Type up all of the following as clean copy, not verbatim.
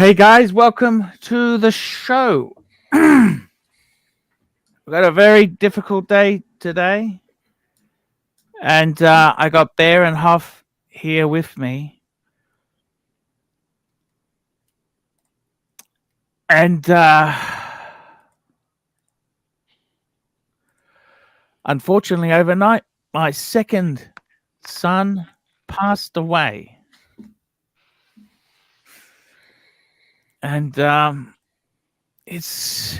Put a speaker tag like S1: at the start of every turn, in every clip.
S1: Hey guys, welcome to the show. We've got a very difficult day today, and I got Bear and Huff here with me. And unfortunately, overnight, my second son passed away. And it's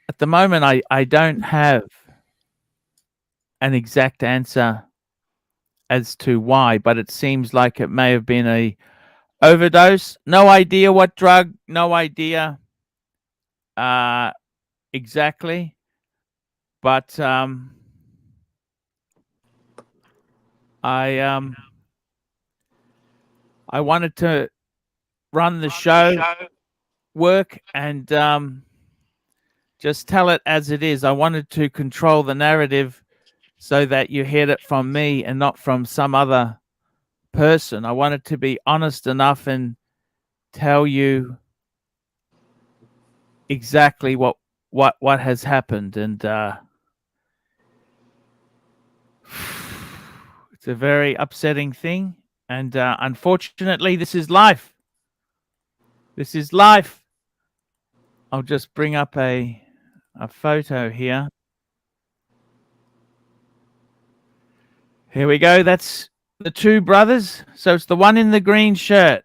S1: at the moment, I don't have an exact answer as to why, but it seems like it may have been a overdose. No idea what drug, no idea uh, exactly. But I I wanted to run the show, work, and just tell it as it is. I wanted to control the narrative so that you heard it from me and not from some other person. I wanted to be honest enough and tell you exactly what has happened, and it's a very upsetting thing. And unfortunately, this is life. This is life. I'll just bring up a photo here. Here we go. That's the two brothers. So it's the one in the green shirt.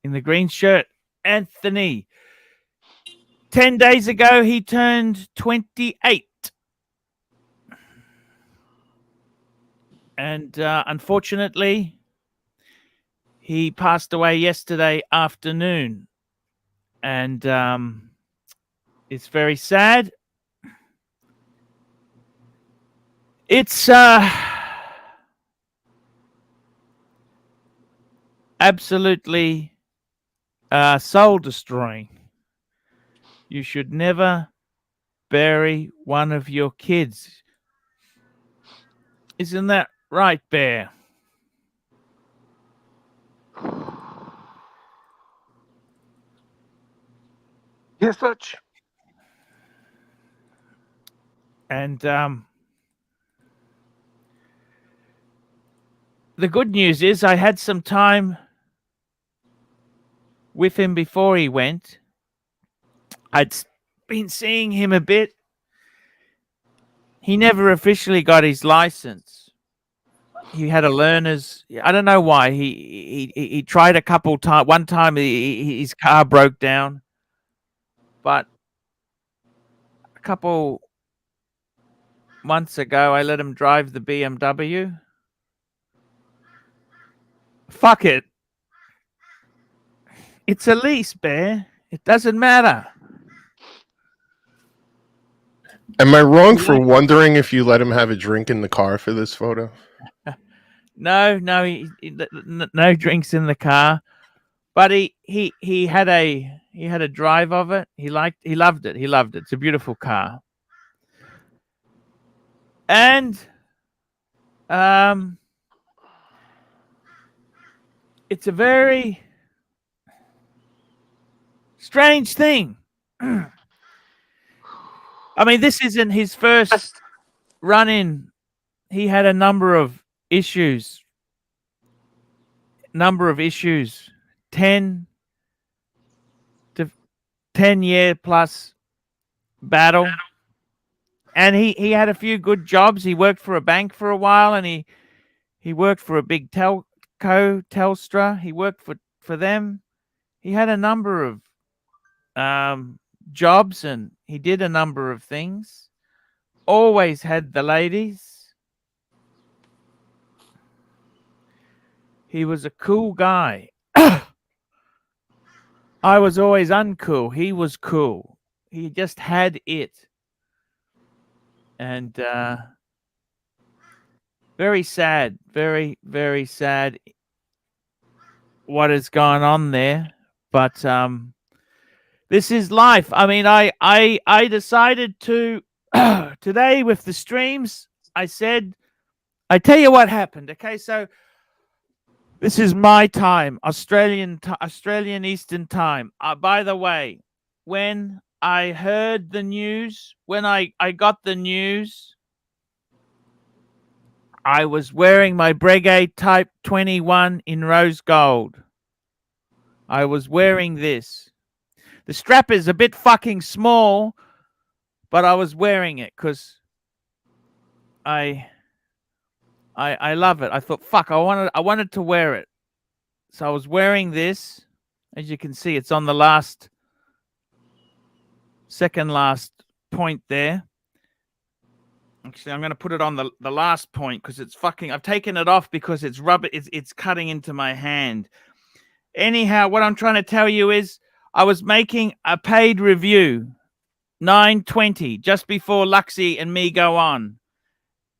S1: In the green shirt, Anthony. 10 days ago, he turned 28. And unfortunately, he passed away yesterday afternoon. And it's very sad. It's absolutely soul destroying. You should never bury one of your kids. Isn't that right, Bear?
S2: Yes, Arch.
S1: And the good news is I had some time with him before he went. I'd been seeing him a bit. He never officially got his license. He had a learner's. I don't know why. He tried a couple times. One time his car broke down, but a couple months ago I let him drive the BMW. Fuck it. It's a lease, Bear. It doesn't matter.
S3: Am I wrong for wondering if you let him have a drink in the car for this photo?
S1: No, no drinks in the car. But he had a drive of it. He loved it. He loved it. It's a beautiful car. And it's a very strange thing. I mean, this isn't his first run in. He had a number of issues. 10 to 10-year plus battle. And he had a few good jobs. He worked for a bank for a while, and he worked for a big telco, Telstra. He worked for them. He had a number of jobs, and he did a number of things. Always had the ladies. He was a cool guy. I was always uncool. He was cool. He just had it. And very sad. Very, very sad what has gone on there. But this is life. I mean, I decided to today with the streams, I said, I tell you what happened. Okay, so This is my time, Australian Eastern time. By the way, when I heard the news, when I got the news, I was wearing my Breguet Type 21 in rose gold. I was wearing this. The strap is a bit fucking small, but I was wearing it because I love it. I thought, fuck, I wanted to wear it. So I was wearing this. As you can see, it's on the second last point there. Actually, I'm going to put it on the last point because it's fucking... I've taken it off because it's rubber. It's cutting into my hand. Anyhow, what I'm trying to tell you is I was making a paid review, 9:20, just before Luxy and me go on.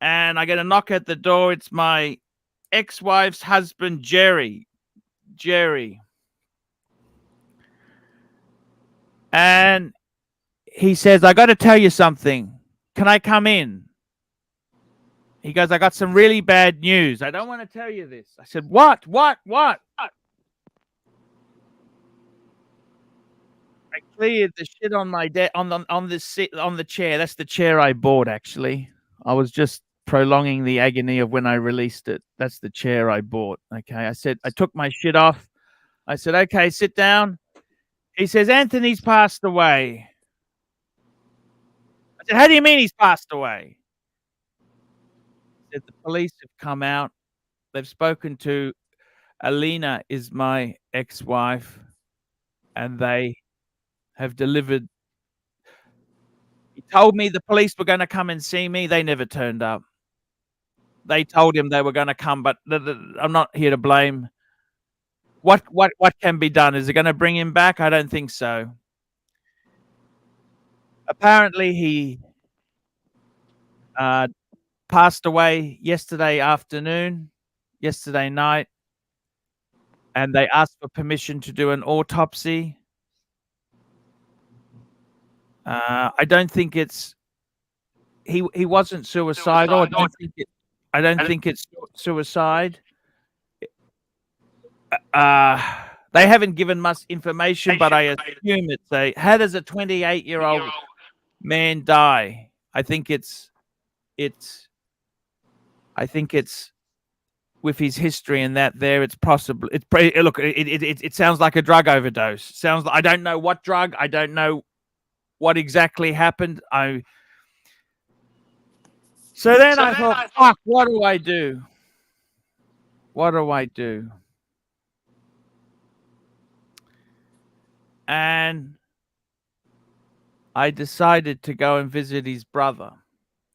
S1: And I get a knock at the door. It's my ex-wife's husband, Jerry. And he says, I got to tell you something. Can I come in? He goes, I got some really bad news. I don't want to tell you this. I said, what? I cleared the shit on my on the chair. That's the chair I bought, actually. I was just prolonging the agony of when I released it. That's the chair I bought. Okay. I said, I took my shit off. I said, okay, sit down. He says, Anthony's passed away. I said, how do you mean he's passed away? He said, the police have come out. They've spoken to Alina, is my ex-wife, and they have delivered. He told me the police were going to come and see me. They never turned up. They told him they were going to come, but I'm not here to blame. What can be done? Is it going to bring him back? I don't think so. Apparently, he passed away yesterday night, and they asked for permission to do an autopsy. I don't think it's... He wasn't suicidal. I don't think it's suicide. They haven't given much information, but I assume it's a... How does a 28-year-old man die? I think it's with his history and that there, it's possible. Look, it sounds like a drug overdose. Sounds like... I don't know what drug. I don't know what exactly happened. So then I thought, fuck, what do I do? What do I do? And I decided to go and visit his brother.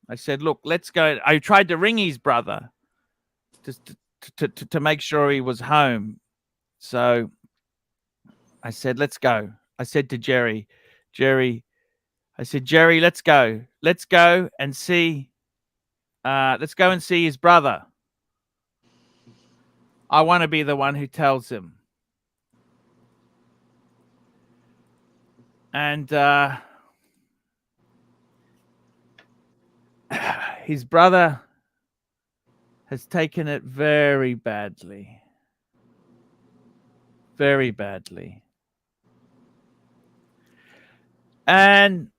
S1: I said, look, let's go. I tried to ring his brother just to make sure he was home. So I said, let's go. I said to Jerry, let's go. Let's go and see his brother. I want to be the one who tells him. And his brother has taken it very badly. Very badly. And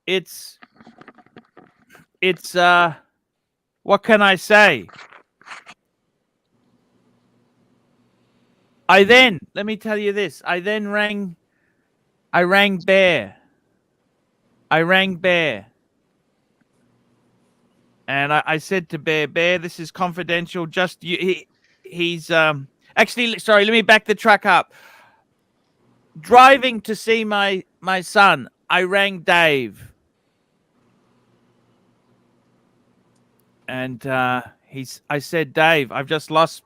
S1: it's what can I say? Let me tell you this. I rang Bear. And I said to Bear, this is confidential. Just you. He's actually, sorry, let me back the truck up. Driving to see my son, I rang Dave. And I said, Dave, I've just lost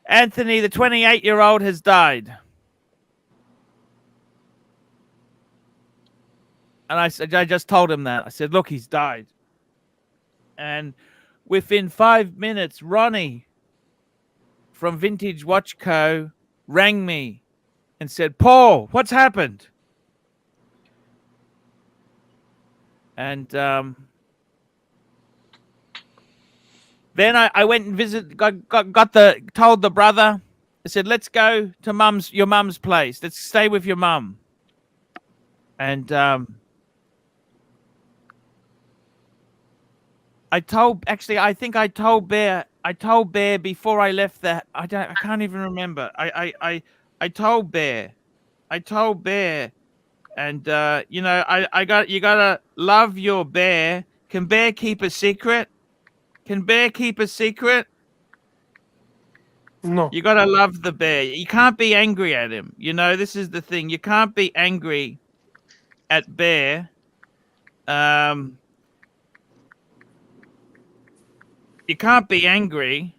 S1: Anthony, the 28-year-old has died. And I just told him that. I said, look, he's died. And within 5 minutes, Ronnie from Vintage Watch Co. rang me and said, Paul, what's happened? And Then I went and told the brother. I said, let's go to your mum's place. Let's stay with your mum. And I think I told Bear before I left that. I can't even remember. I told Bear. And you gotta love your bear. Can Bear keep a secret?
S2: No.
S1: You gotta love the bear. You can't be angry at him. This is the thing. You can't be angry at Bear. You can't be angry.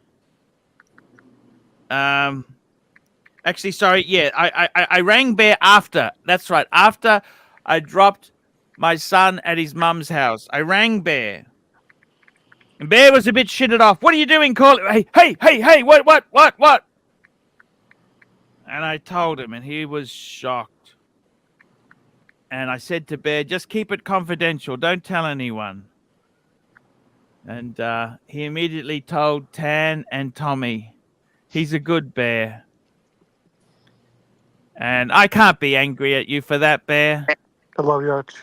S1: Actually, sorry. Yeah, I rang Bear after. That's right. After I dropped my son at his mum's house, I rang Bear. And Bear was a bit shitted off. What are you doing? Hey, what? And I told him, and he was shocked. And I said to Bear, just keep it confidential. Don't tell anyone. And he immediately told Tan and Tommy, he's a good bear. And I can't be angry at you for that, Bear.
S2: I love you, Archie.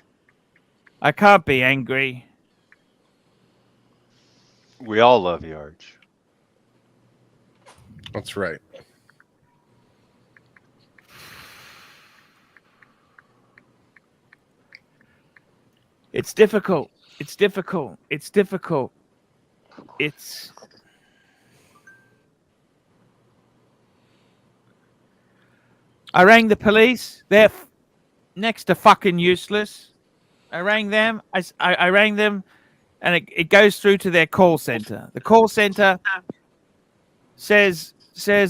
S1: I can't be angry.
S4: We all love you, Arch.
S3: That's right.
S1: It's difficult. I rang the police. They're next to fucking useless. I rang them. I rang them, and it goes through to their call center. The call center says,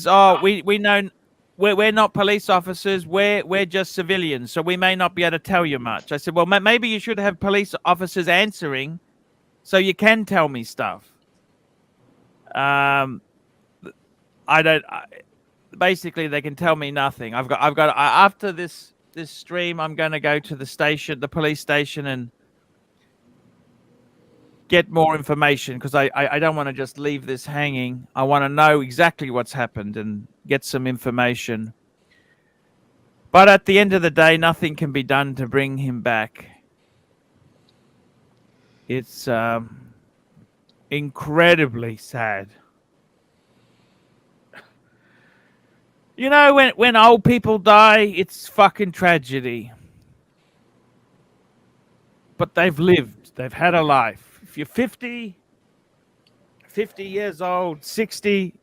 S1: oh, we know we're not police officers. We're just civilians, so we may not be able to tell you much. I said, well, maybe you should have police officers answering, so you can tell me stuff. Basically, they can tell me nothing. I've got after this stream, I'm going to go to the police station, and get more information, because I don't want to just leave this hanging. I want to know exactly what's happened and get some information. But at the end of the day, nothing can be done to bring him back. It's incredibly sad. When old people die, it's fucking tragedy. But they've lived. They've had a life. If you're 50 years old, 60,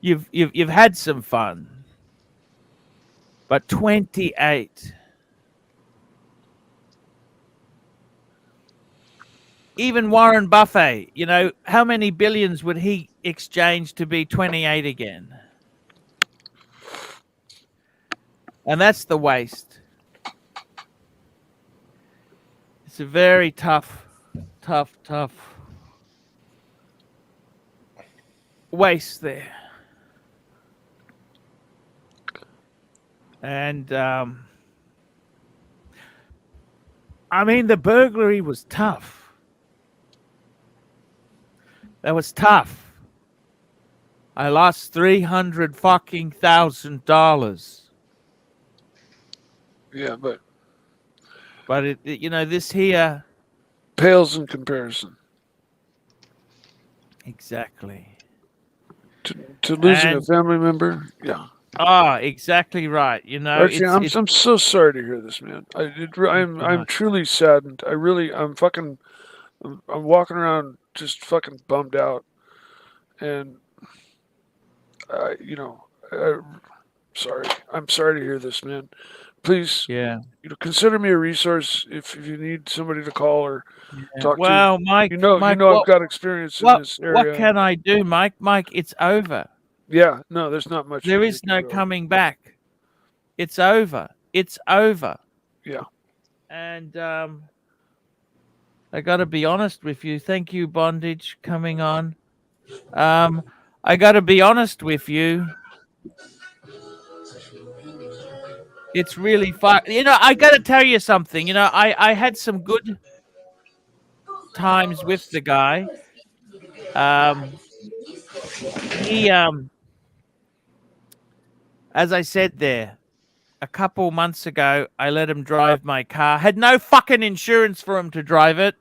S1: you've had some fun. But 28. Even Warren Buffett, how many billions would he exchange to be 28 again? And that's the waste. It's a very tough waste there. And the burglary was tough. That was tough. I lost $300,000.
S5: Yeah, but
S1: it this here
S5: pales in comparison.
S1: Exactly.
S5: To losing a family member, yeah.
S1: Oh, exactly right.
S5: Archie, I'm so sorry to hear this, man. I'm truly saddened. I'm walking around just fucking bummed out, and sorry. I'm sorry to hear this, man. Please, consider me a resource if you need somebody to call or talk to.
S1: Well, Mike,
S5: I've got experience in this area.
S1: What can I do, Mike? Mike, it's over.
S5: Yeah, no, there's not much.
S1: There is no coming back. It's over.
S5: Yeah.
S1: And I got to be honest with you. Thank you, Bondage, coming on. I got to be honest with you. It's really fun. I got to tell you something. I had some good times with the guy. He as I said there, a couple months ago, I let him drive my car. Had no fucking insurance for him to drive it.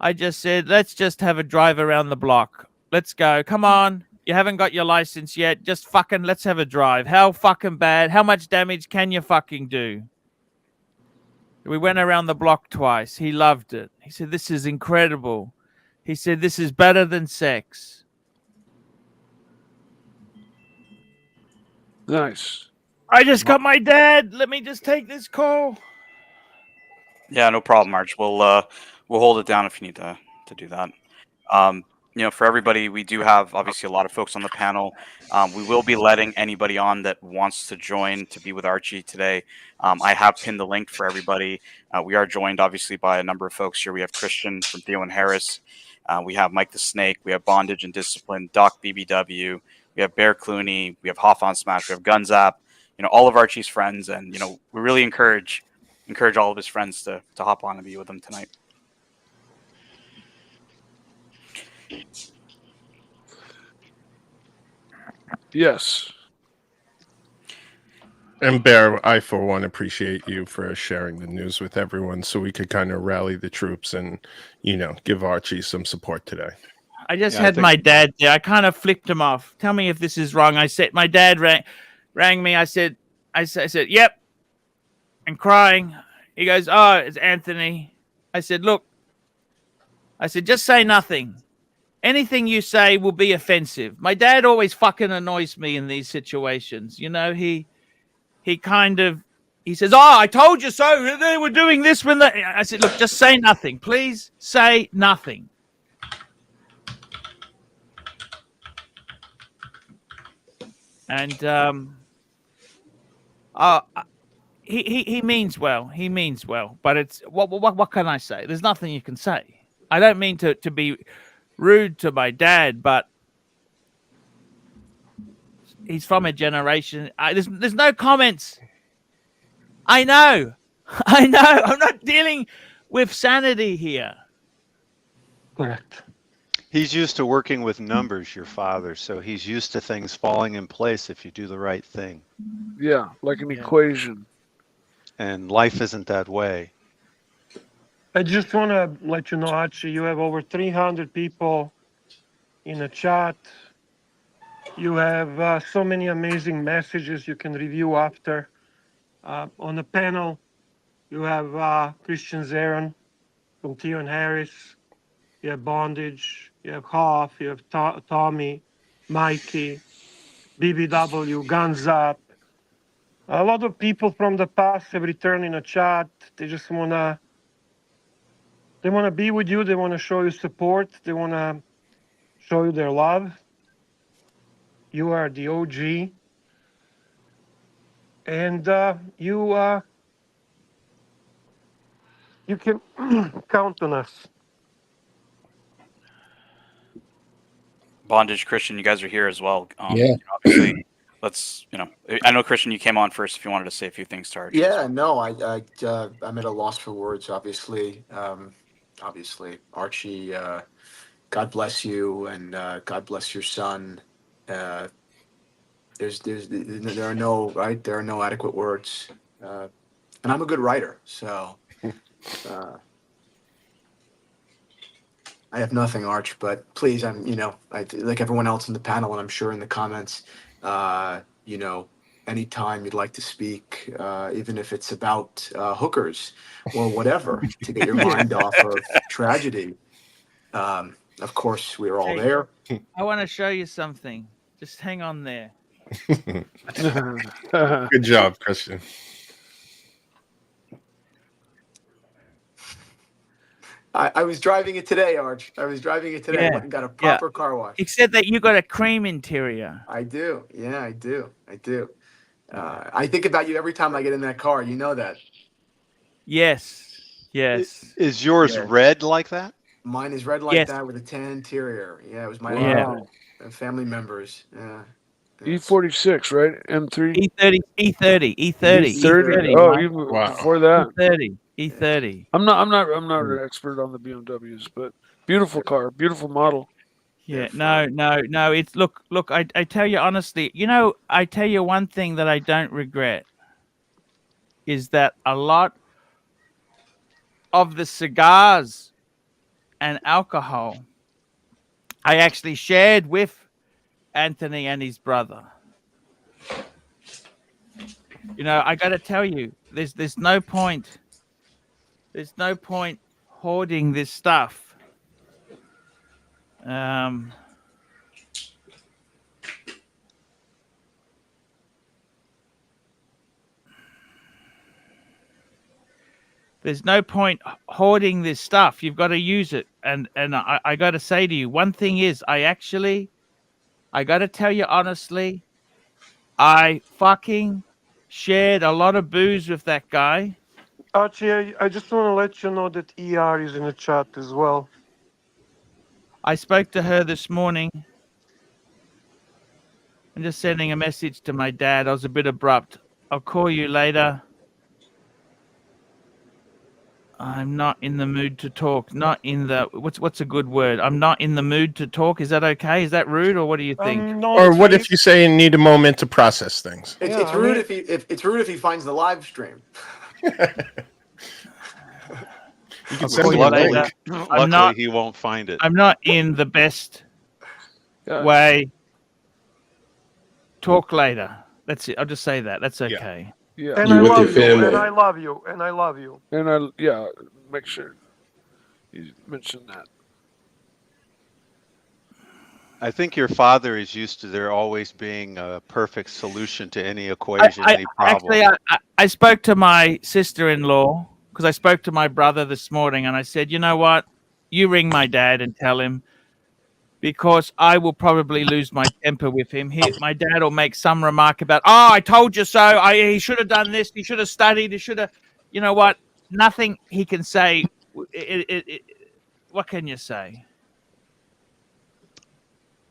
S1: I just said, let's just have a drive around the block. Let's go. Come on. You haven't got your license yet. Just fucking let's have a drive. How fucking bad? How much damage can you fucking do? We went around the block twice. He loved it. He said, this is incredible. He said, this is better than sex.
S5: Nice.
S1: I just got my dad. Let me just take this call.
S6: Yeah, no problem, Arch. We'll hold it down if you need to do that. You know, for everybody, we do have obviously a lot of folks on the panel. We will be letting anybody on that wants to join to be with Archie today. I have pinned the link for everybody. We are joined obviously by a number of folks here. We have Christian from Theo and Harris. We have Mike the Snake. We have Bondage and Discipline, Doc BBW. We have Bear Clooney. We have Hoff on Smash. We have Gunzap. You know, all of Archie's friends, and you know, we really encourage all of his friends to hop on and be with him tonight.
S5: Yes.
S3: And Bear, I for one appreciate you for sharing the news with everyone so we could kind of rally the troops and, you know, give Archie some support today.
S1: I just had my dad there. I kind of flipped him off. Tell me if this is wrong. I said, my dad rang me. I said, yep. And crying. He goes, oh, it's Anthony. I said, look. I said, just say nothing. Anything you say will be offensive. My dad always fucking annoys me in these situations. You know, he says, oh, I told you so. They were doing this when they... I said, look, just say nothing. Please say nothing. And he means well. He means well. But it's what can I say? There's nothing you can say. I don't mean to be rude to my dad, but he's from a generation. There's no comments. I know. I'm not dealing with sanity here.
S2: Correct.
S4: He's used to working with numbers, your father, so he's used to things falling in place if you do the right thing.
S5: Yeah, like an equation.
S4: And life isn't that way.
S2: I just want to let you know, Archie, you have over 300 people in the chat. You have so many amazing messages you can review after. On the panel, you have Christian Zaron from Theo and Harris. You have Bondage. You have Hoff. You have Tommy, Mikey, BBW, Guns Up. A lot of people from the past have returned in the chat. They just want to be with you. They want to show you support. They want to show you their love. You are the OG. And you can count on us.
S6: Bondage, Christian, you guys are here as well.
S3: Yeah.
S6: Obviously, let's, you know, I know, Christian, you came on first if you wanted to say a few things to Archie.
S7: Yeah, no, I'm at a loss for words, obviously. Archie, God bless you, and God bless your son. There are no adequate words, and I'm a good writer, so I have nothing, Arch. But please, like everyone else in the panel, and I'm sure in the comments, anytime you'd like to speak, even if it's about hookers or whatever, to get your mind off of tragedy. Of course, we're all there.
S1: I want to show you something. Just hang on there.
S3: Good job, Christian.
S7: I was driving it today, Arch. I was driving it today.
S1: Yeah.
S7: I went and got a proper car wash.
S1: Except that you got a cream interior.
S7: I do. Yeah, I do. I think about you every time I get in that car. You know that.
S1: Yes.
S4: Is yours red like that?
S7: Mine is red like that with a tan interior. Yeah, it was my family members. Yeah.
S5: E46, right? M3.
S1: E30.
S5: Oh, even before that.
S1: E30.
S5: I'm not an expert on the BMWs, but beautiful car, beautiful model.
S1: Yeah,
S7: Therefore-
S1: no. It's look. I tell you honestly. You know, I tell you one thing that I don't regret is that a lot of the cigars and alcohol I actually shared with Anthony and his brother. You know, I got to tell you, there's no point. There's no point hoarding this stuff. There's no point hoarding this stuff. You've got to use it. And I got to say to you, one thing is, I got to tell you honestly, I fucking shared a lot of booze with that guy.
S2: Archie, I just want to let you know that ER is in the chat as well.
S1: I spoke to her this morning. I'm just sending a message to my dad. I was a bit abrupt. I'll call you later. I'm not in the mood to talk. Not in the what's a good word? I'm not in the mood to talk. Is that okay? Is that rude, or what do you think?
S2: No,
S3: Or
S2: that's
S3: what
S2: fine.
S3: if you say you need a moment to process things?
S7: It's,
S2: Yeah,
S7: it's
S2: I
S7: rude
S2: mean-
S7: if it's rude if he finds the live stream.
S3: You can
S1: I'll
S3: send
S1: call
S3: him
S1: you
S3: a
S1: later.
S3: link.
S4: Luckily,
S1: not-
S4: he won't find it.
S1: I'm not in the best
S5: Yeah.
S1: way. Talk later. That's it. I'll just say that. That's okay.
S5: Yeah.
S2: And
S8: You
S2: I
S8: with
S2: love
S8: your
S2: you,
S8: family.
S2: and I love you, and I love you.
S5: And make sure you mention that.
S4: I think your father is used to there always being a perfect solution to any equation, any problem.
S1: Actually, I spoke to my sister-in-law because I spoke to my brother this morning, and I said, you know what? You ring my dad and tell him, because I will probably lose my temper with him. My dad will make some remark about, oh, I told you so. He should have done this. He should have studied. He should have, you know what? Nothing he can say. What can you say?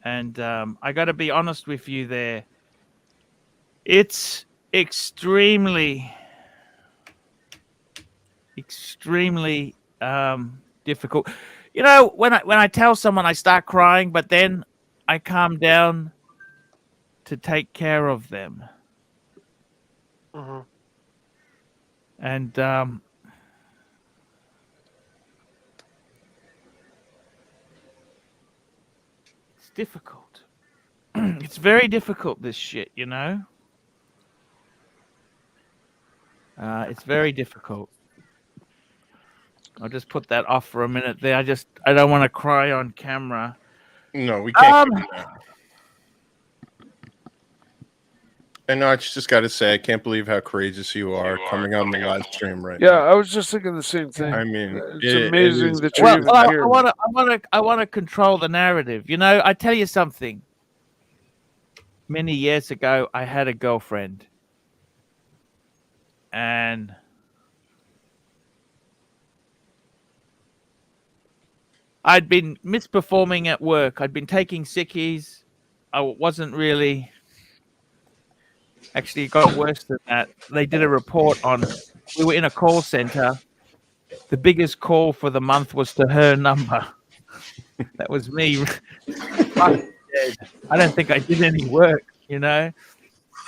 S1: And I got to be honest with you there. It's extremely difficult. You know, when I tell someone I start crying, but then I calm down to take care of them.
S2: Mhm.
S1: And it's difficult. It's very difficult, this shit, you know? It's very difficult. I'll just put that off for a minute there. I don't want to cry on camera.
S3: No, we can't. Do that. And I just got to say, I can't believe how courageous you are coming on the live stream right
S5: Yeah,
S3: now.
S5: I was just thinking the same thing.
S3: I mean,
S5: It's
S3: it
S5: amazing
S3: is-
S5: that you're
S1: Well,
S5: even
S1: I
S5: here.
S1: want to control the narrative. You know, I tell you something. Many years ago, I had a girlfriend, and I'd been misperforming at work. I'd been taking sickies. I wasn't really. Actually, it got worse than that. They did a report on. We were in a call center. The biggest call for the month was to her number. That was me. Fucking dead. I don't think I did any work, you know.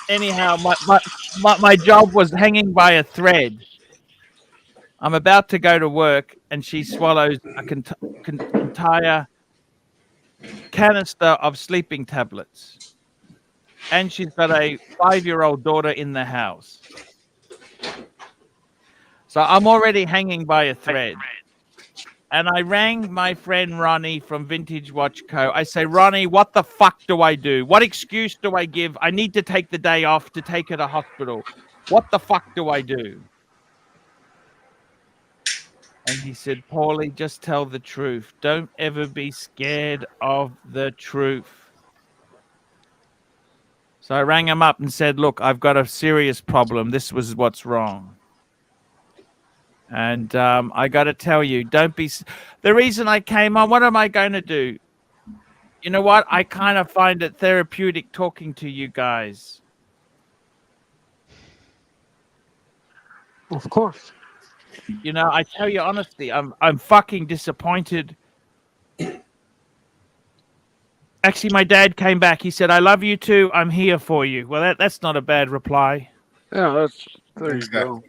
S1: Anyhow, my job was hanging by a thread. I'm about to go to work, and she swallows an entire canister of sleeping tablets. And she's got a 5-year-old daughter in the house. So I'm already hanging by a thread. And I rang my friend Ronnie from Vintage Watch Co. I say, Ronnie, what the fuck do I do? What excuse do I give? I need to take the day off to take her to hospital. What the fuck do I do? And he said, Paulie, just tell the truth. Don't ever be scared of the truth. So I rang him up and said, look, I've got a serious problem. This was what's wrong. And I got to tell you, don't be... The reason I came on, what am I going to do? You know what? I kind of find it therapeutic talking to you guys.
S2: Of course.
S1: You know, I tell you honestly, I'm fucking disappointed Actually, my dad came back. He said, "I love you too. I'm here for you." Well, that's not a bad reply.
S5: Yeah, there you
S3: Exactly.
S5: go.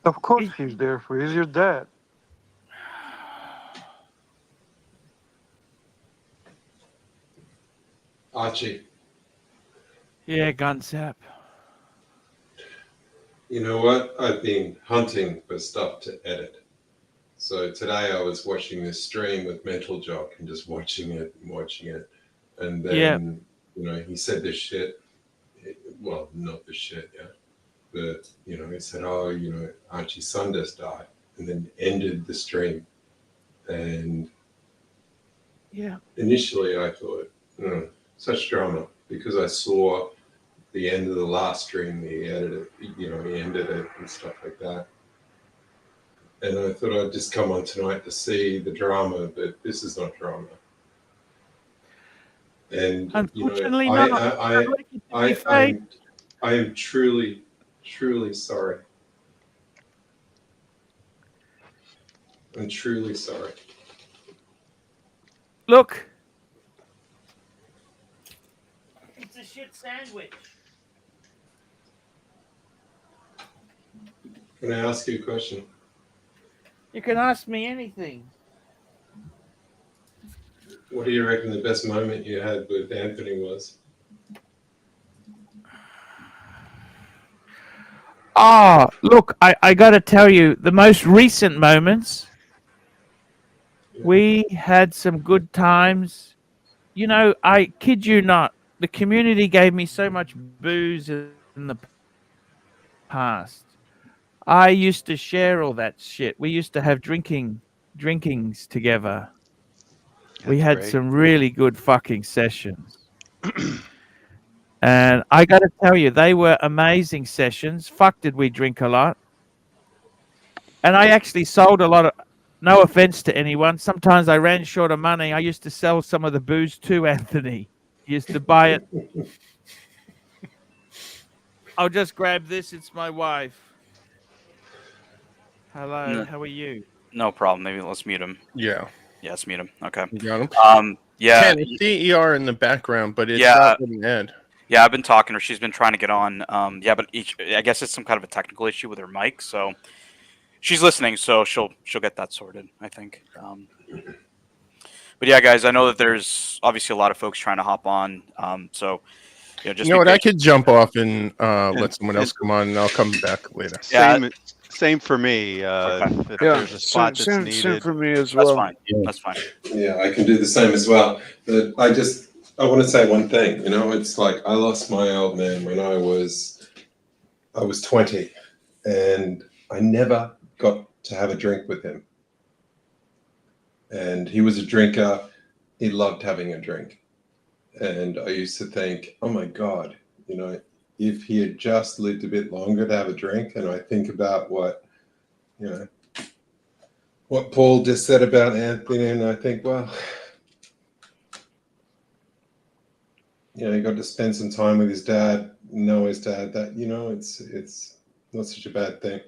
S2: Of course he's there for you. He's your dad.
S8: Archie,
S1: Yeah, Gunsap.
S8: you know what? I've been hunting for stuff to edit. So today I was watching this stream with Mental Jock and just watching it and watching it. And then, he said this shit. Well, not this shit, yeah. But, he said, oh, Archie's son just died. And then ended the stream. And
S1: Yeah.
S8: initially I thought, such drama, because I saw the end of the last stream, he edited it, he ended it and stuff like that. And I thought I'd just come on tonight to see the drama, but this is not drama. And
S1: Unfortunately,
S8: I am truly, truly sorry. I'm truly sorry.
S1: Look, it's a shit sandwich.
S8: Can I ask you a question?
S1: You can ask me anything.
S8: What do you reckon the best moment you had with Anthony was?
S1: Oh, look, I got to tell you, the most recent moments, we had some good times. I kid you not, the community gave me so much booze in the past. I used to share all that shit. We used to have drinkings together. We
S4: That's
S1: had
S4: great.
S1: some really good fucking sessions. And I got to tell you, they were amazing sessions. Fuck, did we drink a lot. And I actually sold a lot of, no offense to anyone, sometimes I ran short of money. I used to sell some of the booze to Anthony. He used to buy it. I'll just grab this. It's my wife. Hello, how are you?
S6: No problem. Maybe let's mute him.
S3: Yeah.
S6: Yeah, let's mute him. Okay.
S3: You got him?
S6: Yeah.
S3: Ken, I see ER in the background, but it's
S6: Yeah.
S3: not letting Ed.
S6: Yeah, I've been talking to her. She's been trying to get on. Yeah, but I guess it's some kind of a technical issue with her mic. So she's listening. So she'll get that sorted, I think. But yeah, guys, I know that there's obviously a lot of folks trying to hop on. So just
S3: You know what? I could jump off and let someone else come on, and I'll come back later.
S6: Yeah.
S4: Same for me. If there's a spot that's
S5: same
S4: needed,
S5: for me as well.
S6: That's fine. That's fine.
S8: Yeah, I can do the same as well. But I want to say one thing. It's like I lost my old man when I was 20, and I never got to have a drink with him. And he was a drinker. He loved having a drink. And I used to think, oh my God, if he had just lived a bit longer to have a drink. And I think about what Paul just said about Anthony, and I think, well, he got to spend some time with his dad, know his dad. That it's not such a bad thing.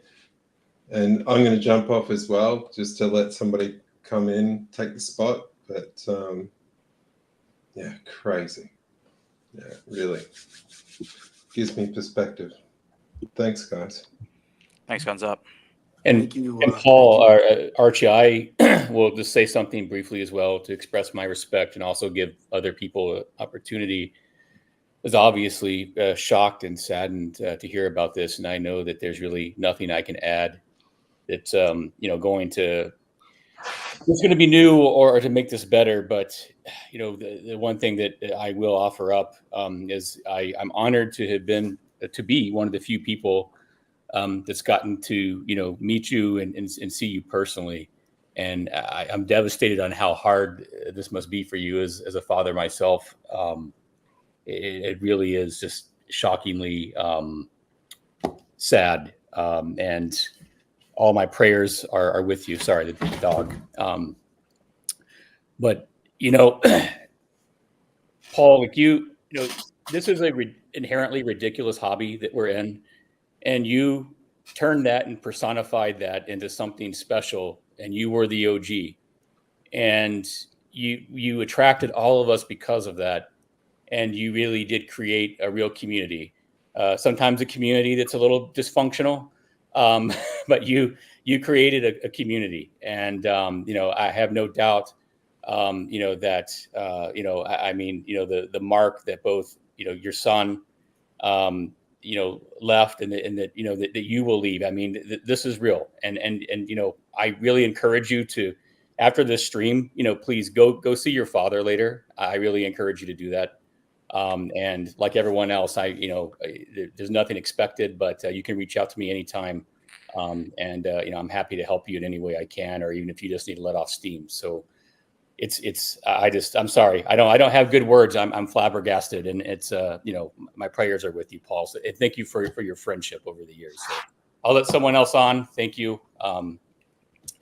S8: And I'm going to jump off as well, just to let somebody come in, take the spot. But yeah, crazy. Yeah, really gives me perspective. Thanks, guys.
S6: Thanks, Guns Up.
S9: And Paul, or Archie, I will just say something briefly as well to express my respect and also give other people an opportunity. I was obviously shocked and saddened to hear about this, and I know that there's really nothing I can add that's it's going to be new or to make this better. But the one thing that I will offer up is I'm honored to be one of the few people that's gotten to meet you and see you personally. And I'm devastated on how hard this must be for you as a father myself. It really is just shockingly sad. And all my prayers are with you. Sorry, the dog. But Paul, like this is inherently ridiculous hobby that we're in, and you turned that and personified that into something special. And you were the OG, and you attracted all of us because of that, and you really did create a real community. Sometimes a community that's a little dysfunctional, but you created a community, and I have no doubt that I mean the mark that both your son left, and that that you will leave. I mean, this is real, and I really encourage you to, after this stream, please go see your father later. I really encourage you to do that. And like everyone else, there's nothing expected, but you can reach out to me anytime. And I'm happy to help you in any way I can, or even if you just need to let off steam. So I'm sorry. I don't have good words. I'm flabbergasted, and it's my prayers are with you, Paul. So, and thank you for your friendship over the years. So I'll let someone else on. Thank you.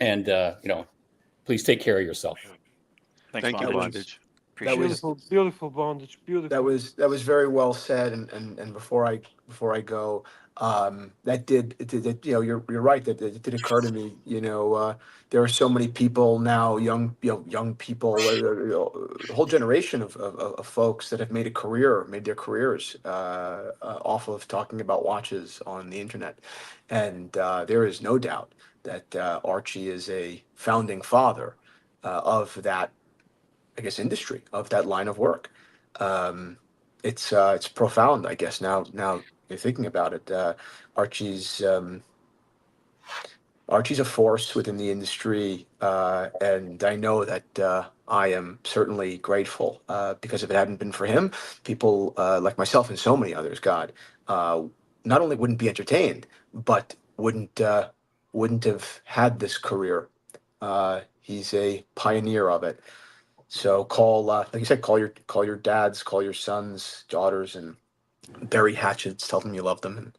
S9: And please take care of yourself.
S6: Thanks,
S4: Thank you,
S6: Bondage.
S4: Bondage.
S6: Appreciate it.
S2: Beautiful Bondage. Beautiful.
S7: That was very well said. And before I go, you're right, that it did occur to me. There are so many people now, young people, a whole generation of folks that have made their careers off of talking about watches on the internet, and there is no doubt that Archie is a founding father of that, I guess, industry, of that line of work. It's profound, I guess. Now you're thinking about it. Archie's a force within the industry, and I know that I am certainly grateful, because if it hadn't been for him, people like myself and so many others, God, not only wouldn't be entertained, but wouldn't have had this career. He's a pioneer of it. So like you said, call your dads, call your sons, daughters, and bury hatchets. Tell them you love them, and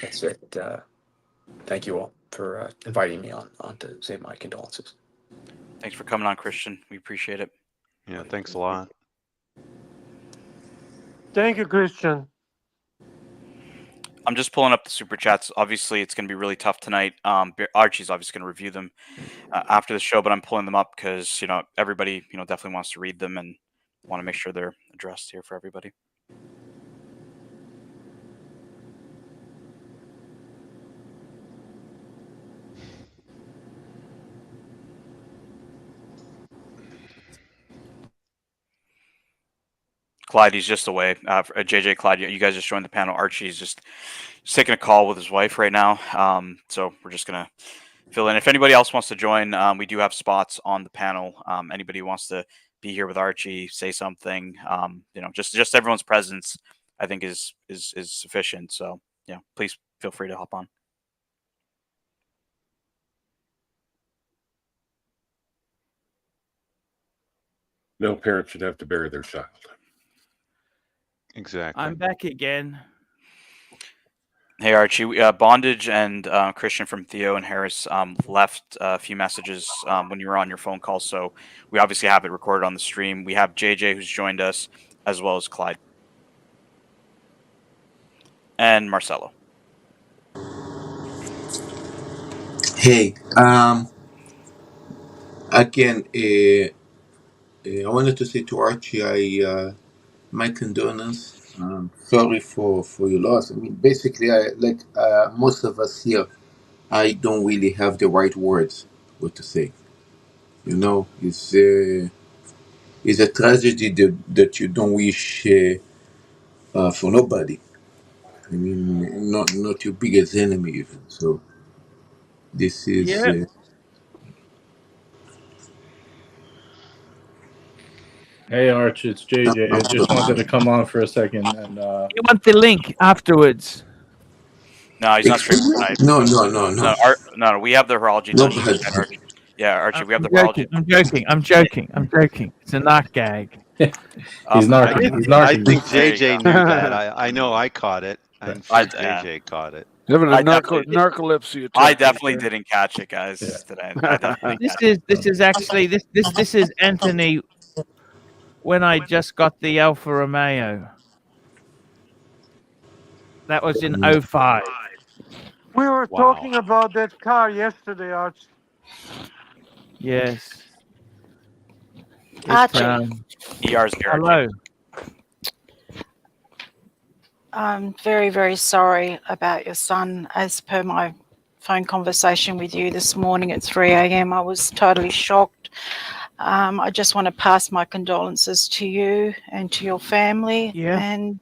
S7: that's it. Thank you all for inviting me on to say my condolences.
S6: Thanks for coming on, Christian. We appreciate it.
S4: Yeah, thanks a lot.
S2: Thank you, Christian.
S6: I'm just pulling up the super chats. Obviously, it's going to be really tough tonight. Archie's obviously going to review them after the show, but I'm pulling them up because everybody definitely wants to read them and want to make sure they're addressed here for everybody. Clyde, he's just away. JJ, Clyde, you guys just joined the panel. Archie's just taking a call with his wife right now. So we're just going to fill in. If anybody else wants to join, we do have spots on the panel. Anybody who wants to be here with Archie, say something, just everyone's presence, I think is sufficient. So yeah, please feel free to hop on.
S10: No parent should have to bury their child.
S4: Exactly.
S1: I'm back again.
S6: Hey, Archie. Bondage and Christian from Theo and Harris left a few messages when you were on your phone call, so we obviously have it recorded on the stream. We have JJ who's joined us, as well as Clyde. And Marcelo.
S11: Hey, again, I wanted to say to Archie, my condolences. Sorry for your loss. I mean, basically, like most of us here, I don't really have the right words what to say. It's a tragedy that you don't wish for nobody. I mean, not your biggest enemy even. So this is.
S1: Yeah.
S12: Hey, Arch, it's JJ. I just wanted to come on for a second. And
S1: You want the link afterwards?
S6: No, he's not streaming tonight.
S11: No.
S6: No, we have the horology
S11: No,
S6: done.
S11: but-
S6: Archie. Yeah, Archie, we have the
S1: joking,
S6: horology.
S1: I'm joking. It's a knock gag.
S12: he's narking. He's
S4: I
S12: narking.
S4: think
S6: There you
S4: JJ
S6: go.
S4: knew that. I know I caught it. I'm sure JJ caught it.
S5: Having a
S6: I definitely-
S5: narcolepsy attack.
S6: I definitely didn't catch it, guys, today. I definitely
S1: This
S6: catch it.
S1: is actually this is Anthony when I just got the Alfa Romeo. That was in 05.
S2: We were talking about that car yesterday, Arch.
S1: Yes. It's
S6: ER's the Archie.
S1: hello.
S13: I'm very, very sorry about your son. As per my phone conversation with you this morning at 3 a.m., I was totally shocked. I just want to pass my condolences to you and to your family.
S1: Yeah.
S13: And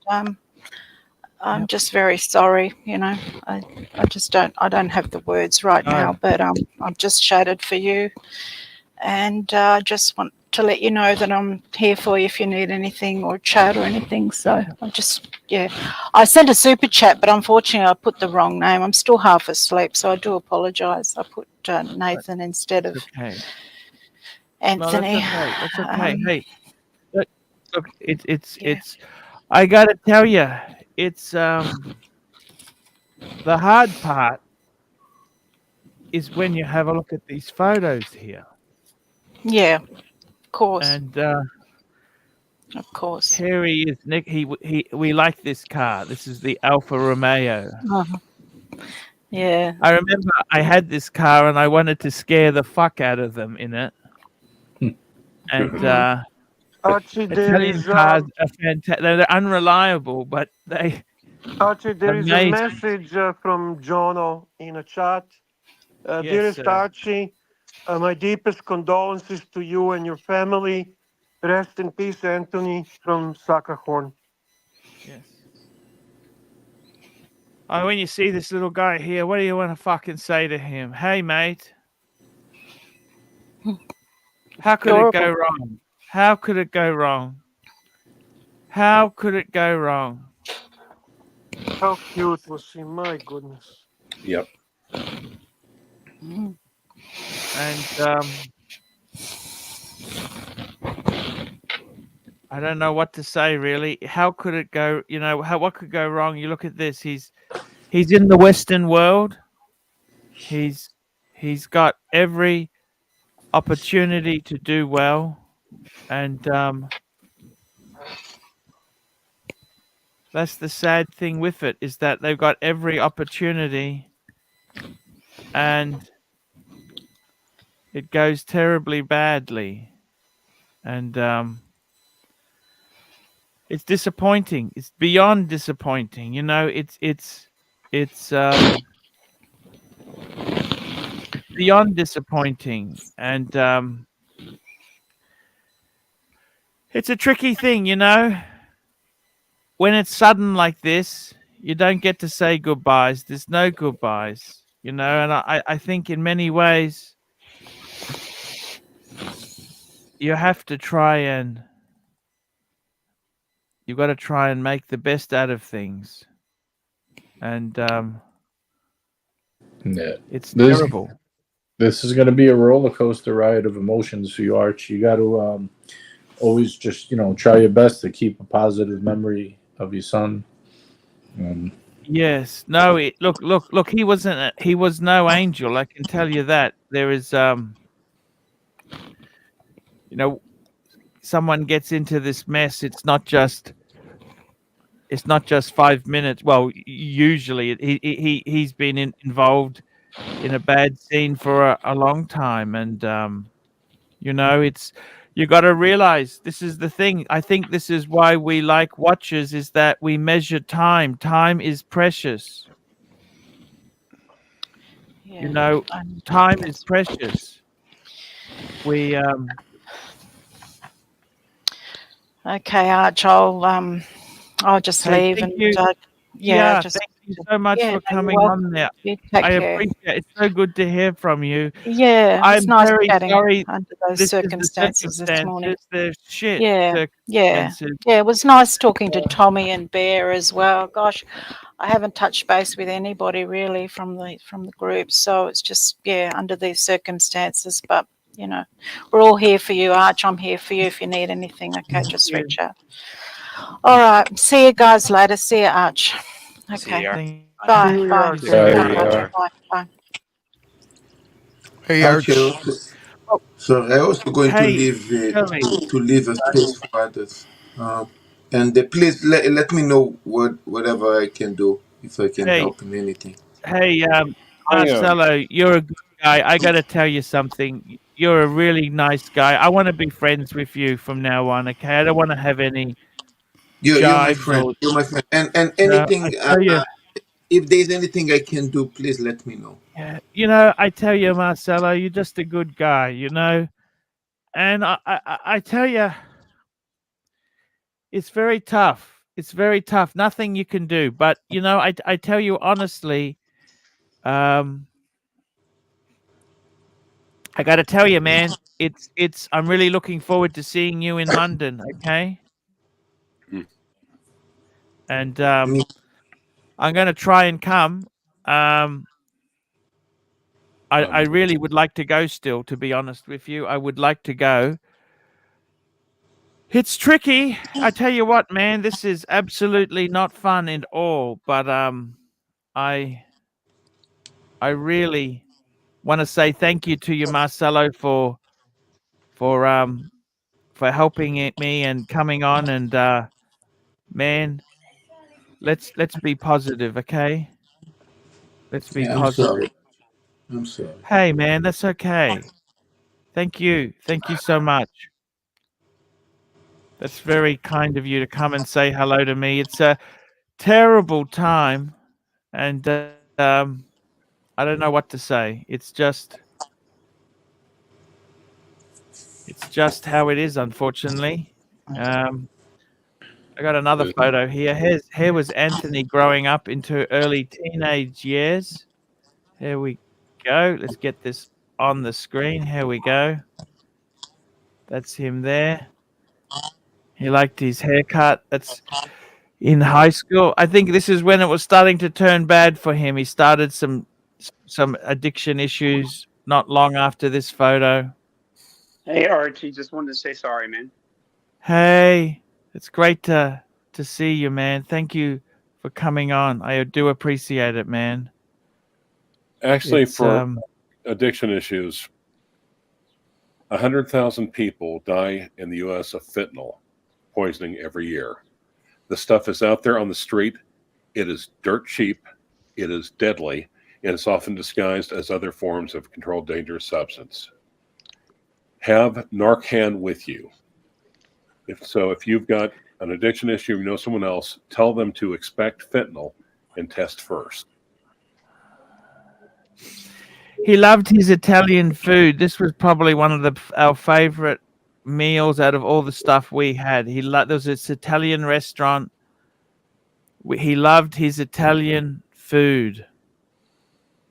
S13: I'm just very sorry. You know, I just don't have the words right now, but I'm just shattered for you. And I just want to let you know that I'm here for you if you need anything or chat or anything. So I sent a super chat, but unfortunately I put the wrong name. I'm still half asleep, so I do apologise. I put Nathan instead of Anthony.
S1: No, that's okay. Hey, look, it's. I gotta tell you, it's the hard part is when you have a look at these photos here.
S13: Yeah, of course.
S1: And
S13: of course,
S1: here he is, Nick. We like this car. This is the Alfa Romeo.
S13: Yeah.
S1: I remember I had this car and I wanted to scare the fuck out of them in it. And
S2: Archie,
S1: Italian cars are fantastic. They're unreliable, but they.
S2: Archie, there is a
S1: amazing.
S2: message from Jono in a chat.
S1: Yes,
S2: Dearest
S1: sir.
S2: Archie, my deepest condolences to you and your family. Rest in peace, Anthony from Sacrahorn.
S1: Yes. Oh, when you see this little guy here, what do you want to fucking say to him? Hey, mate. How could it go wrong? How could it go wrong? How could it go wrong?
S2: How cute was he? My goodness.
S10: Yep.
S1: And I don't know what to say really. How could it go? You know, what could go wrong? You look at this. He's in the Western world. He's got every opportunity to do well, and that's the sad thing with it, is that they've got every opportunity and it goes terribly badly. And it's disappointing. It's beyond disappointing. You know, it's beyond disappointing. And it's a tricky thing, you know. When it's sudden like this, you don't get to say goodbyes. There's no goodbyes, you know. And I think in many ways, you have to try and you've got to try and make the best out of things. And it's terrible.
S12: This is going to be a roller coaster ride of emotions for you, Arch. You got to always just, you know, try your best to keep a positive memory of your son.
S1: Yes. No. Look. He wasn't. He was no angel. I can tell you that. There is, you know, someone gets into this mess. It's not just 5 minutes. Well, usually he's been involved in a bad scene for a long time, and you know, you got to realize this is the thing. I think this is why we like watches, is that we measure time. Time is precious.
S13: Yeah,
S1: you know, time is precious. We
S13: Okay, Arch, I'll just
S1: Hey,
S13: leave
S1: thank
S13: and
S1: you.
S13: yeah, just
S1: Thank you so much
S13: yeah,
S1: for
S13: no,
S1: coming
S13: you're
S1: on
S13: welcome.
S1: there.
S13: You take
S1: I
S13: care.
S1: appreciate it. It's so good to hear from you.
S13: Yeah,
S1: I'm
S13: it's nice
S1: very
S13: chatting
S1: sorry.
S13: under those
S1: This is the
S13: circumstances this morning.
S1: circumstances. They're shit
S13: Yeah,
S1: circumstances.
S13: yeah. It was nice talking to Tommy and Bear as well. Gosh, I haven't touched base with anybody really from the group, so it's just under these circumstances. But you know, we're all here for you, Arch. I'm here for you if you need anything. Okay, just reach out. All right, see you guys later. See you, Arch. Okay,
S6: you, Arch.
S13: bye,
S2: See you,
S13: bye,
S2: Arch.
S13: bye, bye.
S11: Hey, Archie. So I also going to
S1: Hey,
S11: leave
S1: tell me.
S11: to leave a space for others. And please let me know whatever I can do, if I can
S1: Hey,
S11: help in anything.
S1: Marcelo, you're a good guy. I got to tell you something. you're a really nice guy. I want to be friends with you from now on. Okay, I don't want to have any
S11: You're my
S1: jibes
S11: friend.
S1: or.
S11: You're my friend. And
S1: I
S11: anything,
S1: tell you,
S11: if there's anything I can do, please let me know.
S1: I tell you, Marcelo, you're just a good guy. And I tell you, it's very tough. It's very tough. Nothing you can do. But I tell you honestly, I got to tell you, man, it's. I'm really looking forward to seeing you in London. Okay. And I'm going to try and come. I really would like to go still, to be honest with you. I would like to go. It's tricky. I tell you what, man, this is absolutely not fun at all. But I really want to say thank you to you, Marcelo, for helping me and coming on. And man, let's be positive, okay? Let's be
S11: Yeah, I'm
S1: positive.
S11: sorry. I'm sorry.
S1: Hey, man, that's okay. Thank you. Thank you so much. That's very kind of you to come and say hello to me. It's a terrible time, and I don't know what to say. It's just how it is, unfortunately. I got another photo here. Here was Anthony growing up into early teenage years. Here we go. Let's get this on the screen. Here we go. That's him there. He liked his haircut. That's in high school. I think this is when it was starting to turn bad for him. He started some addiction issues not long after this photo.
S14: Hey, Archie, just wanted to say sorry, man.
S1: Hey, it's great to see you, man. Thank you for coming on. I do appreciate it, man.
S10: Actually,
S1: It's,
S10: for addiction issues, 100,000 people die in the U.S. of fentanyl poisoning every year. The stuff is out there on the street. It is dirt cheap. It is deadly. And it's often disguised as other forms of controlled dangerous substance. Have Narcan with you. If you've got an addiction issue, you know someone else, tell them to expect fentanyl and test first.
S1: He loved his Italian food. This was probably one of our favorite meals out of all the stuff we had. There was this Italian restaurant. He loved his Italian food.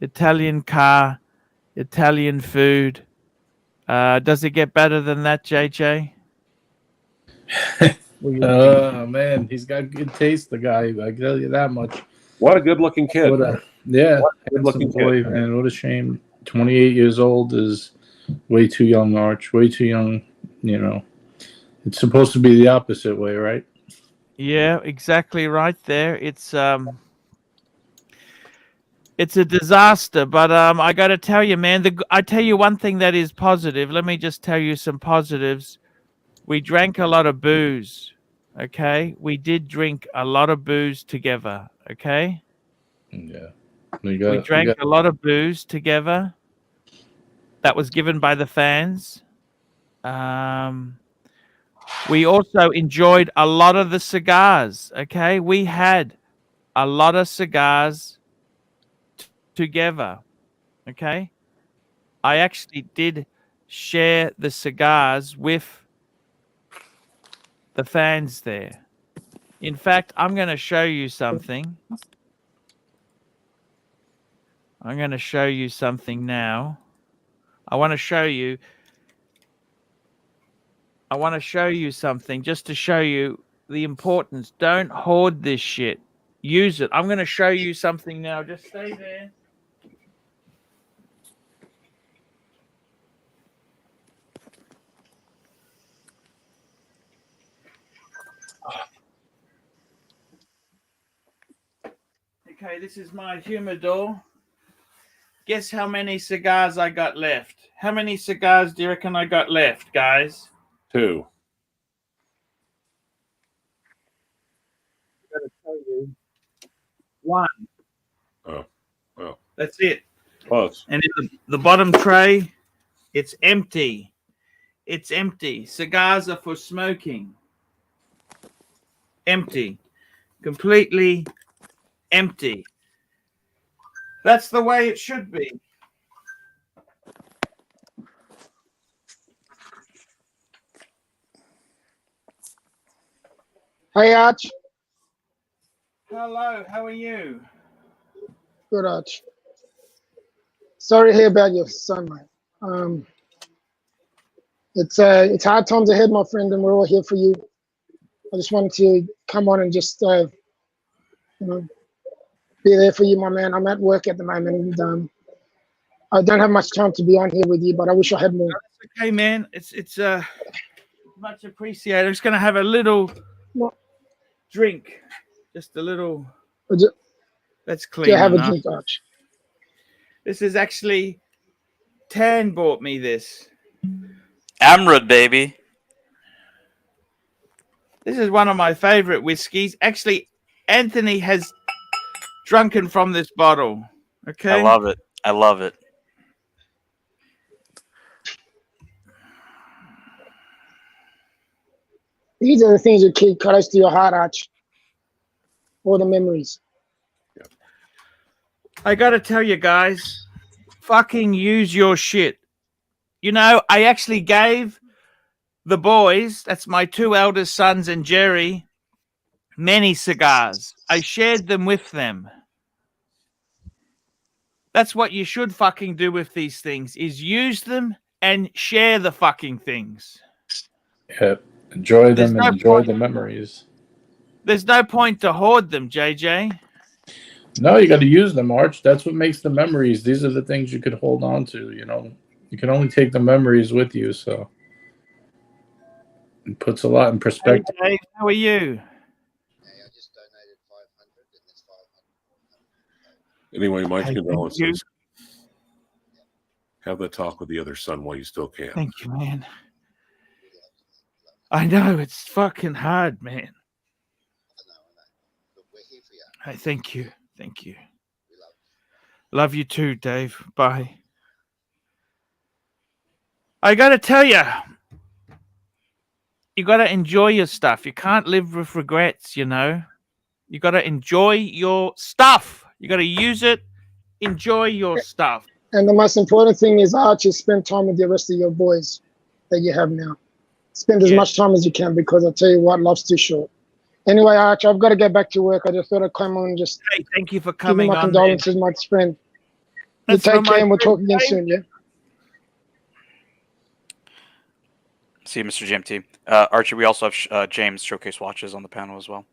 S1: Italian car, Italian food. Does it get better than that, JJ?
S12: Man, he's got good taste, the guy. I can tell you that much.
S10: What a good-looking kid.
S12: Good-looking boy, man. What a shame. 28 years old is way too young, Arch. Way too young. It's supposed to be the opposite way, right?
S1: Yeah, exactly right there. It's a disaster, but I got to tell you, man. I tell you one thing that is positive. Let me just tell you some positives. We drank a lot of booze. Okay, we did drink a lot of booze together. Okay.
S12: Yeah.
S1: We drank a lot of booze together. That was given by the fans. We also enjoyed a lot of the cigars. Okay, we had a lot of cigars together. Okay, I actually did share the cigars with the fans there. In fact, I'm going to show you something. I'm going to show you something now. I want to show you something just to show you the importance. Don't hoard this shit. Use it. I'm going to show you something now. Just stay there. Okay, this is my humidor. Guess how many cigars I got left? How many cigars do you reckon I got left, guys?
S10: 2.
S1: I'm going to tell you. 1.
S10: Oh, well.
S1: That's it.
S10: Close.
S1: And in the bottom tray It's empty. It's empty. Cigars are for smoking. Empty. Completely empty. That's the way it should be.
S15: Hey, Arch.
S1: Hello, how are you?
S15: Good, Arch. Sorry to hear about your son, mate. It's hard times ahead, my friend, and we're all here for you. I just wanted to come on and just you know, be there for you, my man. I'm at work at the moment, and I don't have much time to be on here with you, but I wish I had more.
S1: It's okay, man. It's much appreciated. I'm just gonna have a little drink, just a little. Let's clean.
S15: Yeah, have a
S1: up.
S15: drink, Arch.
S1: This is actually Tan bought me this.
S6: Amrud, baby.
S1: This is one of my favorite whiskeys. Actually, Anthony has drunken from this bottle. Okay.
S6: I love it. I love it.
S15: These are the things that keep close to your heart, Arch. All the memories.
S1: I gotta tell you guys, fucking use your shit. You know, I actually gave the boys, that's my two eldest sons and Jerry, many cigars. I shared them with them. That's what you should fucking do with these things, is use them and share the fucking things.
S12: Yeah, enjoy them and enjoy the memories.
S1: There's no point to hoard them, JJ.
S12: No, you got to use them, Arch. That's what makes the memories. These are the things you could hold on to, you know. You can only take the memories with you, so it puts a lot in perspective.
S1: Hey, Dave, how are you?
S10: Anyway, my
S1: Hey,
S10: condolences. Have that talk with the other son while you still can.
S1: Thank you, man. I know, it's fucking hard, man. Hey, thank you. Thank you. Love you too, Dave. Bye. I gotta tell you, you gotta enjoy your stuff. You can't live with regrets, you know. You gotta enjoy your stuff. You gotta use it. Enjoy your stuff.
S15: And the most important thing is, Arch, is spend time with the rest of your boys that you have now. Spend as much time as you can, because I tell you what, life's too short. Anyway, Arch, I've got to get back to work. I just thought I'd come on and just
S1: thank you for
S15: give you
S1: coming
S15: my
S1: on,
S15: condolences, my friend. You take care, and we'll talk again soon, yeah?
S6: See you, Mr. GMT. Archie, we also have James Showcase Watches on the panel as well.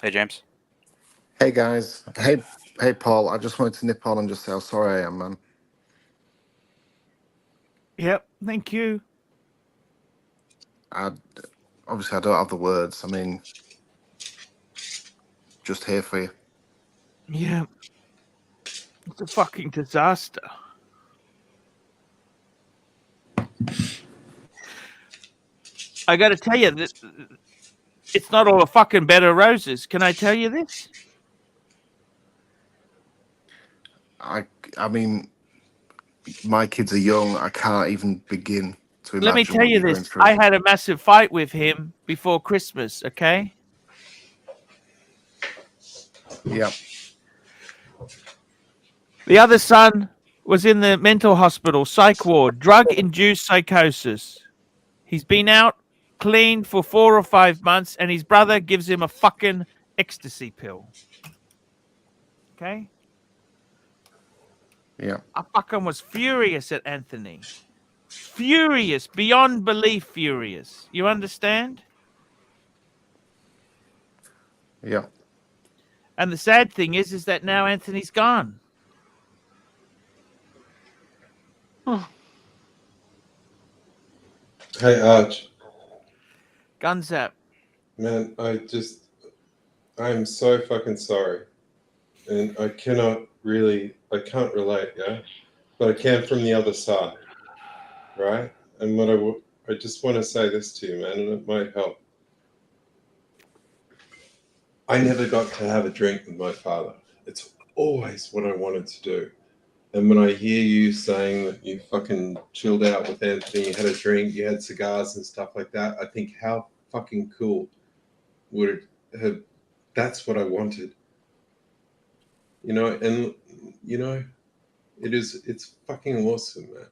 S6: Hey, James.
S16: Hey, guys. Hey, Paul. I just wanted to nip on and just say how sorry I am, man.
S1: Yep, thank you.
S16: Obviously, I don't have the words. I mean, just here for you.
S1: Yeah. It's a fucking disaster. I got to tell you that it's not all a fucking bed of roses. Can I tell you this?
S16: I mean, my kids are young. I can't even begin to imagine.
S1: Let me tell
S16: what
S1: you
S16: you're going
S1: this.
S16: through.
S1: I had a massive fight with him before Christmas, okay?
S16: Yeah.
S1: The other son was in the mental hospital, psych ward, drug-induced psychosis. He's been out clean for 4 or 5 months, and his brother gives him a fucking ecstasy pill. Okay?
S16: Yeah.
S1: I fucking was furious at Anthony. Furious, beyond belief furious. You understand?
S16: Yeah.
S1: And the sad thing is that now Anthony's gone.
S8: Hey, Arch.
S1: Gunzap.
S8: Man, I'm so fucking sorry. And I can't relate, yeah? But I can from the other side, right? And I just want to say this to you, man, and it might help. I never got to have a drink with my father. It's always what I wanted to do. And when I hear you saying that you fucking chilled out with Anthony, you had a drink, you had cigars and stuff like that, I think how fucking cool would it have? That's what I wanted. You know, and you know, it's fucking awesome, man.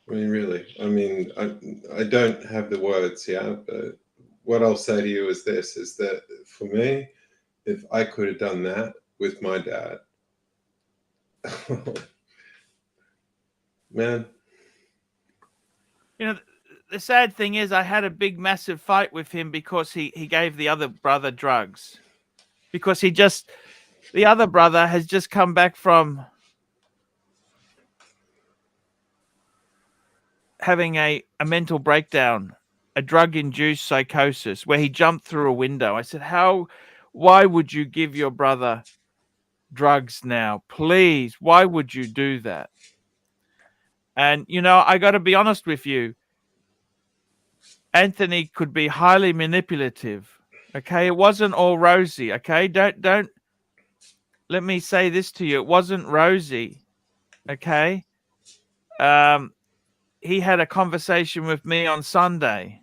S8: I mean, really. I mean, I don't have the words, yeah, but what I'll say to you is this: is that for me, if I could have done that with my dad, man.
S1: You know, the sad thing is I had a big, massive fight with him because he gave the other brother drugs. Because the other brother has just come back from having a mental breakdown, a drug-induced psychosis where he jumped through a window. I said, why would you give your brother drugs now? Please, why would you do that? And, you know, I got to be honest with you. Anthony could be highly manipulative. Okay, it wasn't all rosy. Okay, don't let me say this to you. It wasn't rosy. Okay, he had a conversation with me on Sunday.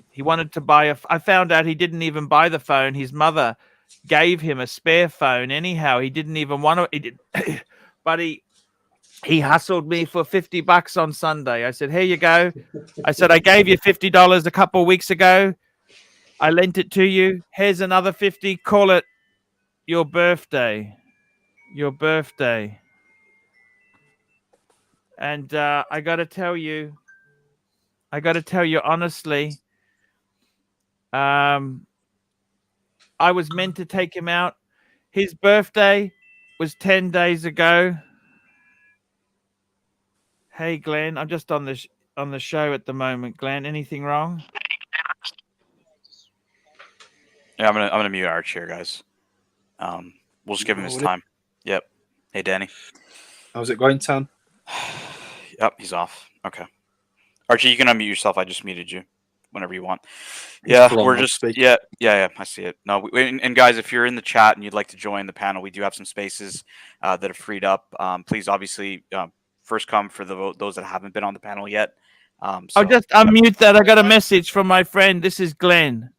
S1: He wanted to buy I found out he didn't even buy the phone. His mother gave him a spare phone. Anyhow, he didn't even want to. But he hustled me for $50 on Sunday. I said, here you go. I said, I gave you $50 a couple of weeks ago. I lent it to you. Here's another 50. Call it your birthday. Your birthday. And I got to tell you honestly, I was meant to take him out. His birthday was 10 days ago. Hey, Glenn, I'm just on the show at the moment. Glenn, anything wrong?
S6: Yeah, I'm gonna mute Archie here, guys. We'll just give him his time. Yep. Hey, Danny.
S17: How's it going, Tan?
S6: Yep, he's off. Okay. Archie, you can unmute yourself. I just muted you whenever you want. Yeah, we're just yeah. I see it. No, and guys, if you're in the chat and you'd like to join the panel, we do have some spaces that have freed up. Please, obviously, first come for those that haven't been on the panel yet.
S1: I'll just unmute that. I got a message from my friend. This is Glenn.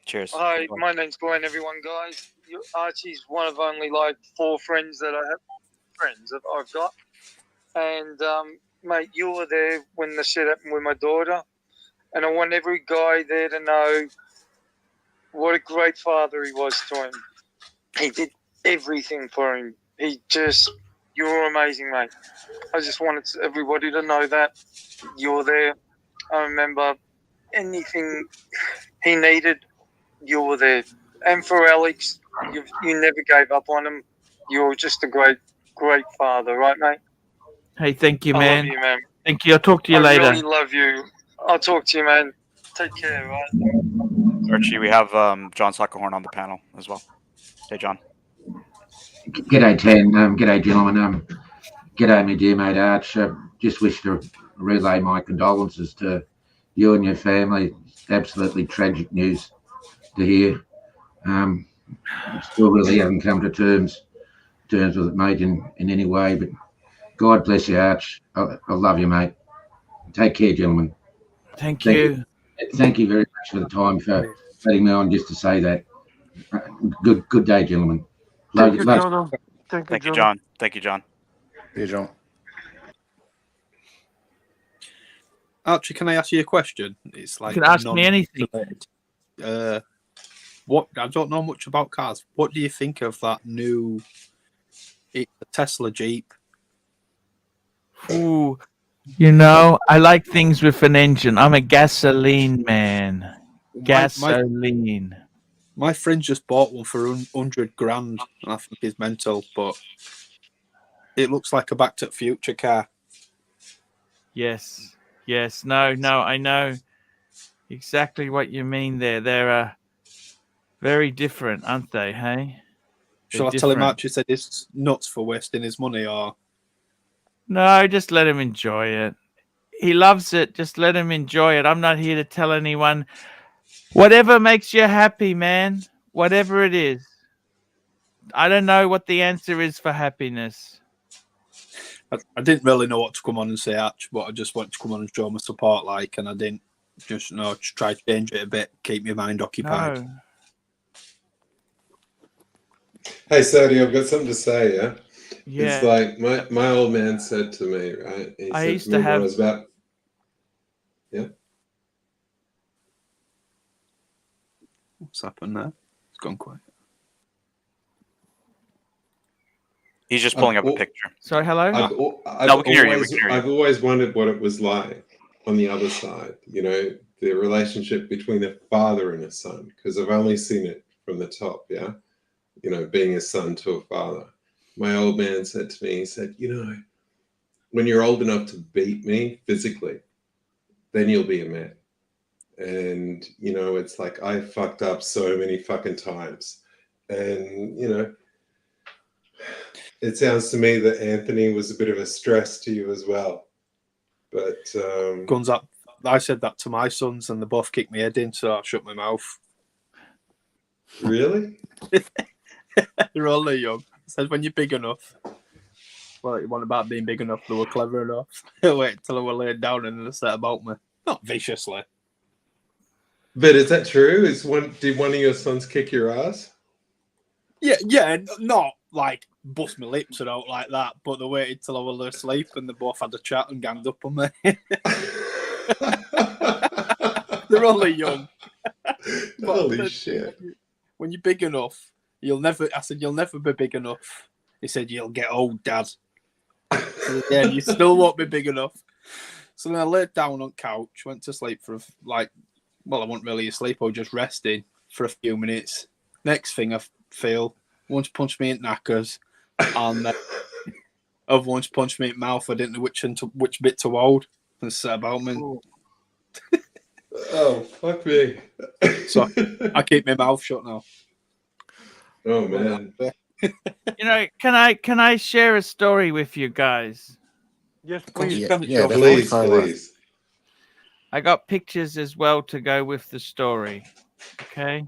S6: Cheers.
S18: Hi, my name's Glenn, everyone, guys. Archie's one of only like 4 friends that I've got. And, mate, you were there when the shit happened with my daughter. And I want every guy there to know what a great father he was to him. He did everything for him. You were amazing, mate. I just wanted everybody to know that you're there. I remember anything he needed, you were there. And for Alex, you never gave up on him. You were just a great, great father, right, mate?
S1: Hey, thank you,
S18: I
S1: man.
S18: love you, man.
S1: Thank you. I'll talk to you later.
S18: I really love you. I'll talk to you, man. Take care, right?
S6: Archie, we have John Suckerhorn on the panel as well. Hey, John.
S19: G'day, Tan. G'day, gentlemen. G'day, my dear mate Arch. Just wish to relay my condolences to you and your family. Absolutely tragic news to hear. Still really haven't come to terms with it, mate, in any way. But God bless you, Arch. I love you, mate. Take care, gentlemen.
S1: Thank you.
S19: Thank you very much for the time for letting me on just to say that. Good day, gentlemen.
S2: Thank you, John.
S6: Thank you, John. Thank you, John.
S3: Hey, John.
S17: Archie, can I ask you a question? It's like
S1: You can ask me anything.
S17: What I don't know much about cars. What do you think of that new Tesla Jeep?
S1: Ooh, you know, I like things with an engine. I'm a gasoline man. Gasoline.
S17: My friend just bought one for 100 grand, and I think it's mental, but it looks like a Back to the Future car.
S1: Yes. No, I know exactly what you mean there. They're very different, aren't they, hey?
S17: Shall I tell him Archie said it's nuts for wasting his money, or?
S1: No, just let him enjoy it. He loves it. Just let him enjoy it. I'm not here to tell anyone. Whatever makes you happy, man. Whatever it is. I don't know what the answer is for happiness.
S17: I didn't really know what to come on and say, Arch, but I just wanted to come on and show my support, like, and I didn't just try to change it a bit, keep my mind occupied.
S1: No.
S8: Hey, Sadie, I've got something to say, yeah?
S1: Yeah.
S8: It's like my old man said to me, right? He
S1: I
S8: said
S1: used
S8: to me
S1: to
S8: when I
S1: have.
S8: was about, yeah?
S17: What's happened there? It's gone quiet.
S6: He's just pulling up a picture.
S1: Sorry, hello?
S6: No, we can hear you. We can hear you.
S8: I've always wondered what it was like on the other side, you know, the relationship between a father and a son, because I've only seen it from the top, yeah? You know, being a son to a father. My old man said to me, he said, you know, when you're old enough to beat me physically, then you'll be a man. And, you know, it's like I fucked up so many fucking times. And, you know, it sounds to me that Anthony was a bit of a stress to you as well. But
S17: Guns up. I said that to my sons, and they both kicked my head in, so I shut my mouth.
S8: Really?
S17: They're only young. I said, when you're big enough. Well, it wasn't about being big enough, they were clever enough. Wait till I were laid down and they said about me. Not viciously.
S8: But is that true? Did one of your sons kick your ass?
S17: Yeah, not like bust my lips or out like that, but they waited till I was asleep and they both had a chat and ganged up on me. They're only young.
S8: Holy shit.
S17: When you're big enough, I said, you'll never be big enough. He said, you'll get old, Dad. So, yeah, you still won't be big enough. So then I laid down on couch, went to sleep for I wasn't really asleep, I was just resting for a few minutes. Next thing I feel, once punched me in knackers, and other once punched me in mouth. I didn't know which bit to hold. And said about me.
S8: Oh, fuck me.
S17: So I keep my mouth shut now.
S8: Oh, man.
S1: You know, can I share a story with you guys?
S2: Yes,
S8: please.
S2: Please.
S1: I got pictures as well to go with the story. Okay.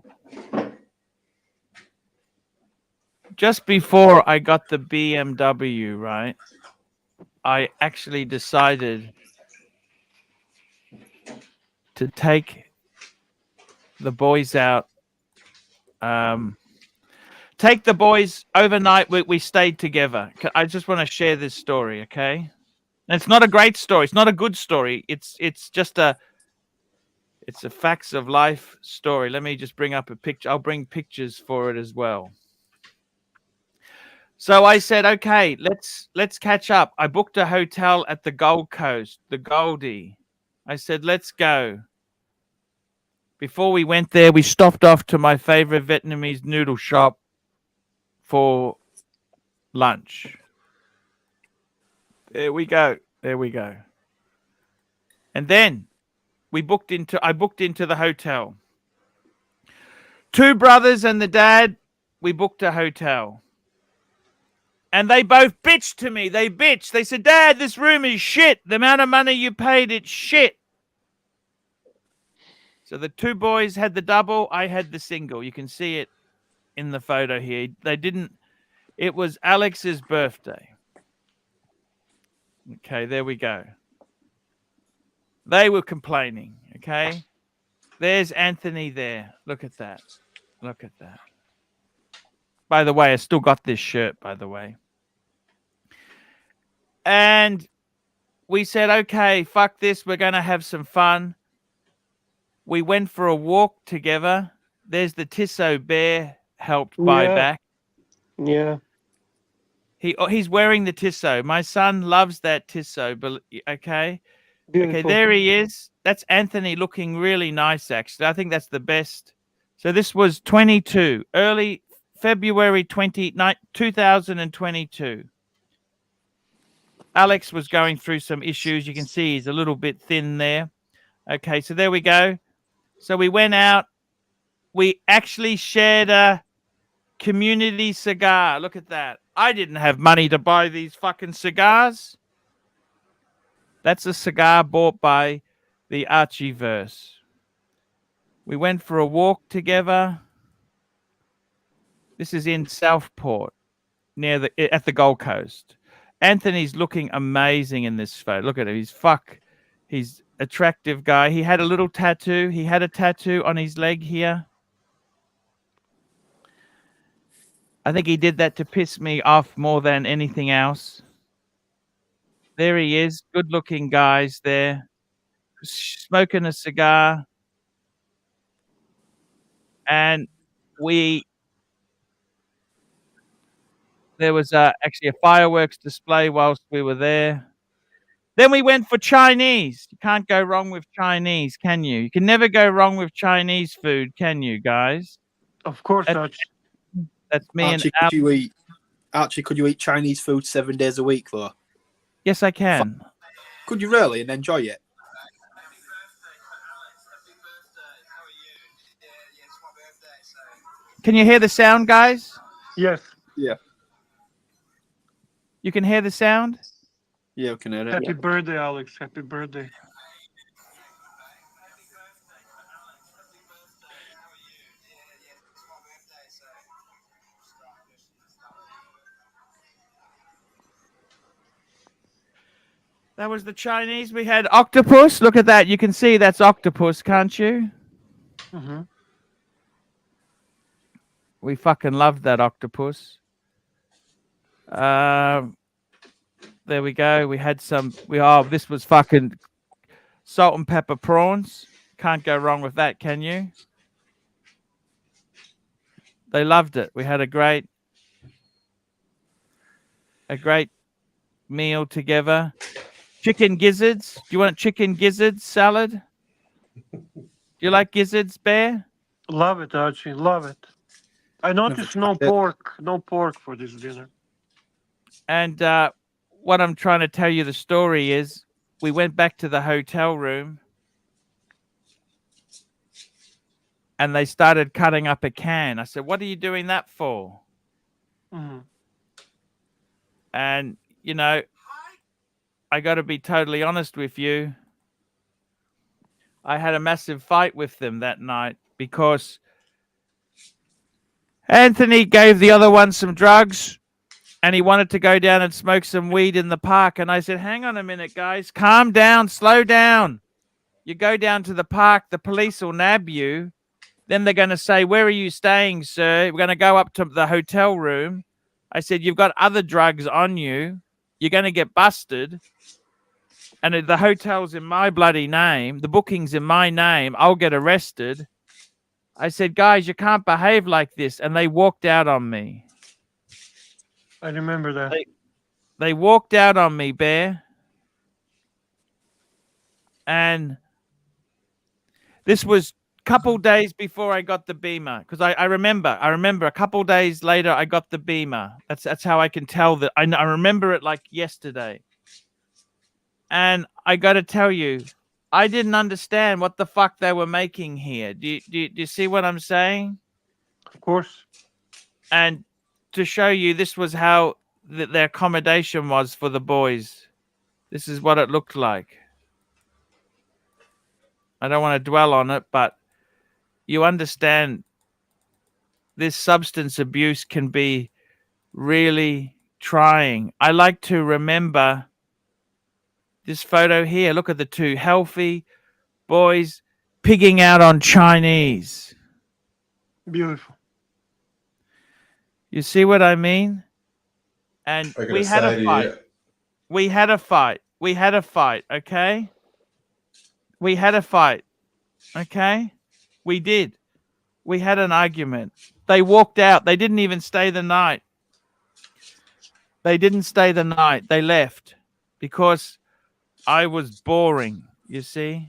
S1: Just before I got the BMW, right, I actually decided to take the boys out. Take the boys overnight. We stayed together. I just want to share this story, okay? And it's not a great story. It's not a good story. It's just a facts of life story. Let me just bring up a picture. I'll bring pictures for it as well. So I said, okay, let's catch up. I booked a hotel at the Gold Coast, the Goldie. I said, let's go. Before we went there, we stopped off to my favorite Vietnamese noodle shop for lunch. There we go. There we go. And then I booked into the hotel. Two brothers and the dad, we booked a hotel. And they both bitched to me. They bitched. They said, Dad, this room is shit. The amount of money you paid, it's shit. So the two boys had the double. I had the single. You can see it in the photo here. It was Alex's birthday. Okay, there we go. They were complaining, okay? There's Anthony there. Look at that. Look at that. By the way, I still got this shirt, by the way. And we said, okay, fuck this. We're going to have some fun. We went for a walk together. There's the Tissot bear helped buy back.
S2: Yeah.
S1: He's wearing the Tissot. My son loves that Tissot. But okay.
S2: Beautiful.
S1: Okay, there he is. That's Anthony looking really nice, actually. I think that's the best. So this was 22, early February 2022. Alex was going through some issues. You can see he's a little bit thin there. Okay, so there we go. So we went out. We actually shared a community cigar. Look at that. I didn't have money to buy these fucking cigars. That's a cigar bought by the Archieverse. We went for a walk together. This is in Southport, near at the Gold Coast. Anthony's looking amazing in this photo. Look at him. He's attractive guy. He had a little tattoo. He had a tattoo on his leg here. I think he did that to piss me off more than anything else. There he is. Good-looking guys there. Smoking a cigar. And there was actually a fireworks display whilst we were there. Then we went for Chinese. You can't go wrong with Chinese, can you? You can never go wrong with Chinese food, can you, guys?
S2: Of course, Archie.
S1: That's me
S17: Archie,
S1: and
S17: could you eat Chinese food 7 days a week, though?
S1: Yes, I can.
S17: Could you really and enjoy it?
S1: Can you hear the sound, guys?
S2: Yes.
S17: Yeah.
S1: You can hear the sound?
S17: Yeah, we can hear it.
S2: Happy birthday, Alex. Happy birthday.
S1: That was the Chinese. We had octopus. Look at that. You can see that's octopus, can't you?
S2: Mm-hmm.
S1: We fucking loved that octopus. There we go. We had some. This was fucking salt and pepper prawns. Can't go wrong with that, can you? They loved it. We had a great meal together. Chicken gizzards. Do you want chicken gizzards salad? Do you like gizzards, Bear?
S2: Love it, Archie. Love it. I noticed no pork for this dinner.
S1: And what I'm trying to tell you the story is, we went back to the hotel room and they started cutting up a can. I said, "What are you doing that for?"
S2: Mm-hmm.
S1: And, you know, I got to be totally honest with you. I had a massive fight with them that night because Anthony gave the other one some drugs and he wanted to go down and smoke some weed in the park. And I said, "Hang on a minute, guys. Calm down. Slow down. You go down to the park, the police will nab you. Then they're going to say, 'Where are you staying, sir?' We're going to go up to the hotel room." I said, "You've got other drugs on you. You're going to get busted. And the hotel's in my bloody name. The booking's in my name. I'll get arrested." I said, "Guys, you can't behave like this." And they walked out on me.
S2: I remember that.
S1: They walked out on me, Bear. And this was a couple days before I got the Beamer. Because I remember a couple days later I got the Beamer. That's how I can tell that. I remember it like yesterday. And I got to tell you, I didn't understand what the fuck they were making here. Do you see what I'm saying?
S2: Of course.
S1: And to show you, this was how their accommodation was for the boys. This is what it looked like. I don't want to dwell on it, but you understand this substance abuse can be really trying. I like to remember this photo here. Look at the two healthy boys pigging out on Chinese.
S2: Beautiful.
S1: You see what I mean? And we had a fight. We had a fight. We had a fight, okay? We had a fight, okay? We did. We had an argument. They walked out. They didn't even stay the night. They didn't stay the night. They left because I was boring, you see?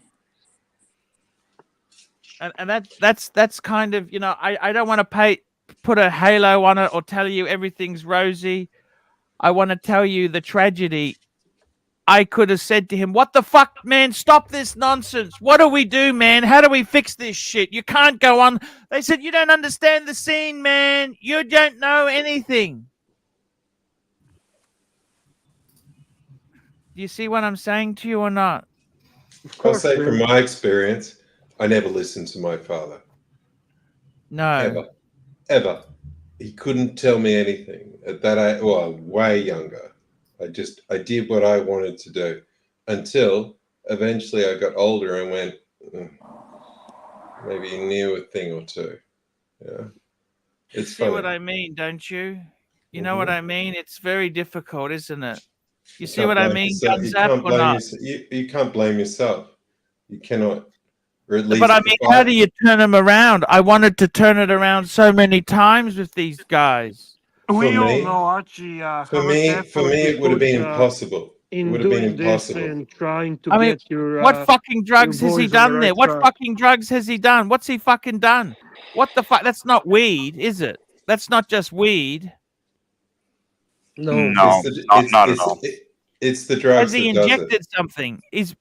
S1: And that's kind of, you know, I don't want to put a halo on it or tell you everything's rosy. I want to tell you the tragedy. I could have said to him, "What the fuck, man? Stop this nonsense. What do we do, man? How do we fix this shit? You can't go on." They said, "You don't understand the scene, man. You don't know anything." Do you see what I'm saying to you or not?
S8: I'll say from my experience, I never listened to my father.
S1: No.
S8: Ever. he couldn't tell me anything at that age. Well, way younger. I did what I wanted to do until eventually I got older and went, maybe he knew a thing or two. Yeah. It's
S1: See what
S8: funny.
S1: I mean, don't you? You know what I mean? It's very difficult, isn't it? You see
S8: can't
S1: what I
S8: blame
S1: mean,
S8: yourself. You
S1: Gunzap,
S8: can't
S1: or
S8: blame
S1: not?
S8: yourself. You can't blame yourself. You cannot, or at
S1: But
S8: least
S1: I mean, how do you turn them around? I wanted to turn it around so many times with these guys.
S2: We all
S8: me-
S2: know, Archie, how
S8: for
S2: much
S8: me,
S2: effort you
S8: it would have
S2: put
S8: been impossible. It
S2: in
S8: would have been
S2: doing this
S8: impossible.
S2: and trying to
S1: I mean,
S2: get your
S1: what fucking drugs has he
S2: boys on the
S1: done there?
S2: right
S1: What
S2: track.
S1: fucking drugs has he done? What's he fucking done? What the fuck? That's not weed, is it? That's not just weed.
S2: No,
S6: not at all.
S8: It's the drugs
S1: Has he
S8: that does it.
S1: injected something? He's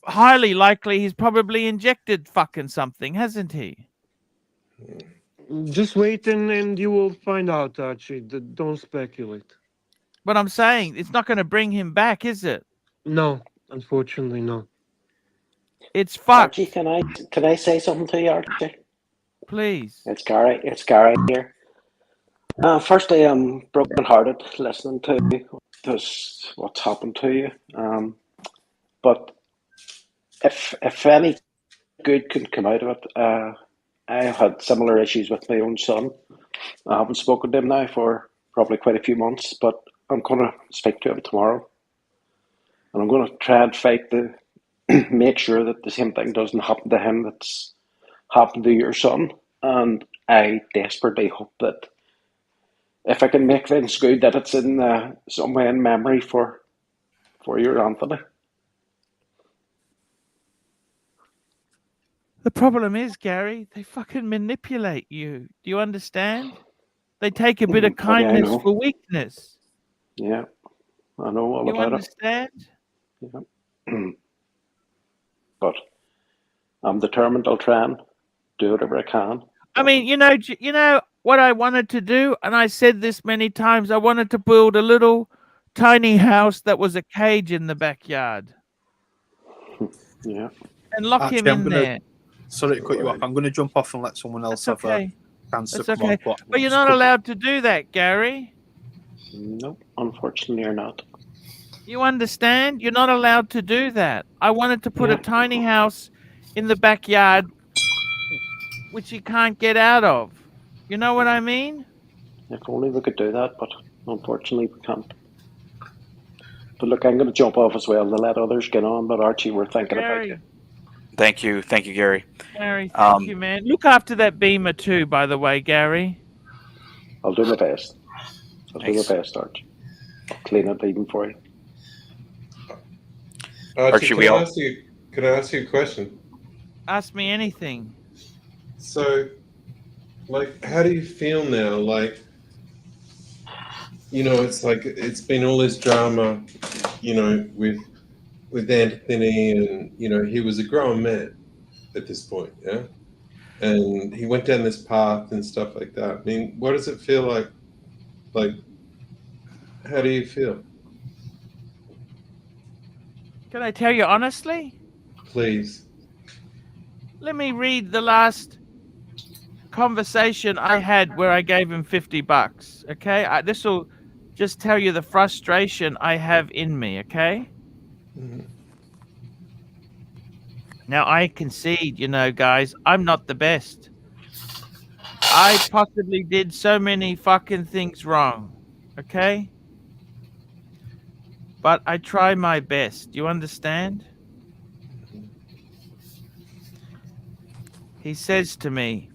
S1: highly likely he's probably injected fucking something, hasn't he?
S2: Just wait and you will find out, Archie. Don't speculate.
S1: But I'm saying it's not going to bring him back, is it?
S2: No, unfortunately, no.
S1: It's fucked.
S20: Archie, can I say something to you, Archie?
S1: Please.
S20: It's Gary here. Firstly, I'm broken-hearted listening to this, what's happened to you. But if any good can come out of it, I have had similar issues with my own son. I haven't spoken to him now for probably quite a few months, but I'm going to speak to him tomorrow. And I'm going to try and fight to make sure that the same thing doesn't happen to him that's happened to your son. And I desperately hope that if I can make things good, that it's in some way in memory for your Anthony.
S1: The problem is, Gary, they fucking manipulate you. Do you understand? They take a bit of
S20: I
S1: kindness
S20: know.
S1: for weakness.
S20: Yeah, I know all
S1: You
S20: about
S1: understand?
S20: it. Yeah. But I'm determined. I'll try and do whatever I can.
S1: I mean, you know what I wanted to do, and I said this many times. I wanted to build a little tiny house that was a cage in the backyard.
S20: Yeah.
S1: And lock
S17: Archie,
S1: him
S17: I'm
S1: in
S17: gonna,
S1: there.
S17: Sorry to cut you off. I'm going to jump off and let someone else have
S1: okay.
S17: a chance
S1: That's
S17: to come
S1: okay.
S17: on.
S1: But you're not allowed to do that, Gary.
S20: No, unfortunately, you're not.
S1: You understand? You're not allowed to do that. I wanted to put a tiny house in the backyard, which you can't get out of. You know what I mean?
S20: If only we could do that, but unfortunately we can't. But look, I'm going to jump off as well to let others get on. But Archie, we're thinking about you.
S6: Thank you, Gary.
S1: Gary, thank you, man. Look after that Beamer too, by the way, Gary.
S20: I'll do my best. I'll do my best, Archie. I'll clean it even for you.
S8: Archie, can I ask you a question?
S1: Ask me anything.
S8: So, like, how do you feel now? Like, you know, it's like it's been all this drama, you know, with Anthony, and you know, he was a grown man at this point, yeah, and he went down this path and stuff like that. I mean, what does it feel like? Like, how do you feel?
S1: Can I tell you honestly?
S8: Please.
S1: Let me read the last conversation I had where I gave him $50. Okay, this will just tell you the frustration I have in me. Okay.
S8: Mm-hmm.
S1: Now I concede, you know, guys, I'm not the best. I possibly did so many fucking things wrong. Okay. But I try my best. You understand? He says to me,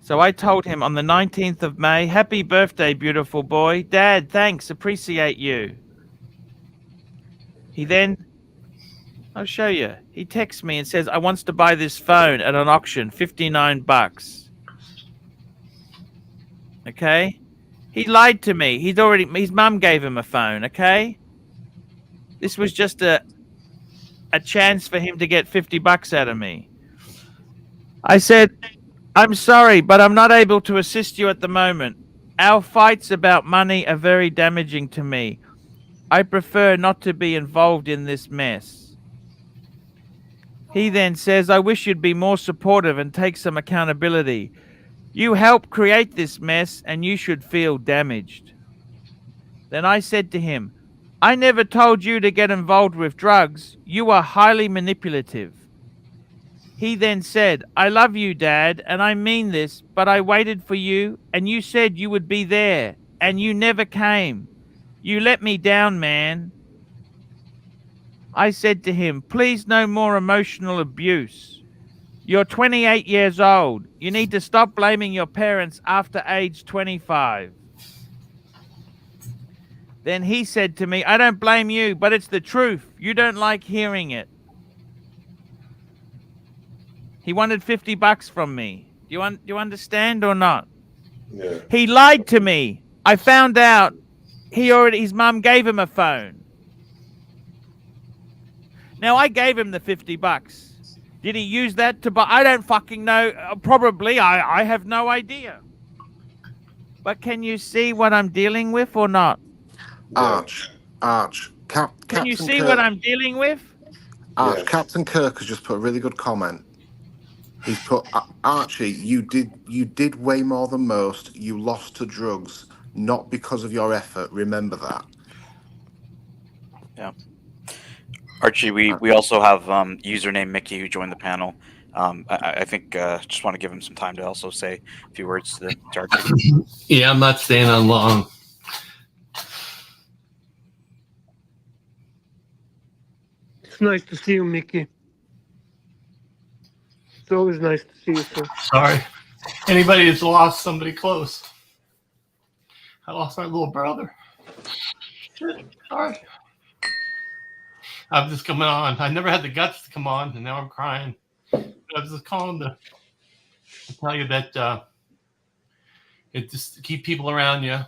S1: so I told him on the 19th of May, happy birthday, beautiful boy. Dad, thanks, appreciate you. He then, I'll show you. He texts me and says, I wants to buy this phone at an auction, $59. Okay? He lied to me. His mum gave him a phone, okay? This was just a chance for him to get $50 out of me. I said, I'm sorry, but I'm not able to assist you at the moment. Our fights about money are very damaging to me. I prefer not to be involved in this mess. He then says, I wish you'd be more supportive and take some accountability. You helped create this mess and you should feel damaged. Then I said to him, I never told you to get involved with drugs. You are highly manipulative. He then said, I love you, Dad, and I mean this, but I waited for you, and you said you would be there, and you never came. You let me down, man. I said to him, please no more emotional abuse. You're 28 years old. You need to stop blaming your parents after age 25. Then he said to me, I don't blame you, but it's the truth. You don't like hearing it. He wanted $50 from me. Do you understand or not?
S8: Yeah.
S1: He lied to me. I found out his mum gave him a phone. Now I gave him the $50. Did he use that to buy? I don't fucking know. Probably. I have no idea. But can you see what I'm dealing with or not?
S16: Arch,
S1: Can
S16: Captain
S1: you see
S16: Kirk,
S1: what I'm dealing with?
S16: Arch, Captain Kirk has just put a really good comment. He's put, Archie, you did way more than most. You lost to drugs, not because of your effort. Remember that.
S6: Yeah. Archie, we also have username Mickey who joined the panel. I think just want to give him some time to also say a few words to Archie.
S21: Yeah, I'm not staying on long.
S2: It's nice to see you, Mickey. It's always nice to see you, sir.
S21: Sorry. Anybody that's lost somebody close. I lost my little brother. Shit. Sorry. I'm just coming on. I never had the guts to come on, and now I'm crying. I was just calling to tell you that it just to keep people around you,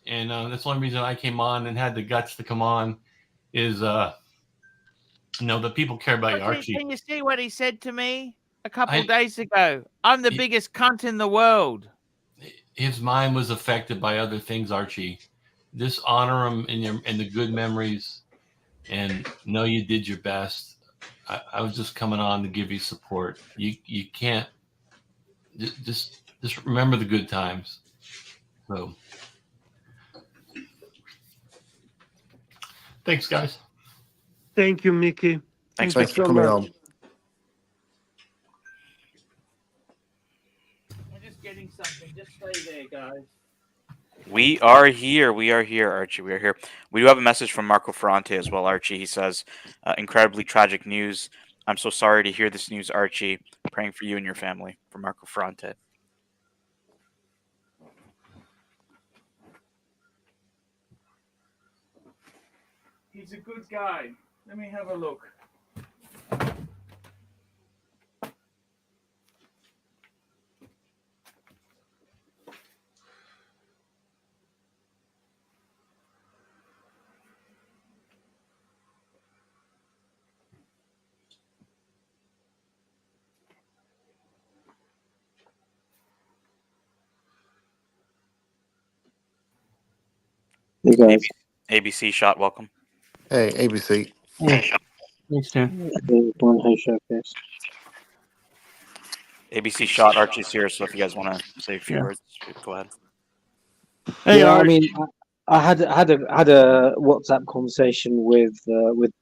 S21: and that's the only reason I came on and had the guts to come on is that people care about you, Archie.
S1: Can you see what he said to me a couple days ago? I'm the biggest cunt in the world.
S21: His mind was affected by other things, Archie. Just honor him in the good memories, and know you did your best. I was just coming on to give you support. You can't just remember the good times. So, thanks, guys.
S2: Thank you, Mickey.
S6: Thanks
S16: for coming on.
S1: I'm just getting something. Just stay there, guys.
S6: We are here, Archie. We are here. We do have a message from Marco Ferrante as well, Archie. He says, incredibly tragic news. I'm so sorry to hear this news, Archie. Praying for you and your family. From Marco Ferrante.
S1: He's a good guy. Let me have a look.
S22: Hey guys.
S6: ABC shot, welcome.
S16: Hey, ABC.
S21: Thanks, Dan.
S22: Hey, Showcase.
S6: ABC shot, Archie's here, so if you guys want to say a few words, go ahead.
S22: Hey, I mean, I had a WhatsApp conversation with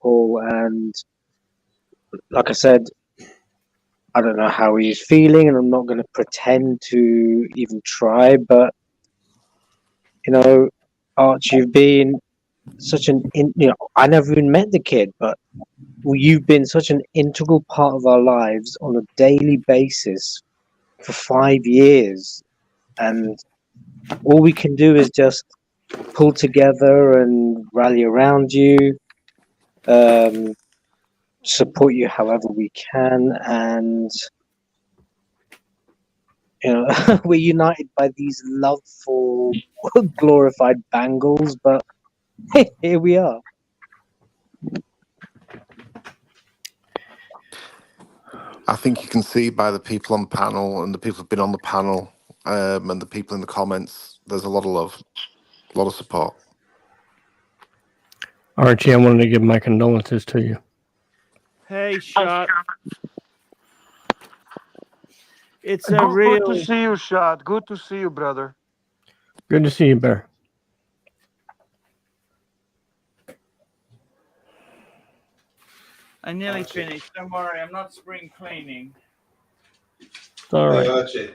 S22: Paul, and like I said, I don't know how he's feeling, and I'm not going to pretend to even try. But Arch, you've been such I never even met the kid, but you've been such an integral part of our lives on a daily basis for 5 years, and all we can do is just pull together and rally around you, support you however we can, and we're united by these loveful, glorified bangles, but here we are.
S16: I think you can see by the people on the panel and the people who've been on the panel and the people in the comments, there's a lot of love, a lot of support.
S23: Archie, I wanted to give my condolences to you.
S1: Hey, shot. It's a
S2: Good to
S1: real.
S2: see you, Shad. Good to see you, brother.
S23: Good to see you, Bear.
S1: I nearly finished. Don't worry, I'm not spring cleaning.
S23: It's all right.
S8: Hey, Archie.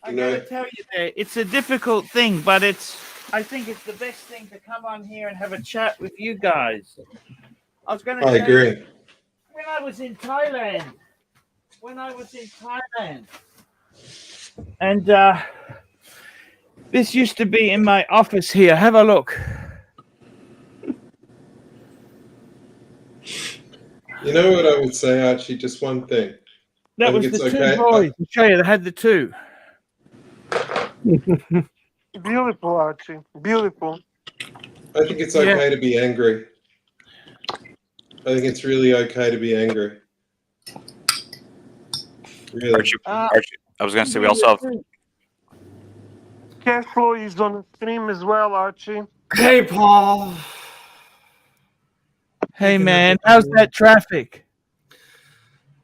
S1: I gotta tell you there, it's a difficult thing, but I think it's the best thing to come on here and have a chat with you guys. I was gonna
S8: I
S1: tell you,
S8: agree.
S1: when I was in Thailand, and this used to be in my office here. Have a look.
S8: You know what I would say, Archie? Just one thing.
S1: That
S8: I think
S1: was
S8: it's
S1: the two
S8: okay.
S1: boys. I'll show you, they had the two.
S2: Beautiful, Archie. Beautiful.
S8: I think it's okay to be angry. I think it's really okay to be angry. Really.
S6: Archie, I was going to say we also have.
S2: Cashflow is on the stream as well, Archie.
S4: Hey, Paul.
S1: Hey, man, how's that traffic?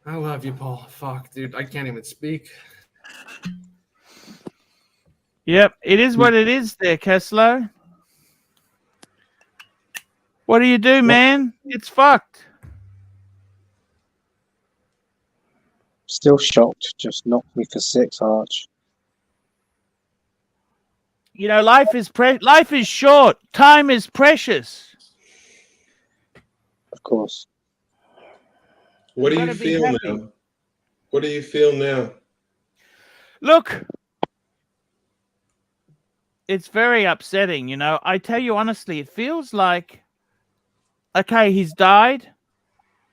S4: I love you, Paul. Fuck, dude. I can't even speak.
S1: Yep, it is what it is there, Kessler. What do you do, man? It's fucked.
S22: Still shocked. Just knocked me for 6, Arch.
S1: You know, life is short. Time is precious.
S22: Of course.
S8: What do you feel now? What do you feel now?
S1: Look, it's very upsetting, you know. I tell you honestly, it feels like, okay, he's died.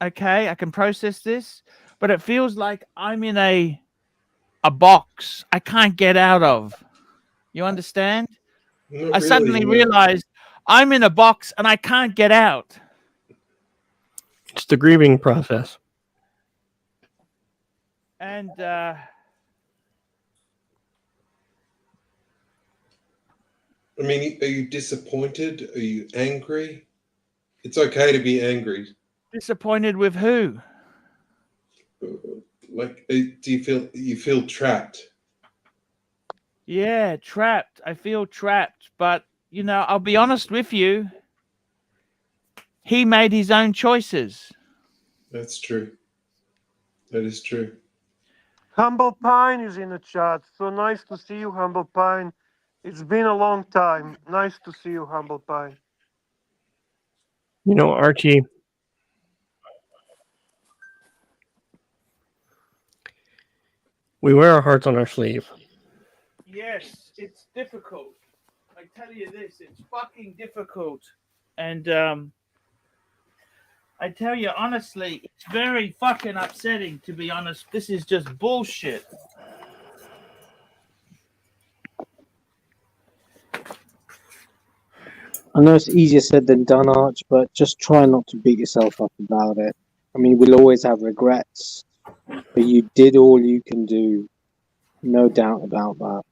S1: Okay, I can process this, but it feels like I'm in a box I can't get out of. You understand?
S8: Not
S1: I suddenly
S8: really, no.
S1: realized I'm in a box and I can't get out.
S23: It's the grieving process.
S1: And
S8: I mean, are you disappointed? Are you angry? It's okay to be angry.
S1: disappointed with who?
S8: Like, do you feel trapped?
S1: Yeah, trapped. I feel trapped. But, you know, I'll be honest with you. He made his own choices.
S8: That's true. That is true.
S2: Humble Pine is in the chat. So nice to see you, Humble Pine. It's been a long time. Nice to see you, Humble Pine.
S23: You know, Archie, we wear our hearts on our sleeve.
S1: Yes, it's difficult. I tell you this, it's fucking difficult. And I tell you honestly, it's very fucking upsetting, to be honest. This is just bullshit.
S22: I know it's easier said than done, Arch, but just try not to beat yourself up about it. I mean, we'll always have regrets, but you did all you can do. No doubt about that.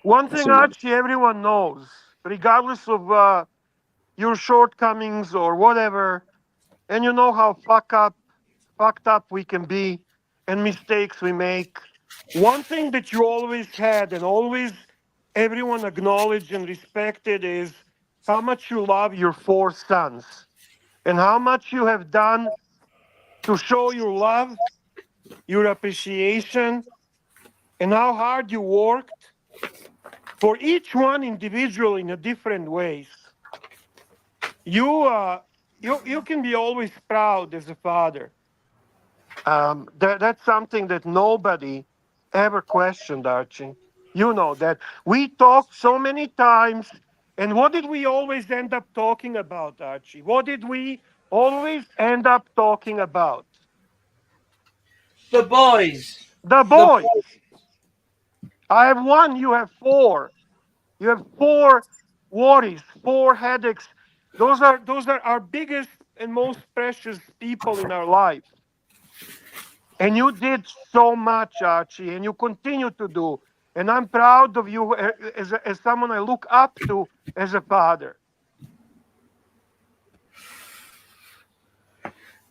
S2: One thing, Archie, everyone knows, regardless of your shortcomings or whatever, and you know how fucked up we can be and mistakes we make. One thing that you always had and always everyone acknowledged and respected is how much you love your 4 sons and how much you have done to show your love, your appreciation, and how hard you worked for each one individually in a different ways. You can be always proud as a father. That's something that nobody ever questioned, Archie. You know that. We talked so many times, and what did we always end up talking about, Archie? What did we always end up talking about?
S1: The boys.
S2: The boys. I have 1, you have 4. You have 4 worries, 4 headaches. Those are our biggest and most precious people in our life. And you did so much, Archie, and you continue to do. And I'm proud of you as someone I look up to as a father.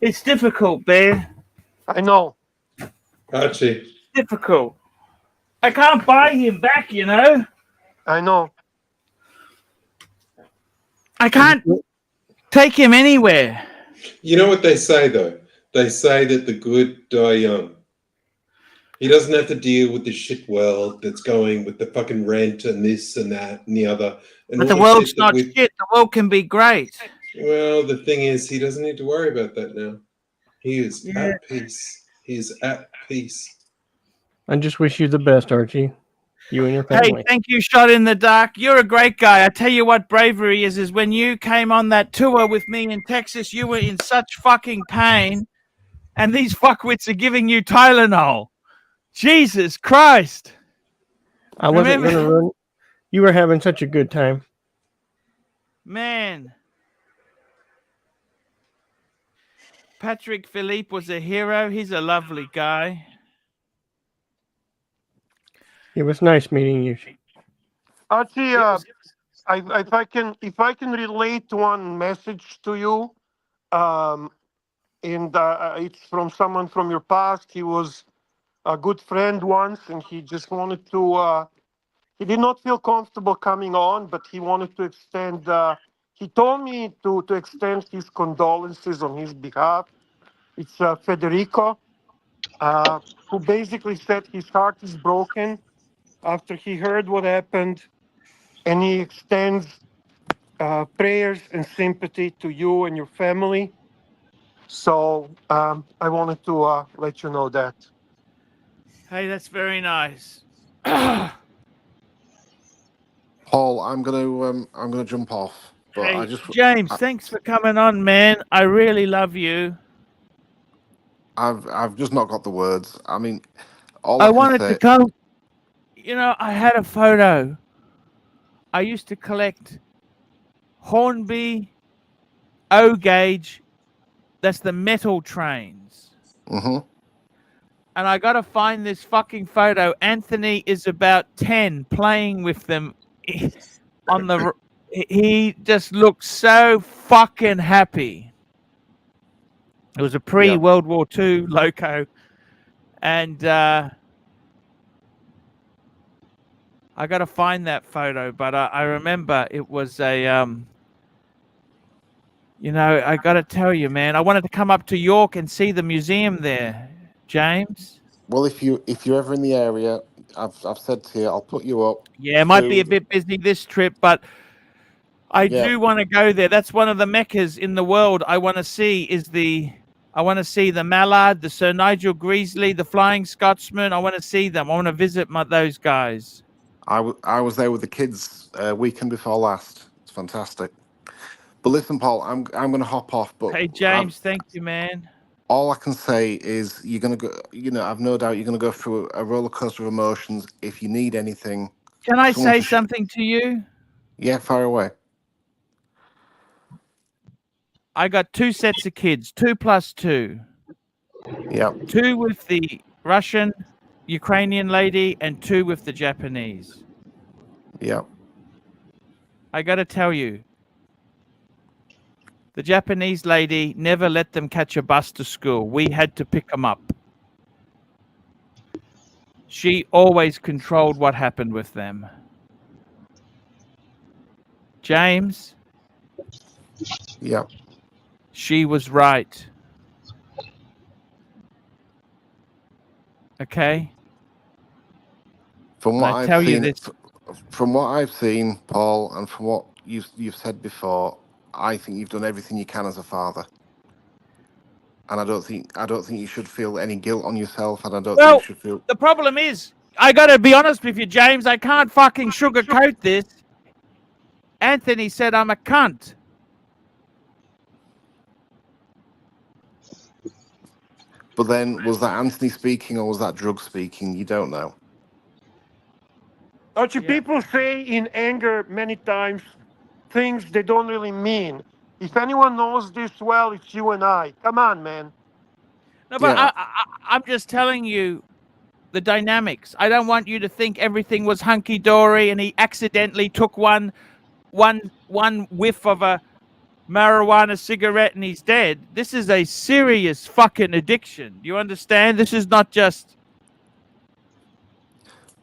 S1: It's difficult, Bear.
S2: I know.
S8: Archie.
S1: Difficult. I can't buy him back, you know.
S2: I know.
S1: I can't take him anywhere.
S8: You know what they say, though? They say that the good die young. He doesn't have to deal with the shit world that's going with the fucking rent and this and that and the other. And
S1: But
S8: all
S1: the world's
S8: shit that
S1: not
S8: we-
S1: shit. The world can be great.
S8: Well, the thing is, he doesn't need to worry about that now. He is
S1: Yeah.
S8: at peace. He is at peace.
S23: I just wish you the best, Archie. You and your
S1: Hey,
S23: family.
S1: thank you, Shot in the Dark. You're a great guy. I tell you what bravery is when you came on that tour with me in Texas, you were in such fucking pain, and these fuckwits are giving you Tylenol. Jesus Christ.
S23: I wasn't
S1: Remember-
S23: going to ruin. You were having such a good time.
S1: Man. Patrick Philippe was a hero. He's a lovely guy.
S23: It was nice meeting you.
S2: Archie, if I can relate one message to you, and it's from someone from your past. He was a good friend once, and he just wanted to. He did not feel comfortable coming on, but he wanted to extend. He told me to extend his condolences on his behalf. It's Federico, who basically said his heart is broken after he heard what happened, and he extends prayers and sympathy to you and your family. So I wanted to let you know that.
S1: Hey, that's very nice.
S16: Paul, I'm gonna jump off, but
S1: Hey,
S16: I just
S1: James, thanks for coming on, man. I really love you.
S16: I've just not got the words. I mean, all
S1: I
S16: I can
S1: wanted
S16: say.
S1: to come. You know, I had a photo. I used to collect Hornby O gauge. That's the metal trains.
S16: Mm-hmm.
S1: And I got to find this fucking photo. Anthony is about 10 playing with them on the. He just looked so fucking happy. It was a pre-World War II loco. And I got to find that photo. But I remember it was a. You know, I got to tell you, man, I wanted to come up to York and see the museum there, James.
S16: Well, if you're ever in the area, I've said to you, I'll put you up.
S1: Yeah, it might be a bit busy this trip, but I do want to go there. That's one of the meccas in the world I want to see I want to see the Mallard, the Sir Nigel Greasley, the Flying Scotsman. I want to see them. I want to visit those guys.
S16: I was there with the kids weekend before last. It's fantastic. But listen, Paul, I'm going to hop off. But
S1: Hey, James, thank you, man.
S16: all I can say is you're going to go. You know, I've no doubt you're going to go through a roller coaster of emotions. If you need anything,
S1: Can I
S16: someone
S1: say
S16: to
S1: something to you?
S16: Yeah, fire away.
S1: I got 2 sets of kids, 2 plus 2.
S16: Yeah.
S1: 2 with the Russian, Ukrainian lady, and 2 with the Japanese.
S16: Yeah.
S1: I got to tell you, the Japanese lady never let them catch a bus to school. We had to pick them up. She always controlled what happened with them. James?
S16: Yeah.
S1: She was right. Okay?
S16: From what
S1: I
S16: I've
S1: tell you
S16: seen,
S1: this.
S16: from what I've seen, Paul, and from what you've said before, I think you've done everything you can as a father. And I don't think you should feel any guilt on yourself, and I don't think you should feel.
S1: The problem is, I got to be honest with you, James, I can't fucking sugarcoat this. Anthony said I'm a cunt.
S16: But then, was that Anthony speaking or was that drug speaking? You don't know.
S2: Archie, people say in anger many times things they don't really mean. If anyone knows this well, it's you and I. Come on, man.
S1: No, but I'm just telling you the dynamics. I don't want you to think everything was hunky dory and he accidentally took one whiff of a marijuana cigarette and he's dead. This is a serious fucking addiction. You understand? This is not just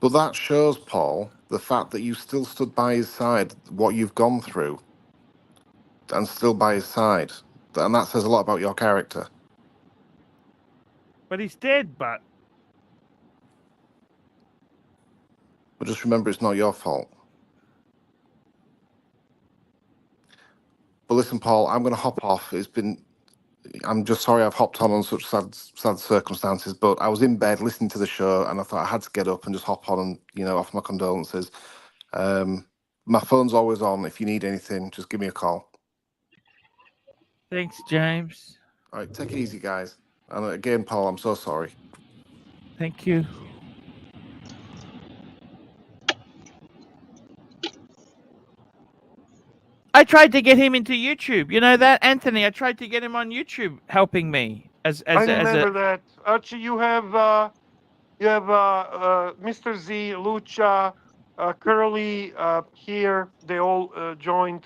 S16: But that shows, Paul, the fact that you still stood by his side, what you've gone through, and still by his side. And that says a lot about your character.
S1: But he's dead, but
S16: just remember, it's not your fault. But listen, Paul, I'm going to hop off. I'm just sorry I've hopped on such sad circumstances, but I was in bed listening to the show and I thought I had to get up and just hop on and, offer my condolences. My phone's always on. If you need anything, just give me a call.
S1: Thanks, James.
S16: All right, take it easy, guys. And again, Paul, I'm so sorry.
S1: Thank you. I tried to get him into YouTube. You know that, Anthony? I tried to get him on YouTube, helping me
S2: I remember that. Archie, you have Mr. Z, Lucha, Curly here. They all joined.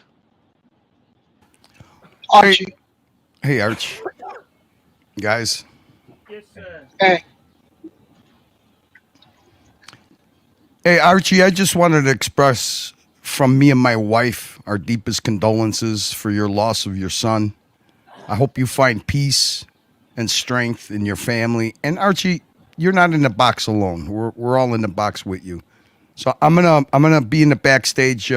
S5: Archie. Hey, Archie. Guys.
S1: Yes, sir.
S5: Hey. Hey, Archie, I just wanted to express from me and my wife our deepest condolences for your loss of your son. I hope you find peace and strength in your family. And Archie, you're not in the box alone. We're all in the box with you. So I'm gonna be in the backstage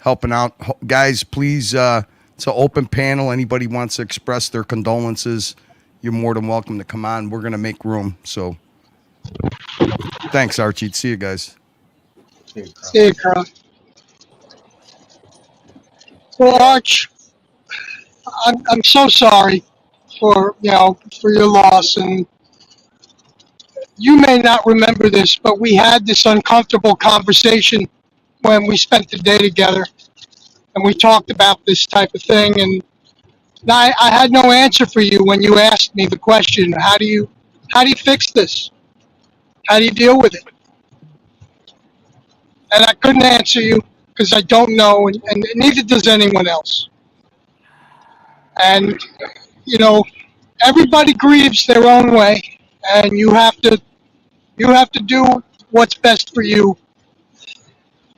S5: helping out. Guys, please, it's an open panel. Anybody wants to express their condolences, you're more than welcome to come on. We're gonna make room. So thanks, Archie. See you guys.
S7: See you, Carl. Well, Arch, I'm so sorry for your loss, and you may not remember this, but we had this uncomfortable conversation when we spent the day together, and we talked about this type of thing. And I had no answer for you when you asked me the question: how do you fix this? How do you deal with it? And I couldn't answer you because I don't know, and neither does anyone else. And everybody grieves their own way, and you have to do what's best for you.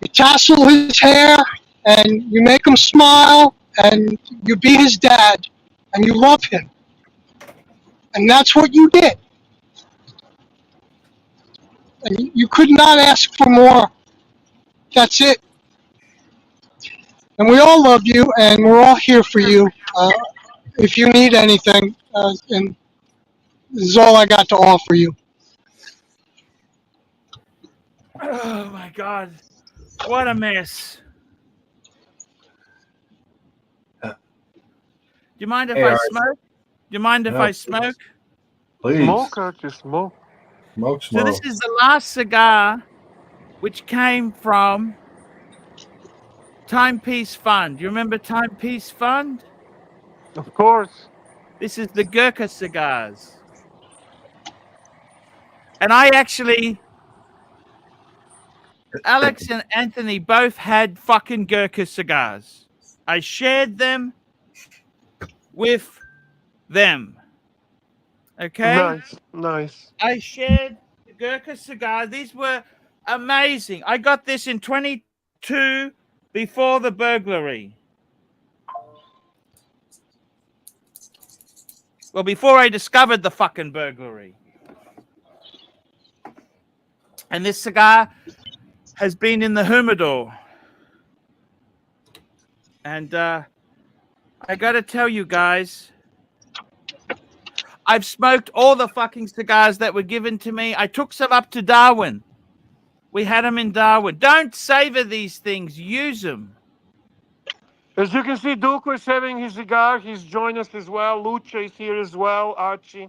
S7: You tassel his hair, and you make him smile, and you be his dad, and you love him. And that's what you did. And you could not ask for more. That's it. And we all love you, and we're all here for you. If you need anything, and this is all I got to offer you.
S1: Oh my God, what a mess! Do you mind if I smoke? Do you mind if I smoke?
S2: Please. Smoke, Archie, smoke. Smoke,
S1: So this is the last cigar, which came from Timepiece Fund. You remember Timepiece Fund?
S2: Of course.
S1: This is the Gurkha cigars. And I actually, Alex and Anthony both had fucking Gurkha cigars. I shared them with them. Okay?
S2: Nice, nice.
S1: I shared the Gurkha cigar. These were amazing. I got this in 22 before the burglary. Well, before I discovered the fucking burglary. And this cigar has been in the humidor. And I got to tell you guys, I've smoked all the fucking cigars that were given to me. I took some up to Darwin. We had them in Darwin. Don't savor these things. Use them.
S2: As you can see, Duke is having his cigar. He's joined us as well. Lucha is here as well. Archie.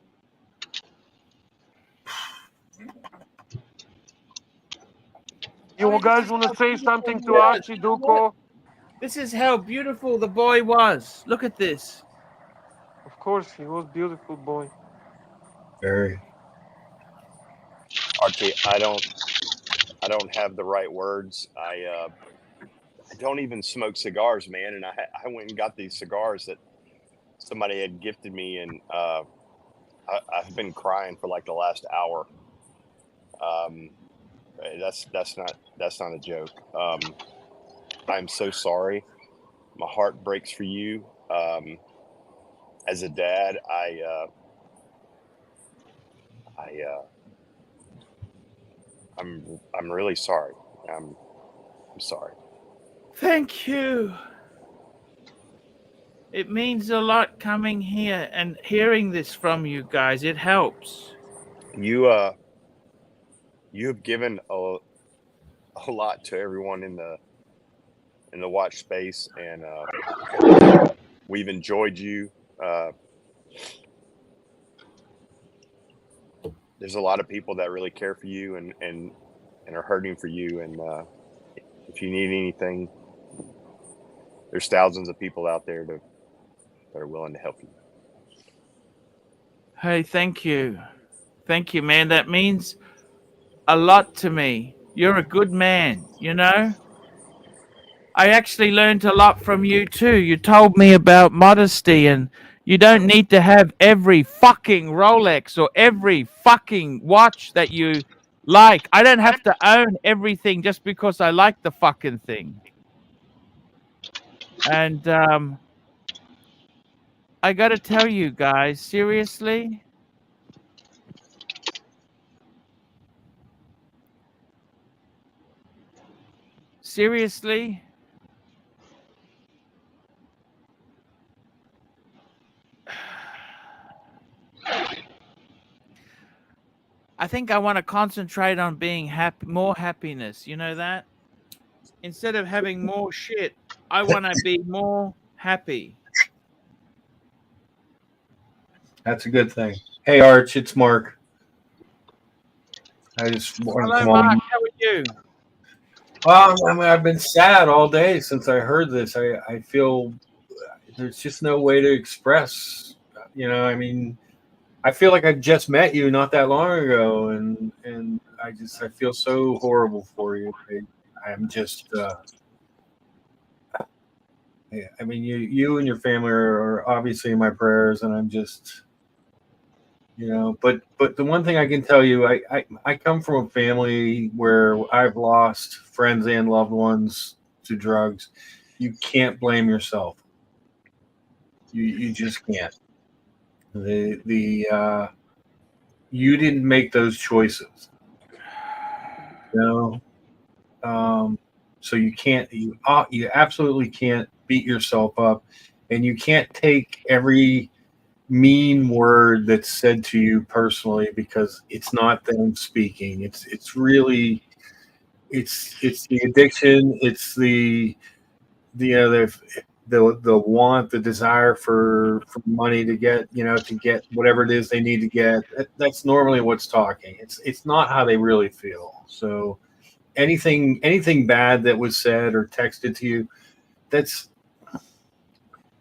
S2: You guys want to say something to Archie, Duco?
S1: This is how beautiful the boy was. Look at this.
S2: Of course, he was beautiful boy.
S9: Very. Archie, I don't have the right words. I don't even smoke cigars, man. And I went and got these cigars that somebody had gifted me, and I've been crying for like the last hour. That's not a joke. I'm so sorry. My heart breaks for you. As a dad, I'm really sorry. I'm sorry.
S1: Thank you. It means a lot coming here and hearing this from you guys. It helps.
S9: You have given a lot to everyone in the watch space, and we've enjoyed you. There's a lot of people that really care for you and are hurting for you, and if you need anything, there's thousands of people out there that are willing to help you.
S1: Hey, thank you. Thank you, man. That means a lot to me. You're a good man, you know? I actually learned a lot from you too. You told me about modesty, and you don't need to have every fucking Rolex or every fucking watch that you like. I don't have to own everything just because I like the fucking thing. And I got to tell you guys, seriously, I think I want to concentrate on being happy, more happiness. You know that? Instead of having more shit, I want to be more happy.
S11: That's a good thing. Hey, Arch, it's Mark. I just want to
S1: Hello,
S11: come
S1: Mark.
S11: on.
S1: How are you?
S11: Well, I mean, I've been sad all day since I heard this. I feel there's just no way to express. You know, I mean, I feel like I just met you not that long ago, and I feel so horrible for you. I'm just. I mean, you and your family are obviously in my prayers, and I'm just. You know, but the one thing I can tell you, I come from a family where I've lost friends and loved ones to drugs. You can't blame yourself. You just can't. You didn't make those choices. You know, so you can't. You absolutely can't beat yourself up, and you can't take every mean word that's said to you personally, because it's not them speaking. It's really it's the addiction. It's the want, the desire for money to get whatever it is they need to get. That's normally what's talking. It's not how they really feel. So anything bad that was said or texted to you,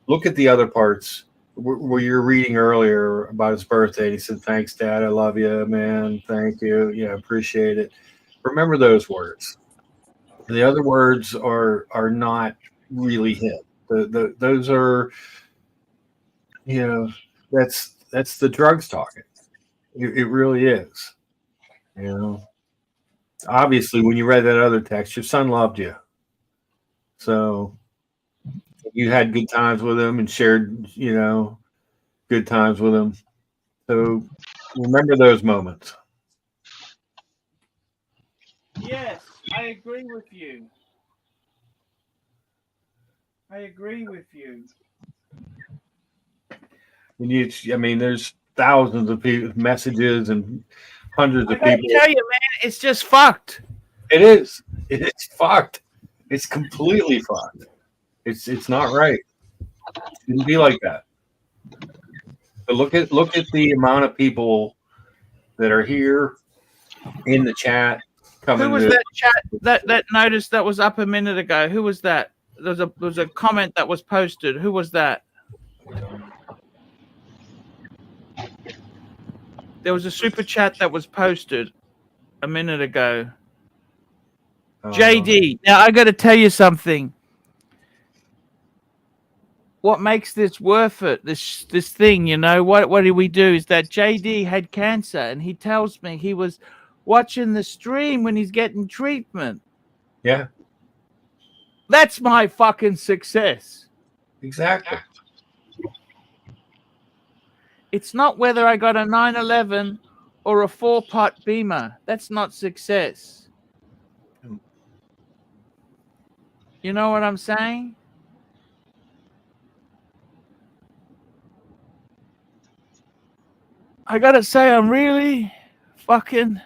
S11: look at the other parts. Where you're reading earlier about his birthday, he said, "Thanks, Dad. I love you, man. Thank you. Yeah, appreciate it." Remember those words. The other words are not really him. Those are, that's the drugs talking. It really is. Obviously, when you read that other text, your son loved you, so you had good times with him and shared, good times with him. So remember those moments.
S1: Yes, I agree with you.
S11: And there's thousands of messages and hundreds
S1: I
S11: of
S1: gotta
S11: people.
S1: tell you, man, it's just fucked.
S11: It is. It's fucked. It's completely fucked. It's not right. It shouldn't be like that. But look at the amount of people that are here in the chat.
S1: Who was that chat that notice that was up a minute ago? Who was that? There was a comment that was posted. Who was that? There was a super chat that was posted a minute ago. JD. Now I got to tell you something. What makes this worth it? This thing, what do we do? Is that JD had cancer, and he tells me he was watching the stream when he's getting treatment.
S11: Yeah,
S1: That's my fucking success.
S11: exactly.
S1: It's not whether I got a 911 or a 4-pot Beamer. That's not success. You know what I'm saying? I gotta say, I'm really fucking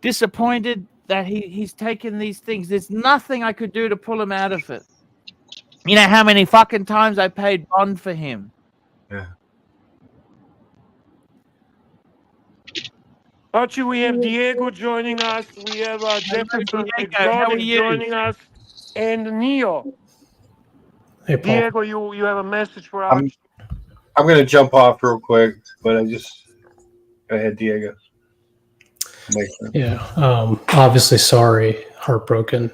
S1: disappointed that he's taken these things. There's nothing I could do to pull him out of it. You know how many fucking times I paid bond for him?
S11: Yeah.
S2: Archie, we have Diego joining us. We have Jefferson
S1: Diego, how are
S2: Exotic
S1: you?
S2: joining us, and Neo.
S12: Hey, Paul.
S2: Diego, you have a message for Archie.
S11: I'm going to jump off real quick, but go ahead, Diego.
S12: Yeah, obviously sorry, heartbroken.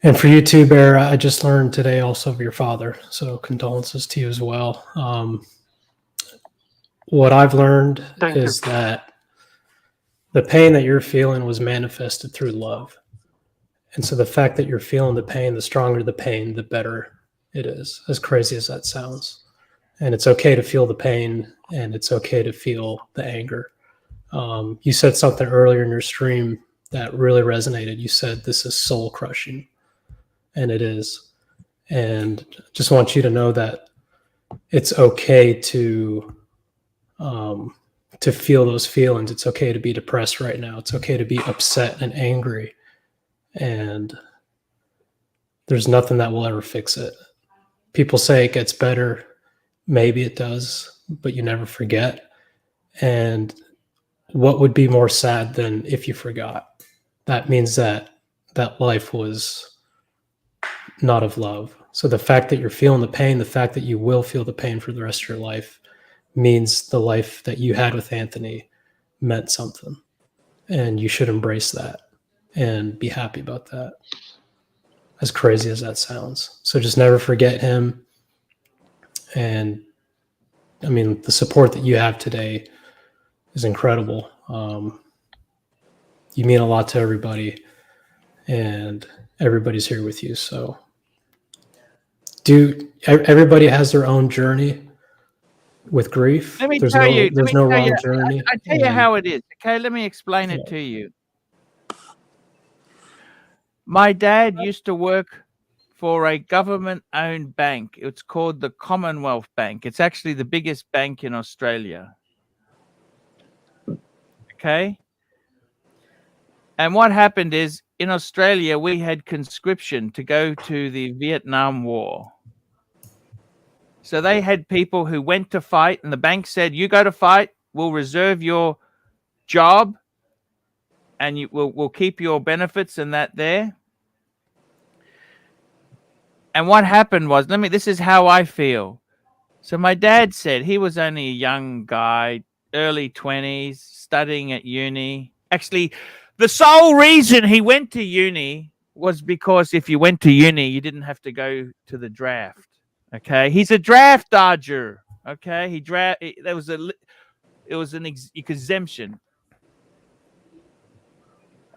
S12: And for you too, Bear, I just learned today also of your father, so condolences to you as well. What I've learned is that the pain that you're feeling was manifested through love. And so the fact that you're feeling the pain, the stronger the pain, the better it is, as crazy as that sounds. And it's okay to feel the pain, and it's okay to feel the anger. You said something earlier in your stream that really resonated. You said this is soul crushing, and it is. And just want you to know that it's okay to feel those feelings. It's okay to be depressed right now. It's okay to be upset and angry. And there's nothing that will ever fix it. People say it gets better. Maybe it does, but you never forget. And what would be more sad than if you forgot? That means that life was not of love. So the fact that you're feeling the pain, the fact that you will feel the pain for the rest of your life, means the life that you had with Anthony meant something. And you should embrace that and be happy about that, as crazy as that sounds. So just never forget him. And I mean, the support that you have today is incredible. You mean a lot to everybody, and everybody's here with you. So everybody has their own journey with grief.
S1: Let me
S12: There's
S1: tell you.
S12: no wrong journey.
S1: I tell you how it is. Okay, let me explain it to you. My dad used to work for a government-owned bank. It's called the Commonwealth Bank. It's actually the biggest bank in Australia. Okay? And what happened is, in Australia, we had conscription to go to the Vietnam War. So they had people who went to fight, and the bank said, you go to fight, we'll reserve your job, and we'll keep your benefits and that there. And what happened was, this is how I feel. So my dad said he was only a young guy, early 20s, studying at uni. Actually, the sole reason he went to uni was because if you went to uni, you didn't have to go to the draft. Okay, he's a draft dodger. Okay, it was an exemption.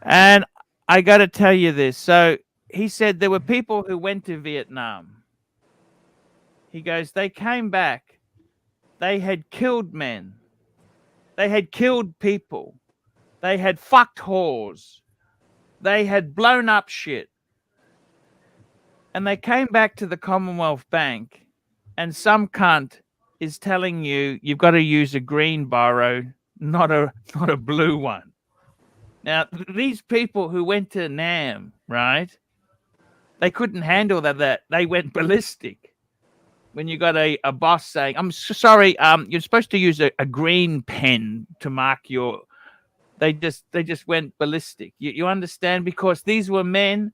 S1: And I got to tell you this. So he said there were people who went to Vietnam. He goes, they came back. They had killed men. They had killed people. They had fucked whores. They had blown up shit. And they came back to the Commonwealth Bank, and some cunt is telling you you've got to use a green biro, not a blue one. Now, these people who went to NAM, right? They couldn't handle that. They went ballistic. When you got a boss saying, I'm sorry, you're supposed to use a green pen to mark your... They just went ballistic. You understand? Because these were men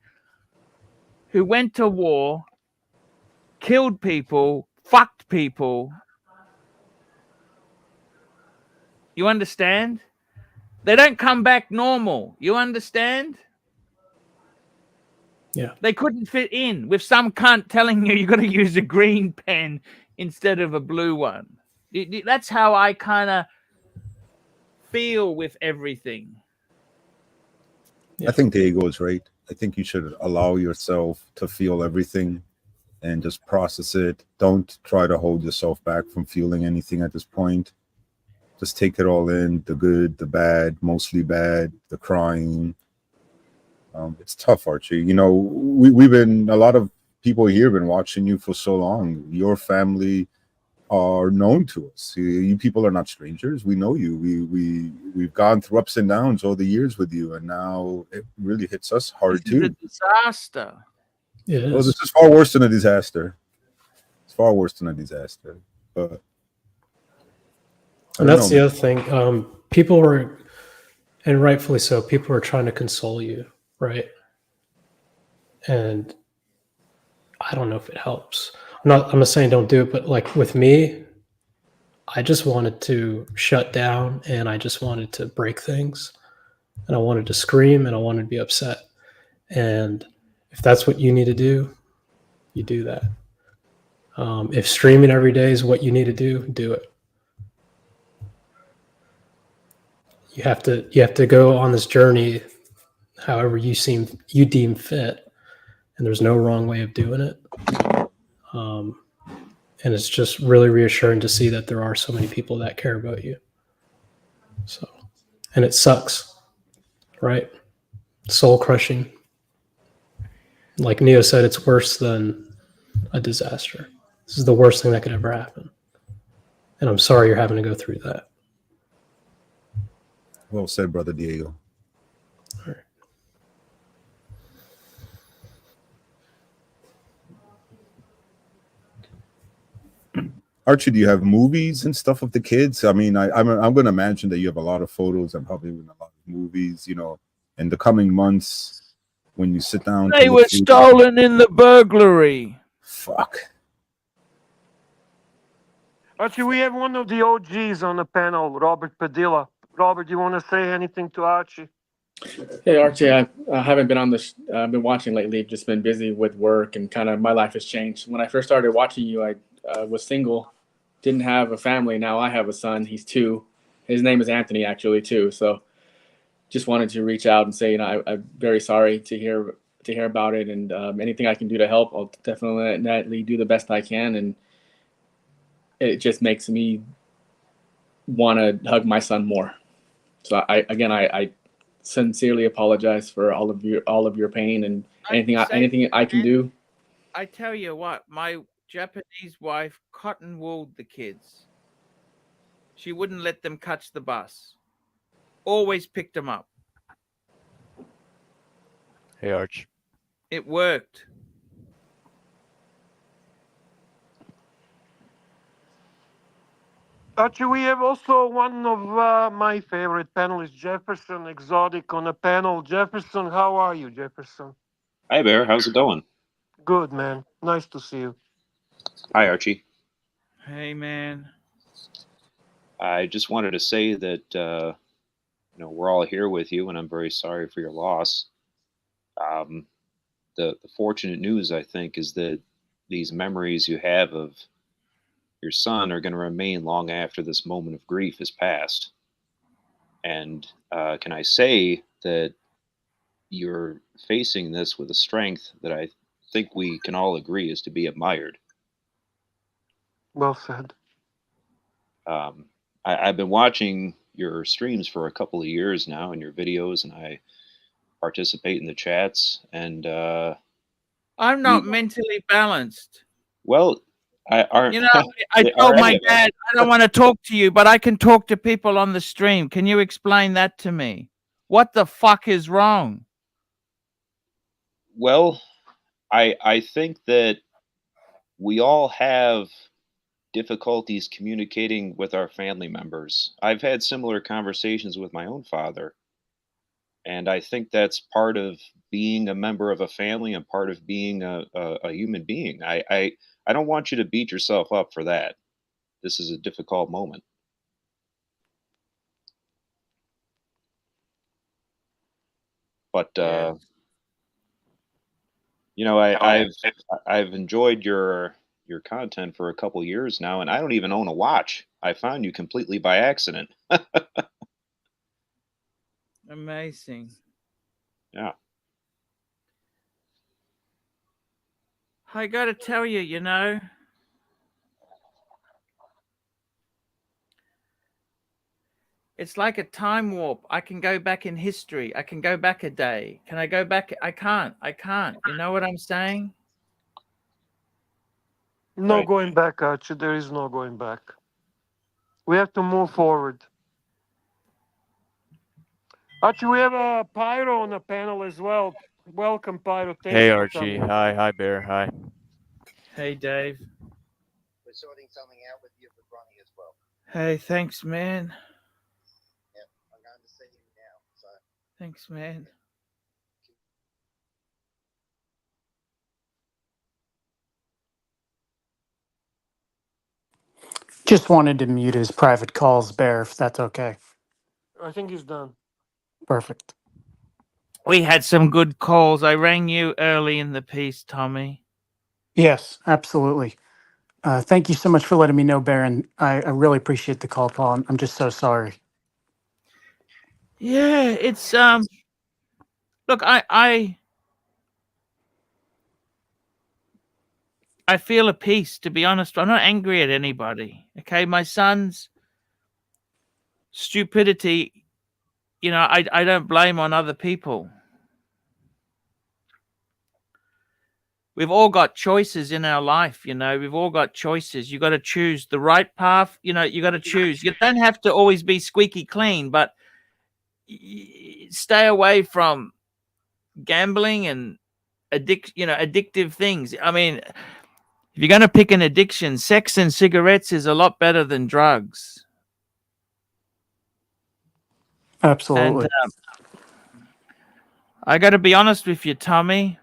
S1: who went to war, killed people, fucked people. You understand? They don't come back normal. You understand?
S12: Yeah.
S1: They couldn't fit in with some cunt telling you got to use a green pen instead of a blue one. That's how I kind of feel with everything.
S10: I think Diego is right. I think you should allow yourself to feel everything and just process it. Don't try to hold yourself back from feeling anything at this point. Just take it all in, the good, the bad, mostly bad, the crying. It's tough, Archie. You know, we've been, a lot of people here have been watching you for so long. Your family are known to us. You people are not strangers. We know you. We've gone through ups and downs all the years with you, and now it really hits us hard
S1: This is a
S10: too.
S1: disaster.
S12: It
S10: Well,
S12: is.
S10: this is far worse than a disaster. It's far worse than a disaster. But
S12: And that's the other thing. People were, and rightfully so, people were trying to console you, right? And I don't know if it helps. I'm not saying don't do it, but like with me, I just wanted to shut down and I just wanted to break things. And I wanted to scream and I wanted to be upset. And if that's what you need to do, you do that. If streaming every day is what you need to do it. You have to go on this journey however you deem fit, and there's no wrong way of doing it. And it's just really reassuring to see that there are so many people that care about you. So, and it sucks, right? Soul crushing. Like Neo said, it's worse than a disaster. This is the worst thing that could ever happen. And I'm sorry you're having to go through that.
S10: well said, Brother Diego.
S12: All right.
S10: Archie, do you have movies and stuff of the kids? I mean, I'm going to imagine that you have a lot of photos and probably even a lot of movies, you know, in the coming months when you sit down.
S1: They were stolen in the burglary.
S10: Fuck.
S2: Archie, we have one of the OGs on the panel, Robert Padilla. Robert, you want to say anything to Archie?
S13: Hey Archie, I haven't been on this. I've been watching lately. Just been busy with work and kind of my life has changed. When I first started watching you, I was single, didn't have a family. Now I have a son. He's 2. His name is Anthony, actually, too. So just wanted to reach out and say, you know, I'm very sorry to hear about it, and anything I can do to help, I'll definitely do the best I can. And it just makes me want to hug my son more. So I sincerely apologize for all of your pain, and anything I can do.
S1: I tell you what, my Japanese wife cotton-wooled the kids. She wouldn't let them catch the bus. Always picked them up.
S14: Hey, Arch.
S1: It worked.
S2: Archie, we have also one of my favorite panelists, Jefferson Exotic, on the panel. Jefferson, how are you, Jefferson?
S24: Hi, Bear. How's it going?
S2: Good, man. Nice to see you.
S24: Hi, Archie.
S1: Hey, man.
S24: I just wanted to say that, you know, we're all here with you, and I'm very sorry for your loss. The fortunate news, I think, is that these memories you have of your son are going to remain long after this moment of grief is past. And can I say that you're facing this with a strength that I think we can all agree is to be admired.
S2: Well said.
S24: I've been watching your streams for a couple of years now and your videos, and I participate in the chats. And
S1: I'm not mentally balanced.
S24: well,
S1: You know, I told my dad I don't want to talk to you, but I can talk to people on the stream. Can you explain that to me? What the fuck is wrong?
S24: Well, I think that we all have difficulties communicating with our family members. I've had similar conversations with my own father, and I think that's part of being a member of a family and part of being a human being. I don't want you to beat yourself up for that. This is a difficult moment. But you know, I've enjoyed your content for a couple years now, and I don't even own a watch. I found you completely by accident.
S1: Amazing.
S24: Yeah.
S1: I got to tell you, you know, it's like a time warp. I can go back in history. I can go back a day. Can I go back? I can't. I can't. You know what I'm saying?
S2: No
S24: Right.
S2: going back, Archie. There is no going back. We have to move forward. Archie, we have a Pyro on the panel as well. Welcome, Pyro. Thank
S14: Hey
S2: you for
S14: Archie.
S2: coming.
S14: Hi Bear. Hi.
S1: Hey, Dave.
S15: We're sorting something out with you for Ronnie as well.
S1: Hey, thanks, man.
S15: Yep, I'm going to see him now. So
S1: Thanks, man.
S18: Just wanted to mute his private calls, Bear, if that's okay.
S2: I think he's done.
S18: Perfect.
S1: We had some good calls. I rang you early in the piece, Tommy.
S18: Yes, absolutely. Thank you so much for letting me know, Bear, and I really appreciate the call, Paul. I'm just so sorry.
S1: Yeah, it's look, I feel a peace, to be honest. I'm not angry at anybody. Okay, my son's stupidity, you know, I don't blame on other people. We've all got choices in our life, you know. We've all got choices. You got to choose the right path. You know, you got to choose. You don't have to always be squeaky clean, but stay away from gambling and addictive things. I mean, if you're going to pick an addiction, sex and cigarettes is a lot better than drugs.
S18: Absolutely.
S1: And I got to be honest with you, Tommy.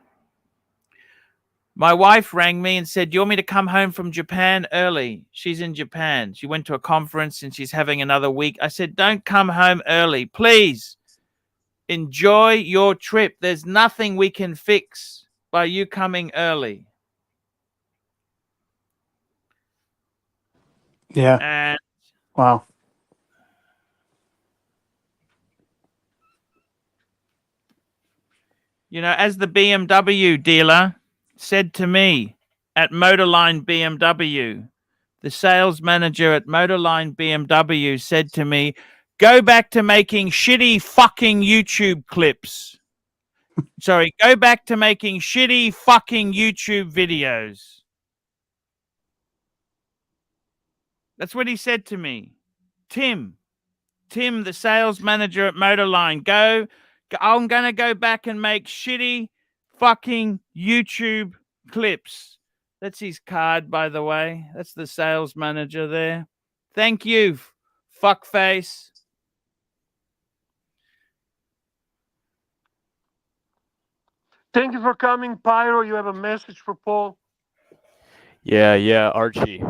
S1: My wife rang me and said, "You want me to come home from Japan early?" She's in Japan. She went to a conference and she's having another week. I said, "Don't come home early. Please enjoy your trip. There's nothing we can fix by you coming early."
S18: Yeah.
S1: And
S18: Wow.
S1: you know, as the BMW dealer said to me at Motorline BMW, the sales manager at Motorline BMW said to me, "Go back to making shitty fucking YouTube clips." Sorry, go back to making shitty fucking YouTube videos. That's what he said to me. Tim, the sales manager at Motorline, I'm going to go back and make shitty fucking YouTube clips. That's his card, by the way. That's the sales manager there. Thank you, fuckface.
S2: Thank you for coming, Pyro. You have a message for Paul?
S14: Yeah, Archie.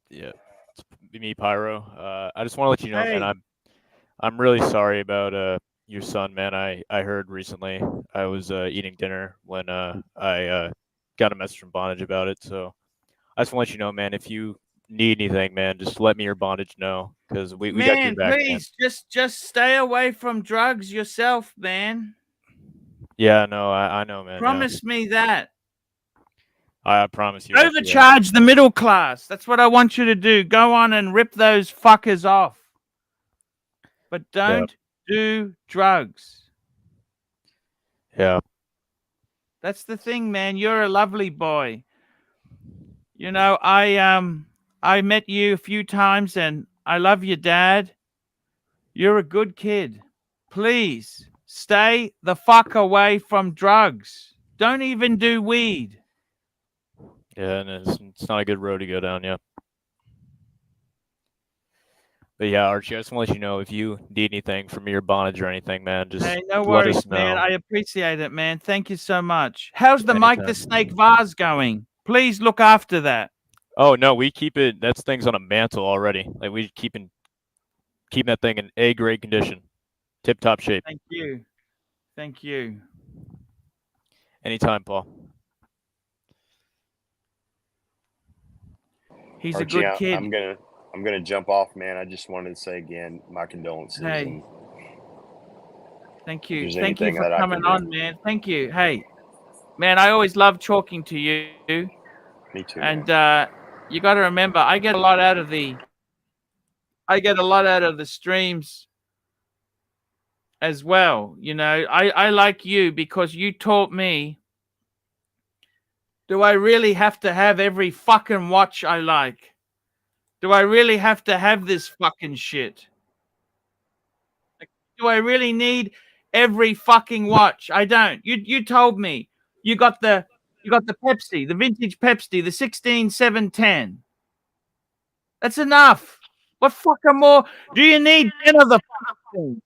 S14: Yeah, it's me, Pyro. I just want to let you know, man,
S1: Hey.
S14: I'm really sorry about your son, man. I heard recently. I was eating dinner when I got a message from Bondage about it. So I just want to let you know, man, if you need anything, man, just let me or Bondage know, because we got your
S1: Man,
S14: back, man.
S1: please, just stay away from drugs yourself, man.
S14: Yeah, no, I know, man.
S1: Promise me that.
S14: I promise you. I'll do that.
S1: Overcharge the middle class. That's what I want you to do. Go on and rip those fuckers off. But don't do drugs.
S14: Yeah.
S1: That's the thing, man. You're a lovely boy. You know, I met you a few times and I love your dad. You're a good kid. Please stay the fuck away from drugs. Don't even do weed.
S14: Yeah, and it's not a good road to go down, yeah. But yeah, Archie, I just want to let you know, if you need anything from me or Bondage or anything, man, just
S1: Hey, no
S14: let
S1: worries,
S14: us know.
S1: man. I appreciate it, man. Thank you so much. How's the Mike the Snake vase going? Please look after that.
S14: Oh no, we keep it. That's thing's on a mantle already. Like, we keeping that thing in A-grade condition, tip-top shape.
S1: Thank you. Thank you.
S14: Anytime, Paul.
S1: He's
S9: Archie,
S1: a good kid.
S9: I'm gonna jump off, man. I just wanted to say again my condolences.
S1: Hey.
S9: And
S1: Thank
S9: If
S1: you.
S9: there's
S1: Thank you
S9: anything
S1: for
S9: that I
S1: coming
S9: can do.
S1: on, man. Thank you. Hey, man, I always love talking to you.
S9: Me too,
S1: And
S9: man.
S1: you got to remember, I get a lot out of the streams as well. You know, I like you because you taught me, do I really have to have every fucking watch I like? Do I really have to have this fucking shit? Like, do I really need every fucking watch? I don't. You told me you got the Pepsi, the vintage Pepsi, the 16710. That's enough. What fucking more do you need? 10 of the fucking things.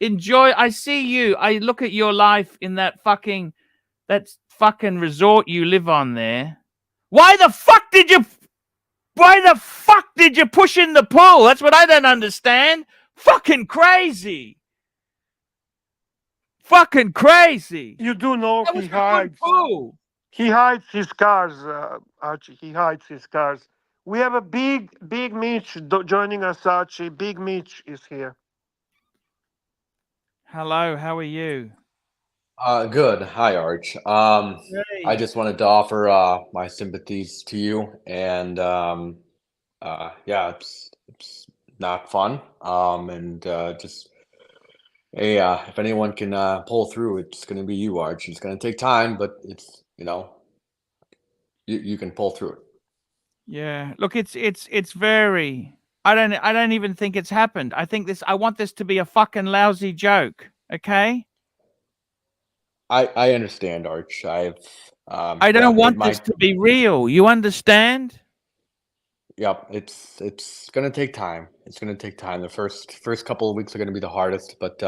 S1: Enjoy. I see you. I look at your life in that fucking resort you live on there. Why the fuck did you push in the pool? That's what I don't understand. Fucking crazy. Fucking crazy.
S2: You do know
S1: That
S2: he
S1: was a good
S2: hides.
S1: pool.
S2: He hides his cars, Archie. He hides his cars. We have a big Mitch joining us, Archie. Big Mitch is here.
S1: Hello, how are you?
S3: Good. Hi, Arch. I
S1: Hey.
S3: just wanted to offer my sympathies to you, and yeah, it's not fun. And just hey, if anyone can pull through, it's gonna be you, Arch. It's gonna take time, but it's you can pull through it.
S1: Yeah. Look, it's very. I don't even think it's happened. I want this to be a fucking lousy joke. Okay.
S3: I understand, Arch.
S1: I
S3: Yeah,
S1: don't
S3: it
S1: want this
S3: might.
S1: to be real. You understand?
S3: Yep, it's gonna take time. It's gonna take time. The first couple of weeks are gonna be the hardest, but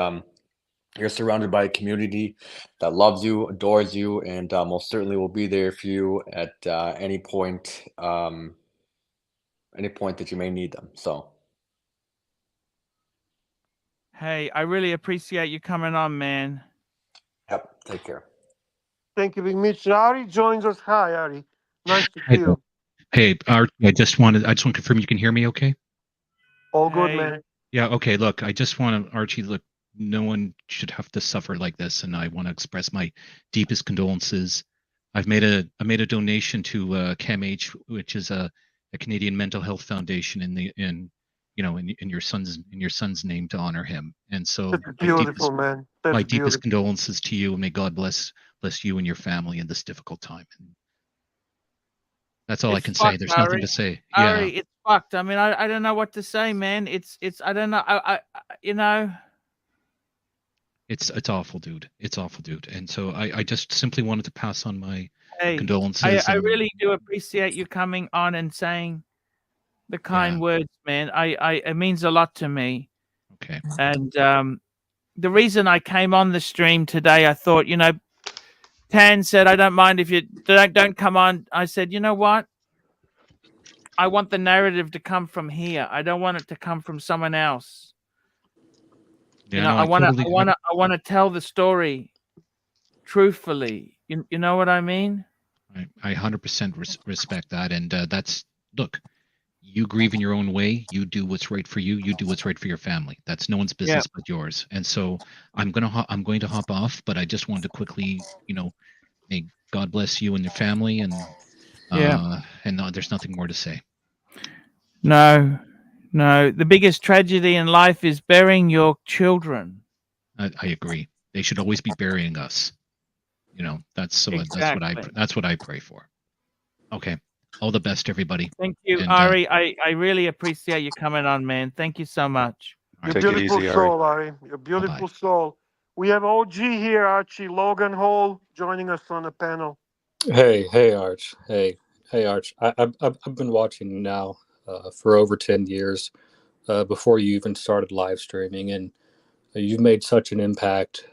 S3: you're surrounded by a community that loves you, adores you, and most certainly will be there for you at any point that you may need them. So
S1: Hey, I really appreciate you coming on, man.
S3: yep, take care.
S2: Thank you, Big Mitch. Ari joins us. Hi, Ari. Nice to
S17: Hey,
S2: see you.
S17: hey, Art, I just want to confirm you can hear me okay?
S2: All good,
S1: Hey.
S2: man.
S17: Yeah, okay. Look, I just want to, Archie, look, no one should have to suffer like this, and I want to express my deepest condolences. I made a donation to CAMH, which is a Canadian mental health foundation in your son's name to honor him. And so
S2: That's beautiful, man. That's
S17: my deepest
S2: beautiful.
S17: condolences to you, and may God bless you and your family in this difficult time. That's all I
S1: It's
S17: can say.
S1: fucked,
S17: There's nothing
S1: Ari.
S17: to say. Yeah.
S1: Ari, it's fucked. I mean, I don't know what to say, man. It's I don't know. I you know.
S17: It's awful, dude. It's awful, dude. And so I just simply wanted to pass on my
S1: Hey,
S17: condolences.
S1: I
S17: And
S1: really do appreciate you coming on and saying the kind words, man. It means a lot to me.
S17: Okay.
S1: And the reason I came on the stream today, I thought, Tan said, I don't mind if you don't come on. I said, you know what? I want the narrative to come from here. I don't want it to come from someone else.
S17: Yeah, no, I
S1: want to tell the story truthfully. You know what I mean?
S17: I 100% respect that. And look, you grieve in your own way. You do what's right for you. You do what's right for your family. That's no one's business but yours. And so I'm going to hop off, but I just wanted to quickly, may God bless you and your family. And no, there's nothing more to say.
S1: No. The biggest tragedy in life is burying your children.
S17: I agree. They should always be burying us. That's what I pray for. Okay. All the best, everybody.
S1: Thank you, Ari. I really appreciate you coming on, man. Thank you so much.
S2: You're a beautiful soul, Ari. You're a beautiful soul. We have OG here, Archie Logan Hall, joining us on the panel.
S19: Hey, Arch. Hey, Arch. I've been watching you now for over 10 years, before you even started live streaming, and you've made such an impact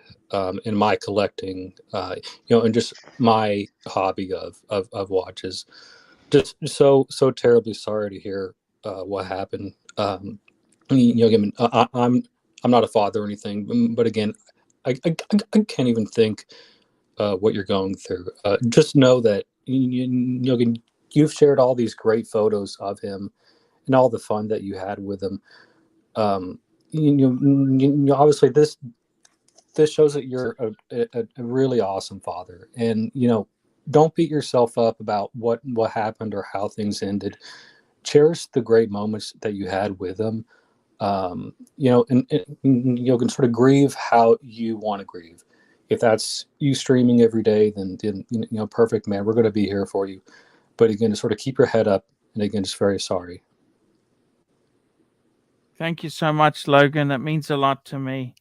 S19: in my collecting, and just my hobby of watches. Just so terribly sorry to hear what happened. I'm not a father or anything, but again, I can't even think what you're going through. Just know that you've shared all these great photos of him and all the fun that you had with him. Obviously, this shows that you're a really awesome father. And, you know, don't beat yourself up about what happened or how things ended. Cherish the great moments that you had with them. You know, and you can sort of grieve how you want to grieve. If that's you streaming every day, then you know, perfect, man. We're going to be here for you. But again, to sort of keep your head up, and again, just very sorry.
S1: Thank you so much, Logan. That means a lot to me.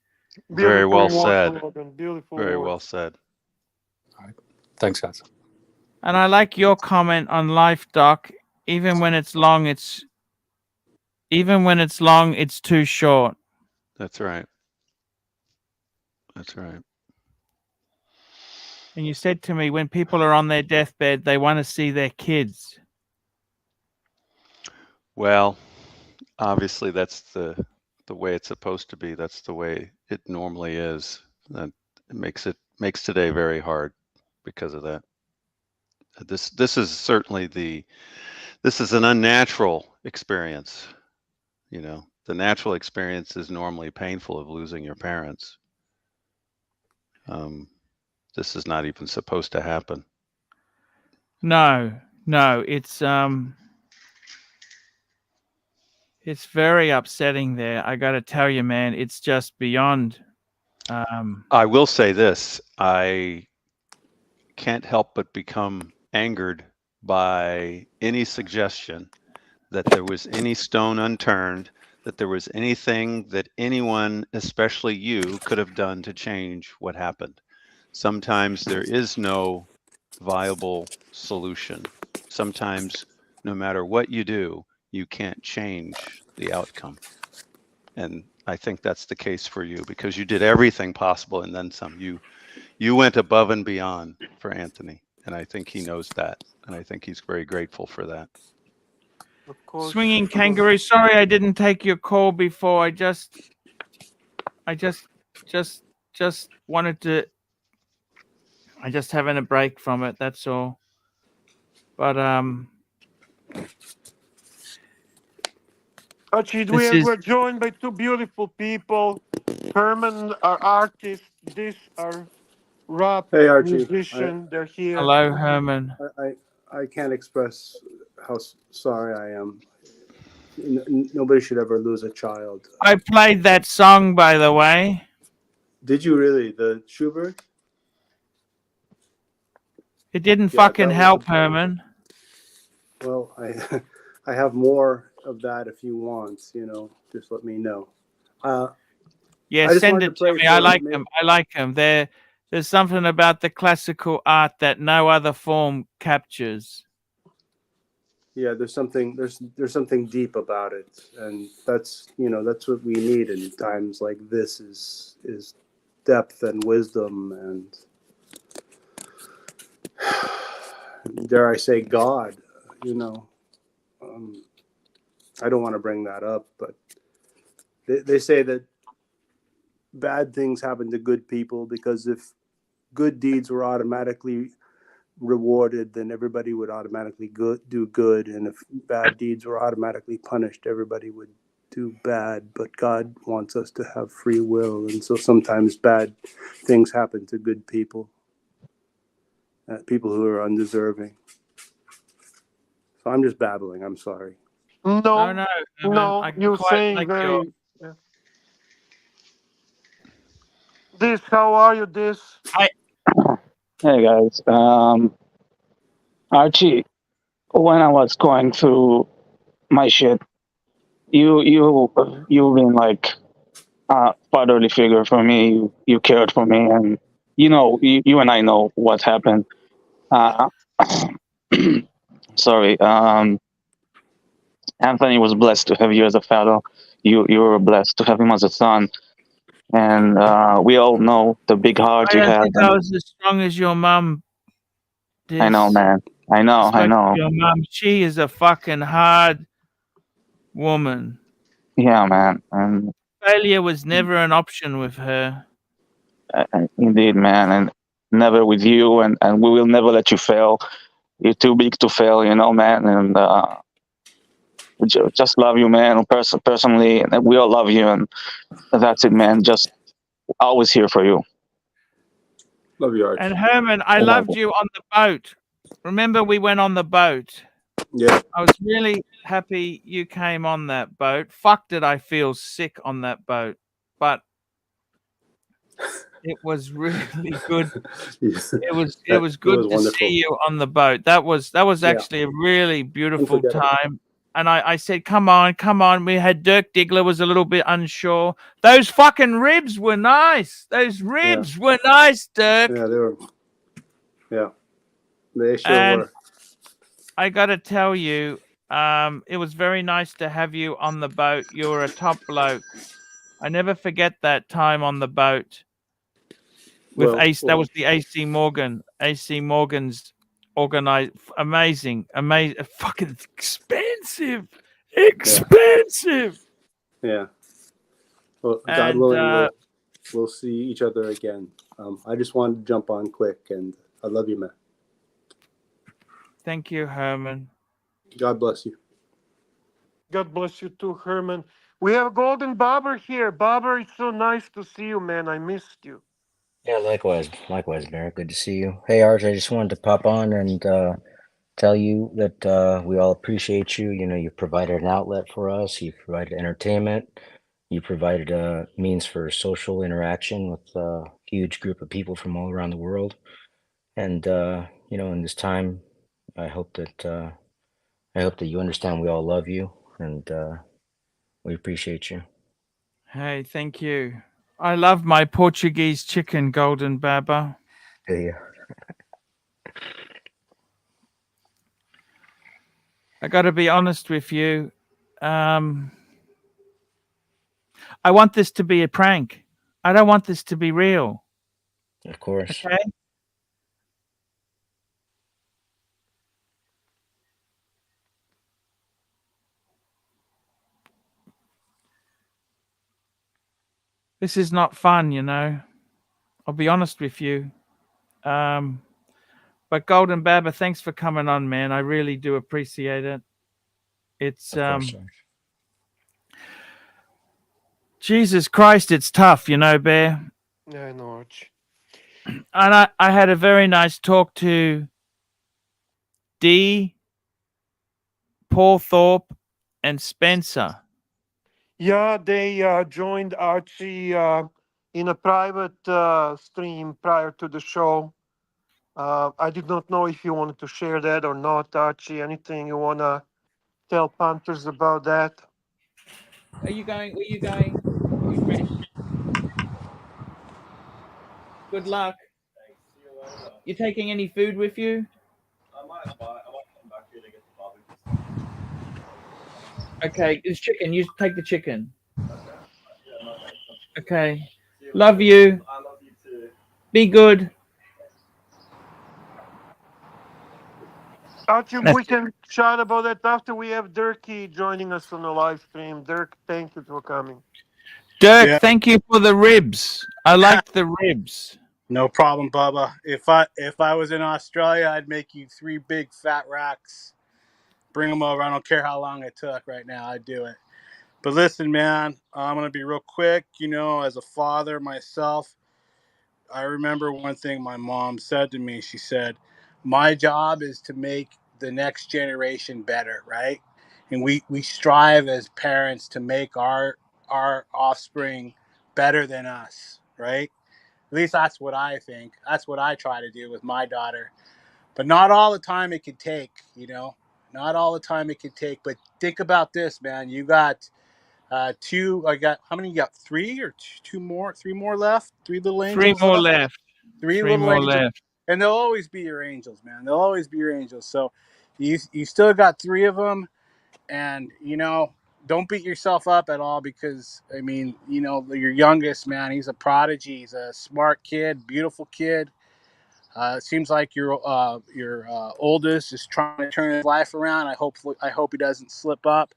S4: Very well said.
S2: Logan. Beautiful
S4: Very
S2: words.
S4: well said.
S19: All right. Thanks, guys.
S1: And I like your comment on Life Doc. Even when it's long, it's too short.
S4: That's right. That's right.
S1: And you said to me, when people are on their deathbed, they want to see their kids.
S4: Well, obviously that's the way it's supposed to be. That's the way it normally is. That makes today very hard because of that. This is certainly this is an unnatural experience. You know, the natural experience is normally painful of losing your parents. This is not even supposed to happen.
S1: No, it's very upsetting there. I got to tell you, man, it's just beyond.
S4: I will say this: I can't help but become angered by any suggestion that there was any stone unturned, that there was anything that anyone, especially you, could have done to change what happened. Sometimes there is no viable solution. Sometimes, no matter what you do, you can't change the outcome. And I think that's the case for you because you did everything possible and then some. You went above and beyond for Anthony, and I think he knows that, and I think he's very grateful for that.
S2: Of course.
S1: Swinging Kangaroo, sorry I didn't take your call before. I just wanted to. I just having a break from it. That's all. But
S2: Archie, we're joined by two beautiful people. Herman, our artist. This, our rap musician. They're here.
S1: Hello, Herman.
S6: I can't express how sorry I am. Nobody should ever lose a child.
S1: I played that song, by the way.
S6: Did you really? The Schubert?
S1: It didn't fucking help, Herman.
S6: Well, I have more of that if you want. You know, just let me know.
S1: Yeah, send it to me. I like them. There's something about the classical art that no other form captures.
S6: Yeah, there's something deep about it, and that's that's what we need in times like this is depth and wisdom and dare I say God. I don't want to bring that up, but they say that bad things happen to good people because if good deeds were automatically rewarded, then everybody would automatically do good, and if bad deeds were automatically punished, everybody would do bad. But God wants us to have free will, and so sometimes bad things happen to good people, people who are undeserving. So I'm just babbling. I'm sorry.
S2: No, you're saying
S1: like
S2: very. Yeah. This, how are you? This.
S20: Hey guys, Archie, when I was going through my shit, you've been like a fatherly figure for me. You cared for me, and you and I know what happened. Sorry, Anthony was blessed to have you as a father. You were blessed to have him as a son, and we all know the big heart you
S1: I don't
S20: have.
S1: think I was as strong as your mum.
S20: I know, man. I know.
S1: Your mum, she is a fucking hard woman.
S20: Yeah, man. And
S1: Failure was never an option with her.
S20: indeed, man, and never with you, and we will never let you fail. You're too big to fail, man. And just love you, man. Personally, and we all love you, and that's it, man. Just Always here for you.
S6: Love you, Arch.
S1: And Herman, I
S20: Oh my
S1: loved
S20: God.
S1: you on the boat. Remember we went on the boat?
S6: Yeah.
S1: I was really happy you came on that boat. Fuck, did I feel sick on that boat. But it was really good. It was
S6: It
S1: good
S6: was
S1: to
S6: wonderful.
S1: see you on the boat. That was
S6: Yeah.
S1: actually a really beautiful
S6: Unforgettable.
S1: time. And I said, come on. We had Dirk Diggler was a little bit unsure. Those fucking ribs were nice. Those ribs were nice, Dirk.
S6: Yeah, they were. Yeah, they sure
S1: And
S6: were.
S1: I got to tell you, it was very nice to have you on the boat. You were a top bloke. I never forget that time on the boat with
S6: Well,
S1: Ace. That was the AC Morgan. AC Morgan's organized. Amazing. Fucking expensive. Expensive.
S6: Yeah. Well, God
S1: And
S6: willing, we'll see each other again. I just wanted to jump on quick, and I love you, man.
S1: thank you, Herman.
S6: God bless you.
S2: God bless you too, Herman. We have Golden Bobber here. Bobber, it's so nice to see you, man. I missed you.
S8: Yeah, likewise, Barrett. Good to see you. Hey, Arch, I just wanted to pop on and tell you that we all appreciate you. You know, you've provided an outlet for us. You've provided entertainment. You provided a means for social interaction with a huge group of people from all around the world. And you know, in this time, I hope that you understand we all love you and we appreciate you.
S1: Hey, thank you. I love my Portuguese chicken, Golden Baba.
S8: Yeah.
S1: I got to be honest with you. I want this to be a prank. I don't want this to be real.
S8: Of course.
S1: Okay? This is not fun, you know. I'll be honest with you. But Golden Baba, thanks for coming on, man. I really do appreciate it. It's
S8: Of course, Arch.
S1: Jesus Christ, it's tough, you know, Bear.
S2: Yeah, I know, Arch.
S1: And I had a very nice talk to Dee, Paul Thorpe, and Spencer.
S2: Yeah, they joined Archie in a private stream prior to the show. I did not know if you wanted to share that or not, Archie. Anything you want to tell Panthers about that?
S1: Are you going? Where are you going? You ready? Good luck. You taking any food with you? I might come back here to get the barbecue. Okay, it's chicken. You take the chicken. Okay. Love you. I love you too. Be good.
S2: Archie, we can chat about that after we have Dirky joining us on the live stream. Dirk, thank you for coming.
S1: Dirk,
S21: Yeah.
S1: thank you for the ribs. I liked the ribs.
S21: No problem, Bubba. If I was in Australia, I'd make you 3 big fat racks. Bring them over. I don't care how long it took right now. I'd do it. But listen, man, I'm going to be real quick. You know, as a father myself, I remember one thing my mom said to me. She said, my job is to make the next generation better, right? And we strive as parents to make our offspring better than us, right? At least that's what I think. That's what I try to do with my daughter. But not all the time it could take, you know. Not all the time it could take. But think about this, man. You got 2. I got how many? You got 3 or 2 more? 3 more left? 3 little angels
S1: 3 more
S21: left?
S1: left.
S21: 3
S1: 3
S21: little
S1: more
S21: angels.
S1: left.
S21: And they'll always be your angels, man. They'll always be your angels. So you still got 3 of them. And, you know, don't beat yourself up at all because, I mean, you know, your youngest, man, he's a prodigy. He's a smart kid, beautiful kid. It seems like your oldest is trying to turn his life around. I hope he doesn't slip up.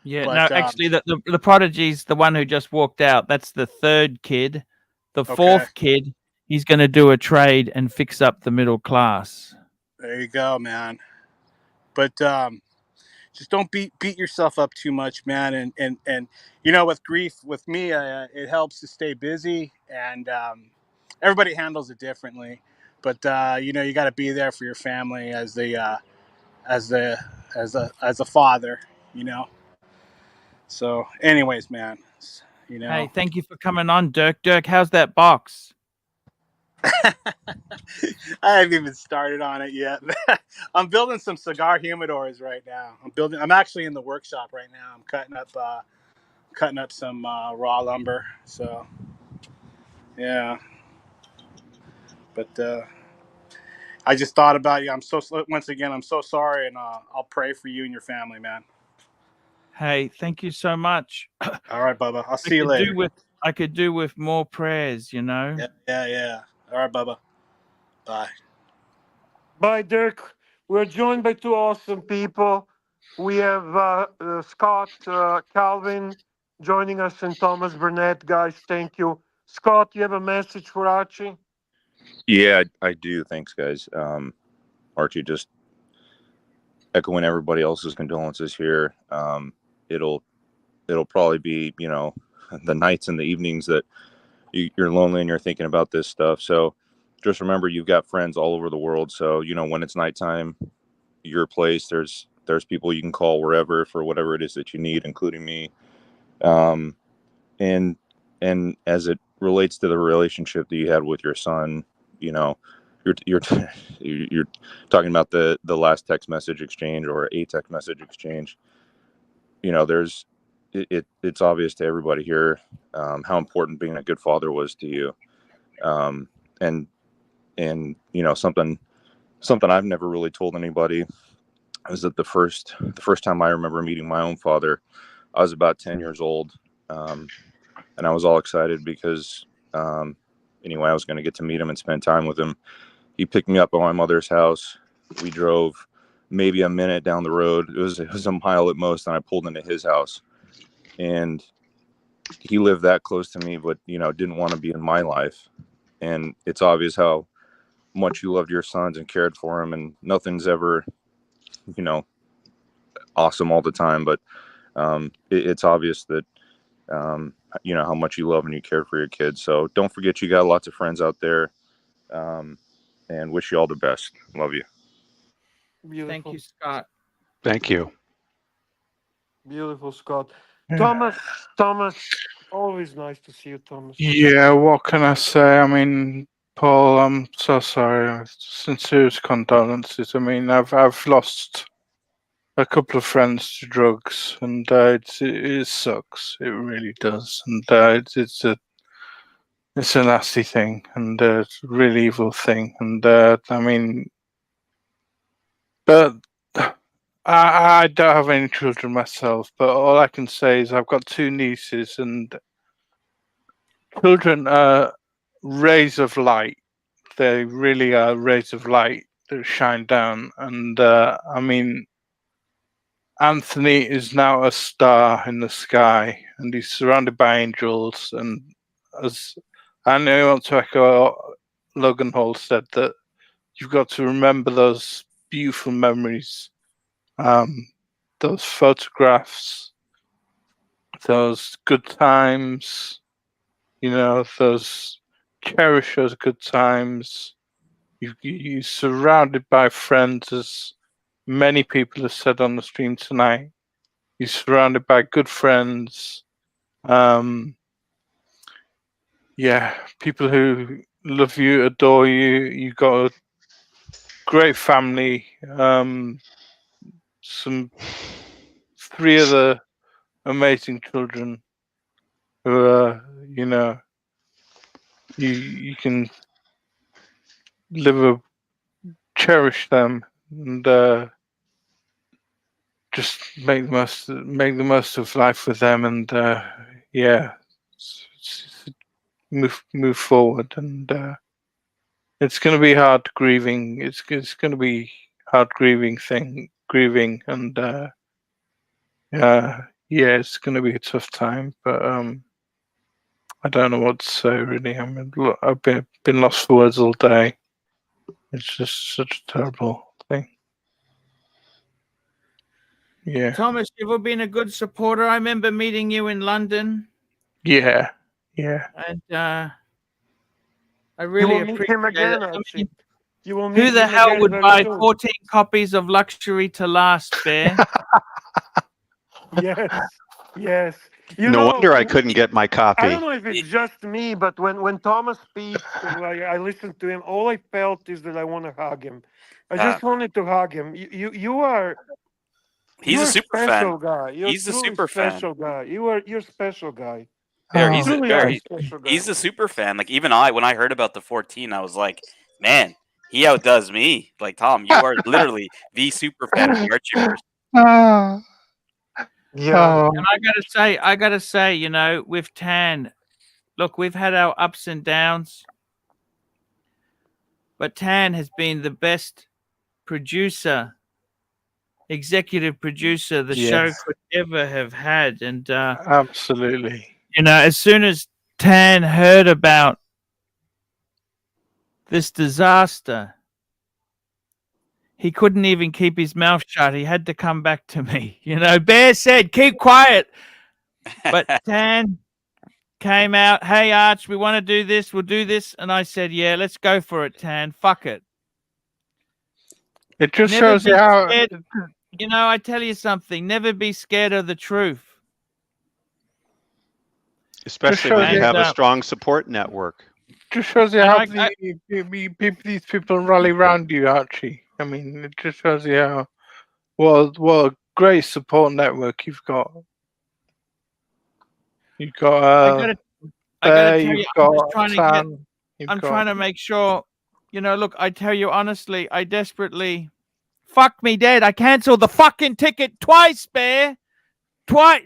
S1: Yeah,
S21: But
S1: no, actually, the prodigy's the one who just walked out. That's the 3rd kid. The 4th kid, he's going to do a trade and fix up the middle class.
S21: there you go, man. But just don't beat yourself up too much, man. And you know, with grief, with me, it helps to stay busy, and everybody handles it differently. But you know, you got to be there for your family as a father, you know. So, anyways, man, you know.
S1: Hey, thank you for coming on, Dirk. Dirk, how's that box?
S21: I haven't even started on it yet. I'm building some cigar humidors right now. I'm actually in the workshop right now. I'm cutting up some raw lumber. So yeah, but I just thought about you. Once again, I'm so sorry, and I'll pray for you and your family, man.
S1: Hey, thank you so much.
S21: All right, Bubba. I'll see you later.
S1: I could do with more prayers, you know.
S21: Yeah. All right, Bubba. Bye.
S2: Bye, Dirk. We're joined by two awesome people. We have Scott Calvin joining us and Thomas Burnett. Guys, thank you. Scott, you have a message for Archie?
S5: Yeah, I do. Thanks, guys. Archie, just echoing everybody else's condolences here. It'll probably be, you know, the nights and the evenings that you're lonely and you're thinking about this stuff. So just remember, you've got friends all over the world. So, you know, when it's nighttime, your place, there's people you can call wherever for whatever it is that you need, including me. And as it relates to the relationship that you had with your son, you know, you're talking about the last text message exchange or a text message exchange. You know, it's obvious to everybody here how important being a good father was to you. And you know, something I've never really told anybody is that the first time I remember meeting my own father, I was about 10 years old. And I was all excited because anyway, I was going to get to meet him and spend time with him. He picked me up at my mother's house. We drove maybe a minute down the road. It was a mile at most, and I pulled into his house. And he lived that close to me, but, you know, didn't want to be in my life. And it's obvious how much you loved your sons and cared for him, and nothing's ever, you know, awesome all the time, but it's obvious that you know how much you love and you care for your kids. So don't forget, you got lots of friends out there, and wish you all the best. Love you.
S2: Beautiful.
S1: Thank you, Scott.
S4: Thank you.
S2: Beautiful, Scott. Thomas, always nice to see you, Thomas.
S11: Yeah, what can I say? I mean, Paul, I'm so sorry. Sincerest condolences. I mean, I've lost a couple of friends to drugs, and it sucks. It really does, and it's a nasty thing, and it's a really evil thing, and I mean, but I don't have any children myself, but all I can say is I've got two nieces, and children are rays of light. They really are rays of light that shine down, and I mean, Anthony is now a star in the sky, and he's surrounded by angels. And as I know, I want to echo what Logan Hall said, that you've got to remember those beautiful memories, those photographs, those good times, you know, cherish those good times. You're surrounded by friends, as many people have said on the stream tonight. You're surrounded by good friends. Yeah, people who love you, adore you. You've got a great family. Some 3 other amazing children who are, you know, you can cherish them, and just make the most of life with them, and yeah, move forward. And it's going to be hard grieving. It's going to be hard grieving, and yeah, it's going to be a tough time. But I don't know what to say really. I mean, look, I've been lost for words all day. It's just such a terrible thing.
S2: Yeah.
S1: Thomas, you've been a good supporter. I remember meeting you in London,
S2: Yeah. Yeah.
S1: and I
S2: You
S1: really
S2: will meet him
S1: appreciate it.
S2: again,
S1: I
S2: Archie.
S1: mean,
S2: You will
S1: who
S2: meet
S1: the
S2: him
S1: hell
S2: again
S1: would
S2: very
S1: buy
S2: soon.
S1: 14 copies of Luxury to Last, Bear?
S2: Yes. Yes. You
S4: No
S2: know,
S4: wonder I couldn't get my
S2: I don't
S4: copy.
S2: know if it's just me, but when Thomas speaks and I listen to him, all I felt is that I want to hug him. I just wanted to hug him. You are
S7: He's a super
S2: special
S7: fan.
S2: guy. You're
S7: He's a
S2: truly
S7: super fan.
S2: special guy. You're special guy.
S7: Bear,
S2: You
S7: he's a
S2: truly
S7: Bear,
S2: are a
S7: he-
S2: special guy.
S7: he's a super fan. Like even when I heard about the 14, I was like, man, he outdoes me. Like Tom, you are literally the super fan of the Archieverse.
S2: Yeah.
S1: And I gotta say, you know, with Tan, look, we've had our ups and downs, but Tan has been the best producer, executive producer the show
S2: Yes.
S1: could ever have had. And
S2: Absolutely.
S1: you know, as soon as Tan heard about this disaster, he couldn't even keep his mouth shut. He had to come back to me. You know, Bear said, keep quiet. But Tan came out, hey, Arch, we want to do this. We'll do this. And I said, yeah, let's go for it, Tan. Fuck it.
S2: It just
S1: Never
S2: shows
S1: be
S2: you how.
S1: scared. You know, I tell you something. Never be scared of the truth.
S4: Especially
S2: shows
S4: when you
S2: you-
S4: have a strong support network.
S2: Just shows you
S1: And
S2: how
S1: I-
S2: these people rally around you, Archie. I mean, it just shows you how what a great support network you've got. You've got
S1: I gotta
S2: Bear,
S1: tell
S2: you've
S1: you, I'm just
S2: got
S1: trying to
S2: Tan, you've
S1: I'm
S2: got-
S1: trying to make sure, you know, look, I tell you honestly, I desperately, fuck me dead. I canceled the fucking ticket twice, Bear. Twice.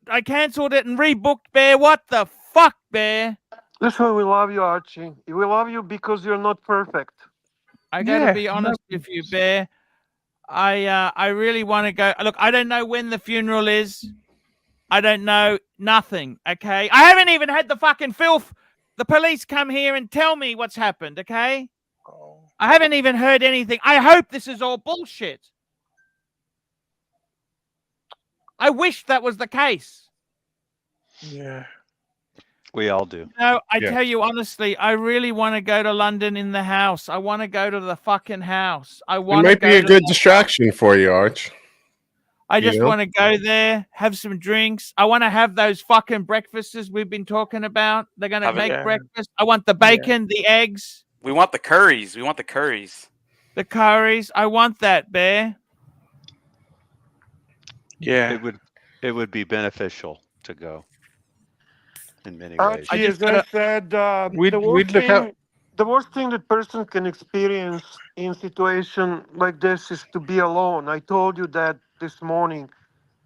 S1: I canceled it and rebooked, Bear. What the fuck, Bear?
S2: That's why we love you, Archie. We love you because you're not perfect.
S1: I gotta
S2: Yeah,
S1: be honest with you, Bear. I really want to go. Look, I don't know when the funeral is. I don't know nothing. Okay, I haven't even had the fucking filth. The police come here and tell me what's happened. Okay, I haven't even heard anything. I hope this is all bullshit. I wish that was the case.
S2: Yeah.
S4: We all do.
S1: No, I
S10: Yeah.
S1: tell you honestly, I really want to go to London in the house. I want to go to the fucking house. I
S16: It
S1: want to
S16: might
S1: go
S16: be a
S1: to
S16: good
S1: the-
S16: distraction for you, Arch.
S1: I
S16: you
S1: just
S16: know?
S1: want to go there, have some drinks. I want to have those fucking breakfasts we've been talking about. They're going to
S7: Have it-
S1: make
S7: Yeah.
S1: breakfast. I want the bacon, the eggs,
S7: We want the curries. We want the curries.
S1: the curries. I want that, Bear.
S2: Yeah.
S4: It would be beneficial to go in many ways.
S2: Archie, as I said, the worst thing that person can experience in situation like this is to be alone. I told you that this morning.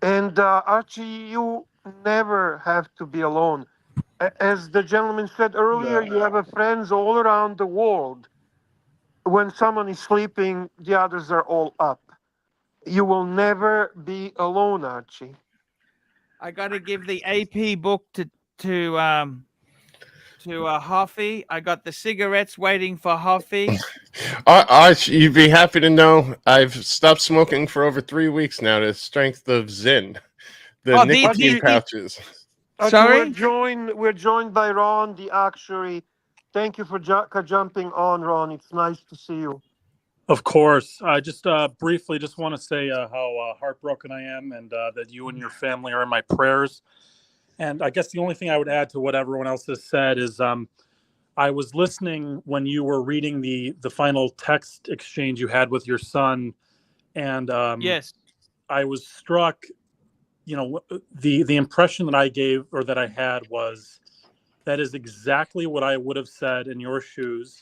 S2: And Archie, you never have to be alone. As the gentleman said earlier, you have friends all around the world. When someone is sleeping, the others are all up. You will never be alone, Archie.
S1: I got to give the AP book to Hoffy. I got the cigarettes waiting for Hoffy.
S16: Arch, you'd be happy to know I've stopped smoking for over 3 weeks now to the strength of Zyn, the nicotine pouches.
S2: Archie,
S1: Sorry?
S2: We're joined by Ron, the Archieluxury. Thank you for jumping on, Ron. It's nice to see you.
S22: Of course. I just briefly just want to say how heartbroken I am and that you and your family are in my prayers. And I guess the only thing I would add to what everyone else has said is I was listening when you were reading the final text exchange you had with your son. And
S1: yes,
S22: I was struck, you know, the impression that I gave or that I had was that is exactly what I would have said in your shoes.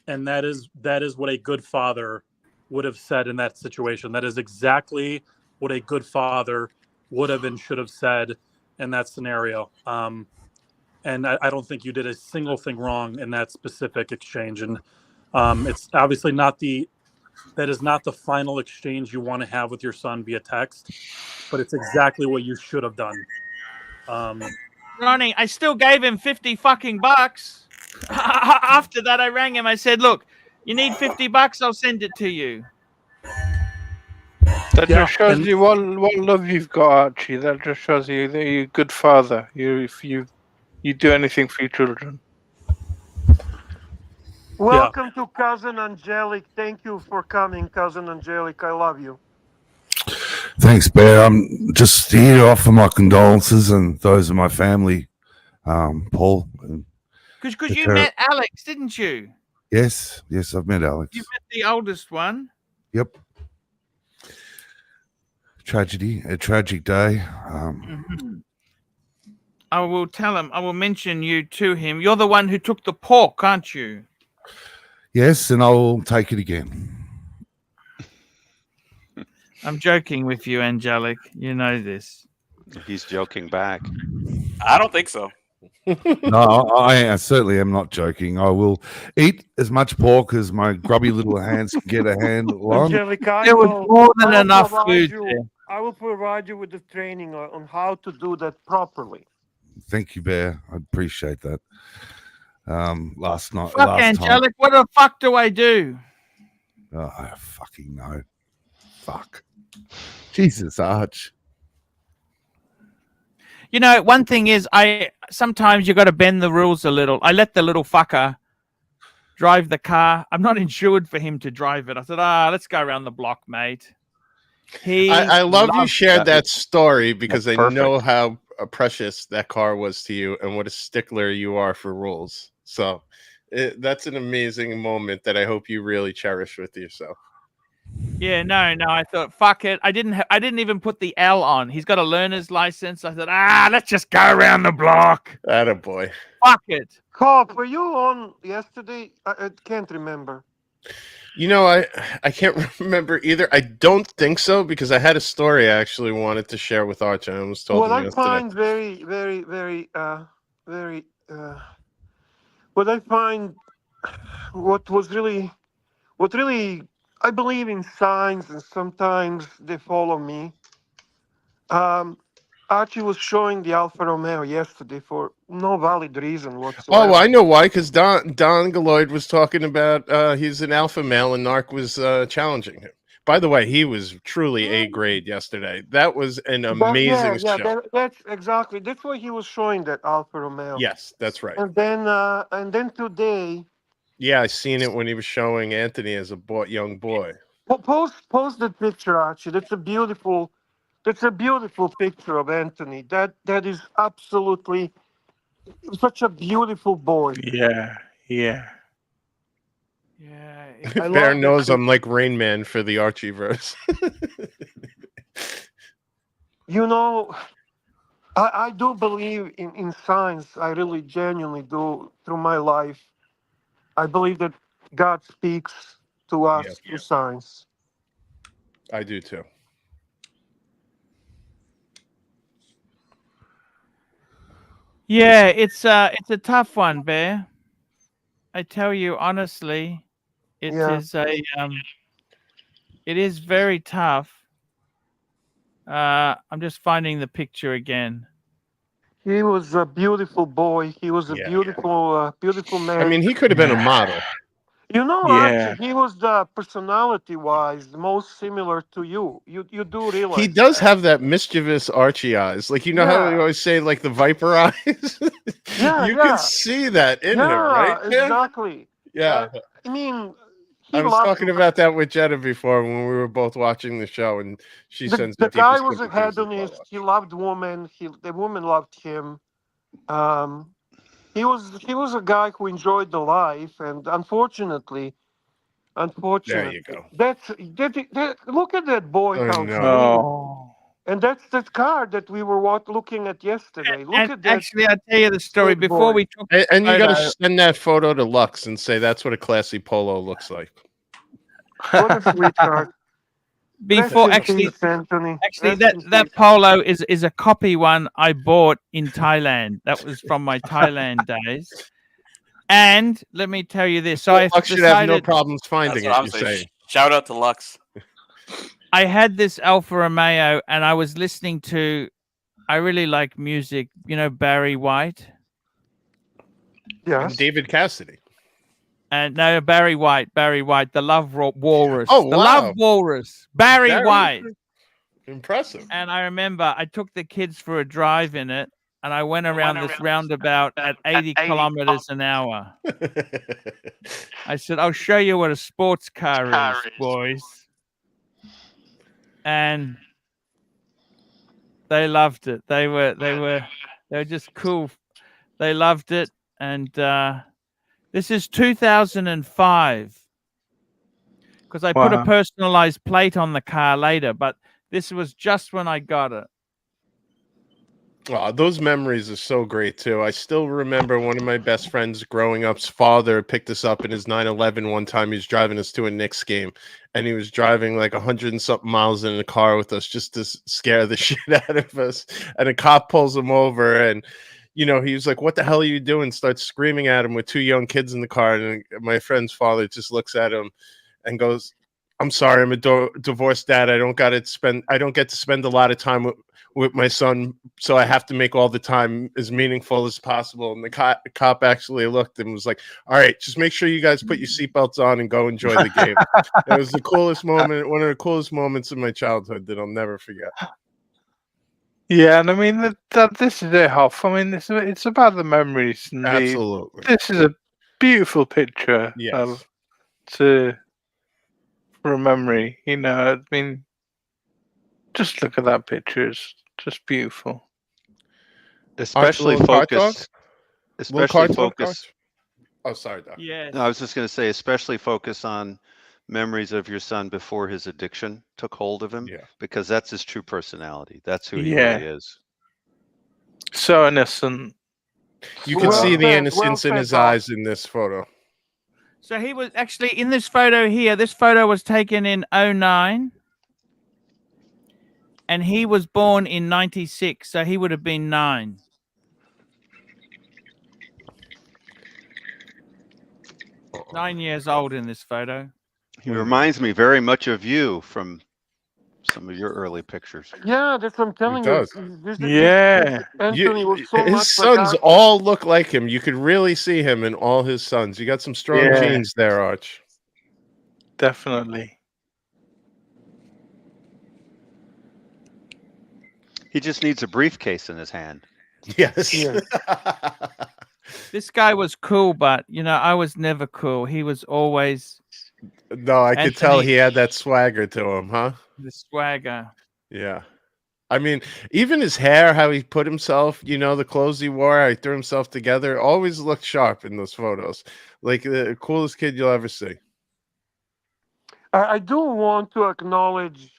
S22: And that is what a good father would have said in that situation. That is exactly what a good father would have and should have said in that scenario. And I don't think you did a single thing wrong in that specific exchange. And it's obviously that is not the final exchange you want to have with your son via text, but it's exactly what you should have done.
S1: Ronnie, I still gave him 50 fucking bucks. After that, I rang him. I said, look, you need 50 bucks? I'll send it to you.
S12: That just shows you what love you've got, Archie. That just shows you that you're a good father. If you do anything for your children.
S2: Welcome to Cousin Angelic. Thank you for coming, Cousin Angelic. I love you.
S13: Thanks, Bear. I'm just here to offer my condolences and those of my family, Paul.
S1: Because you met Alex, didn't you?
S13: Yes, I've met Alex.
S1: You met the oldest one.
S13: Yep. A tragic day.
S1: I will tell him. I will mention you to him. You're the one who took the pork, aren't you?
S13: Yes, and I'll take it again.
S1: I'm joking with you, Angelic. You know this.
S4: He's joking back.
S7: I don't think so.
S13: No, I certainly am not joking. I will eat as much pork as my grubby little hands can get a handle on.
S2: Angelic, I
S1: There was
S2: will-
S1: more than
S2: I will
S1: enough
S2: provide
S1: food
S2: you-
S1: there.
S2: I will provide you with the training on how to do that properly.
S13: Thank you, Bear. I appreciate that. Last
S1: Fuck,
S13: time.
S1: Angelic, what the fuck do I do?
S13: Oh, I fucking know. Fuck. Jesus, Arch.
S1: You know, one thing is, sometimes you got to bend the rules a little. I let the little fucker drive the car. I'm not insured for him to drive it. I said, let's go around the block, mate.
S16: I love you
S1: loved
S16: shared that story because I
S4: That's
S16: know
S4: perfect.
S16: how precious that car was to you and what a stickler you are for rules. So that's an amazing moment that I hope you really cherish with yourself.
S1: Yeah, no. I thought, fuck it. I didn't even put the L on. He's got a learner's license. I said, let's just go around the block.
S16: Attaboy.
S1: Fuck it.
S2: Cobb, were you on yesterday? I can't remember.
S16: You know, I can't remember either. I don't think so because I had a story I actually wanted to share with Archie. I almost told
S2: What
S16: him
S2: I
S16: yesterday.
S2: find very, very, very, what I find, what really, I believe in signs, and sometimes they follow me. Archie was showing the Alfa Romeo yesterday for no valid reason whatsoever.
S16: Oh, I know why. Because Don Galloyd was talking about he's an alpha male and Narc was challenging him. By the way, he was truly A grade yesterday. That was an amazing show.
S2: That's exactly. That's why he was showing that Alfa Romeo.
S16: Yes, that's right.
S2: And then today,
S16: Yeah, I seen it when he was showing Anthony as a young boy.
S2: post that picture, Archie. That's a beautiful picture of Anthony. That is absolutely such a beautiful boy.
S12: Yeah.
S1: Yeah.
S2: I
S16: Bear
S2: love
S16: knows
S2: that
S16: I'm like Rain Man for the Archie verse.
S2: You know, I do believe in science. I really genuinely do through my life. I believe that God speaks to us through science.
S16: I do too.
S1: Yeah, it's a tough one, Bear. I tell you honestly, it is very tough. I'm just finding the picture again.
S2: He was a beautiful boy. He was a beautiful man.
S16: I mean, he could have been a model.
S2: You know,
S16: Yeah.
S2: Archie, he was the personality-wise most similar to you. You do realize
S16: He does have that mischievous Archie eyes. Like, you know how you always say, like, the viper eyes?
S2: Yeah,
S16: you
S2: yeah.
S16: can see that in him, right? Tim?
S2: Exactly.
S16: Yeah.
S2: I mean,
S16: I was
S2: loved
S16: talking about that with Jenna before when we were both watching the show, and she sends
S2: the
S16: me
S2: guy
S16: deepest
S2: was a
S16: sympathies as well.
S2: hedonist. He loved women. The woman loved him. He was a guy who enjoyed the life, and unfortunately,
S16: There you go.
S2: look at that boy.
S16: I
S2: How
S16: know.
S2: and that's the car that we were looking at yesterday. Look
S1: And
S2: at that.
S1: actually, I'll tell you the story
S2: Good
S1: before
S2: boy.
S1: we took.
S16: And you got to
S1: photo.
S16: send that photo to Lux and say that's what a classy polo looks like.
S2: What a sweetheart.
S1: Before
S2: Rest in
S1: actually,
S2: peace, Anthony.
S1: actually
S2: Rest in
S1: that
S2: peace.
S1: polo is a copy one I bought in Thailand. That was from my Thailand days. And let me tell you this. So I
S16: Lux should have no
S1: decided
S16: problems finding
S7: That's what
S16: it.
S7: I'm
S16: You're
S7: saying.
S16: saying.
S7: Shout out to Lux.
S1: I had this Alfa Romeo and I was listening to, I really like music, you know, Barry White.
S2: Yes.
S16: And David Cassidy.
S1: And no, Barry White, the Love Walrus.
S16: Oh,
S1: The
S16: wow.
S1: Love Walrus. Barry White.
S16: Impressive.
S1: And I remember I took the kids for a drive in it, and I went around this roundabout at 80 kilometers an hour. I said, "I'll show you what a sports car is, boys." And they loved it. They were just cool. They loved it. And this is 2005. Because I put a
S12: Wow.
S1: personalized plate on the car later, but this was just when I got it.
S16: Oh, those memories are so great too. I still remember one of my best friends growing up's father picked us up in his 911 one time. He was driving us to a Knicks game, and he was driving like 100 and something miles in the car with us just to scare the shit out of us. And a cop pulls him over, and he was like, "What the hell are you doing?" Starts screaming at him with two young kids in the car, and my friend's father just looks at him and goes, "I'm sorry, I'm a divorced dad. I don't get to spend a lot of time with my son, so I have to make all the time as meaningful as possible." And the cop actually looked and was like, "All right, just make sure you guys put your seatbelts on and go enjoy the game." It was the coolest moment, one of the coolest moments in my childhood that I'll never forget.
S12: Yeah, and I mean that this is it, Hoff. I mean, it's about the memories and
S16: Absolutely.
S12: This is a beautiful picture
S16: Yes.
S12: for a memory. I mean, just look at that picture. It's just beautiful.
S4: Especially
S16: Little car talk?
S4: focus.
S16: Little
S4: Especially
S16: car talk,
S4: focus.
S16: Oh, sorry, Doc.
S1: Yes.
S4: No, I was just going to say, especially focus on memories of your son before his addiction took hold of him, because that's his true personality. That's who he really is.
S12: So innocent.
S16: You can see the innocence in his eyes in this photo.
S1: So he was actually in this photo here. This photo was taken in 2009. And he was born in 96, so he would have been 9.
S16: Uh-oh.
S1: 9 years old in this photo.
S4: He reminds me very much of you from some of your early pictures.
S2: Yeah, that's what I'm telling you.
S16: does.
S2: Anthony was so
S16: his
S2: much
S16: sons
S2: like Archie.
S16: all look like him. You could really see him in all his sons. You got some strong genes there, Arch.
S12: Definitely.
S4: He just needs a briefcase in his hand.
S16: Yes.
S1: This guy was cool, but I was never cool. He was always.
S16: No, I could tell he had that swagger to him, huh?
S1: The swagger.
S16: Yeah. I mean, even his hair, how he put himself, the clothes he wore, how he threw himself together, always looked sharp in those photos. Like the coolest kid you'll ever see.
S2: I do want to acknowledge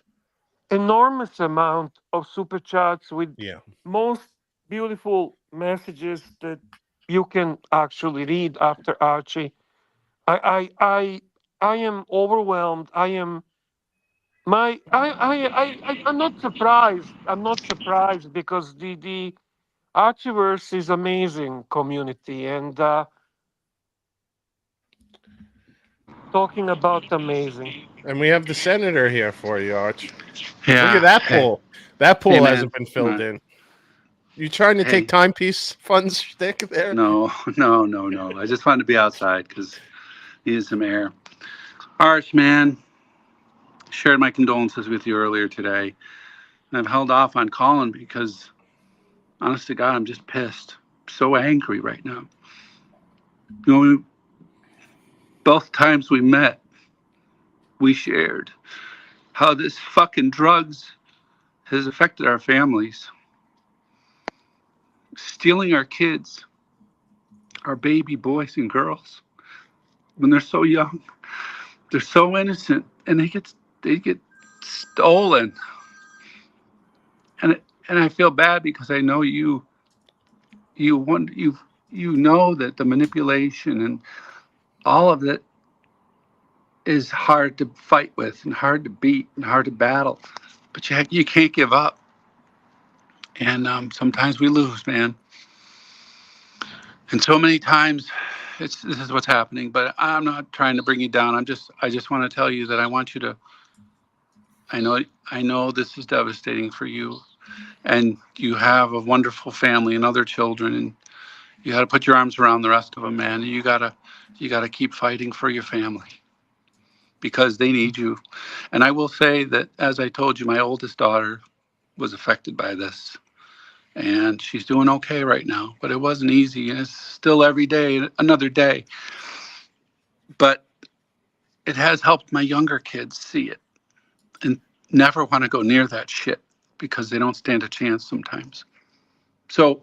S2: enormous amount of super chats with most beautiful messages that you can actually read after Archie. I am overwhelmed. I'm not surprised. I'm not surprised because the Archieverse is amazing community, and talking about amazing.
S16: And we have the senator here for you, Arch.
S21: Yeah.
S16: Look at that pool. That pool
S21: Hey, man.
S16: hasn't been filled in. You trying to take timepiece funds stick there?
S21: No. I just wanted to be outside because needed some air. Arch, man, shared my condolences with you earlier today. And I've held off on calling because, honest to God, I'm just pissed. So angry right now. Both times we met, we shared how this fucking drugs has affected our families. Stealing our kids, our baby boys and girls, when they're so young, they're so innocent, and they get stolen. And I feel bad because I know you know that the manipulation and all of that is hard to fight with and hard to beat and hard to battle, but you can't give up. And sometimes we lose, man. And so many times, this is what's happening. But I'm not trying to bring you down. I just want to tell you that I want you to. I know this is devastating for you, and you have a wonderful family and other children, and you got to put your arms around the rest of them, man. And you gotta keep fighting for your family.
S15: because they need you. And I will say that, as I told you, my oldest daughter was affected by this, and she's doing okay right now. But it wasn't easy, and it's still every day another day. But it has helped my younger kids see it and never want to go near that shit because they don't stand a chance sometimes. So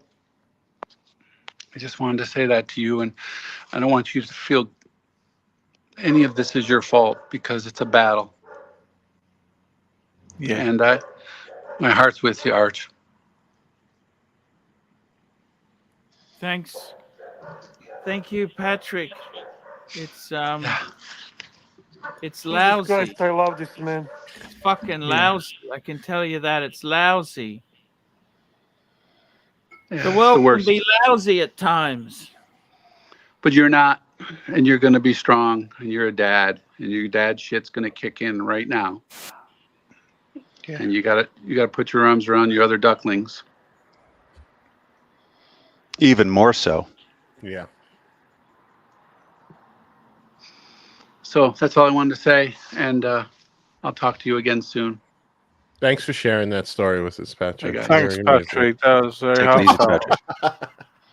S15: I just wanted to say that to you, and I don't want you to feel any of this is your fault because it's a battle.
S12: Yeah.
S15: And my heart's with you, Arch.
S1: Thanks. Thank you, Patrick. It's
S2: Jesus
S1: lousy.
S2: Christ, I love this man.
S1: It's fucking lousy. I can tell you that. It's lousy.
S15: Yeah,
S1: The
S15: it's
S1: world
S15: the
S1: can
S15: worst.
S1: be lousy at times.
S15: But you're not, and you're going to be strong, and you're a dad, and your dad shit's going to kick in right now.
S12: Yeah.
S15: And you got to put your arms around your other ducklings.
S4: Even more so.
S16: Yeah.
S15: So that's all I wanted to say, and I'll talk to you again soon.
S16: Thanks for sharing that story with us, Patrick.
S15: got it.
S12: Thanks,
S16: Very amazing.
S12: Patrick. That was very
S4: Take it easy,
S12: heartfelt.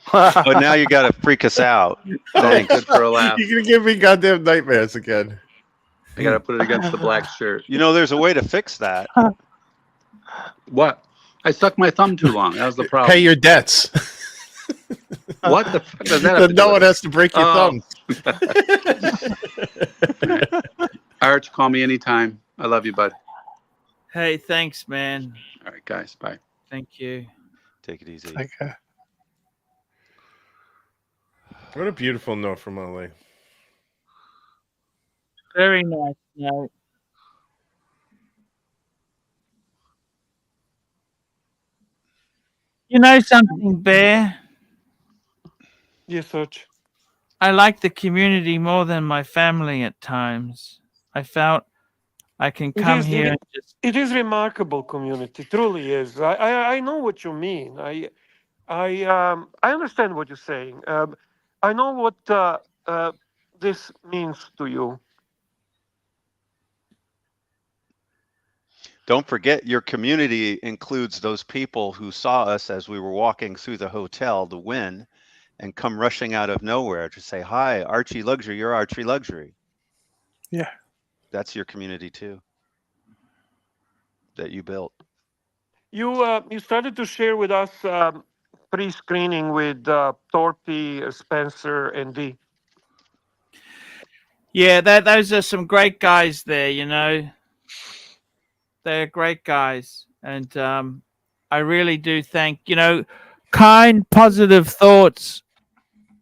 S4: Patrick. But now you got to freak us out. Thanks.
S15: Good for a laugh.
S16: You're gonna give me goddamn nightmares again.
S15: I got to put it against the black shirt.
S4: You know, there's a way to fix that.
S15: What? I stuck my thumb too long. That was the problem.
S16: Pay your debts.
S15: What the fuck does that have to do
S16: No one
S15: with it?
S16: has to break your thumb.
S15: Arch, call me anytime. I love you, bud.
S1: Hey, thanks, man.
S15: All right, guys. Bye.
S1: Thank you.
S4: Take it easy.
S12: Okay.
S16: What a beautiful note from Ollie.
S1: Very nice note. You know something, Bear?
S2: Yes, Arch.
S1: I like the community more than my family at times. I felt I can come here and just...
S2: It is remarkable community, truly is. I know what you mean. I understand what you're saying. I know what this means to you.
S4: Don't forget, your community includes those people who saw us as we were walking through the hotel to win and come rushing out of nowhere to say, hi, Archieluxury, you're Archieluxury.
S12: Yeah.
S4: That's your community too, that you built.
S2: You started to share with us pre-screening with Torpy, Spencer, and D.
S1: Yeah, those are some great guys there, you know. They're great guys. And I really do think, you know, kind, positive thoughts,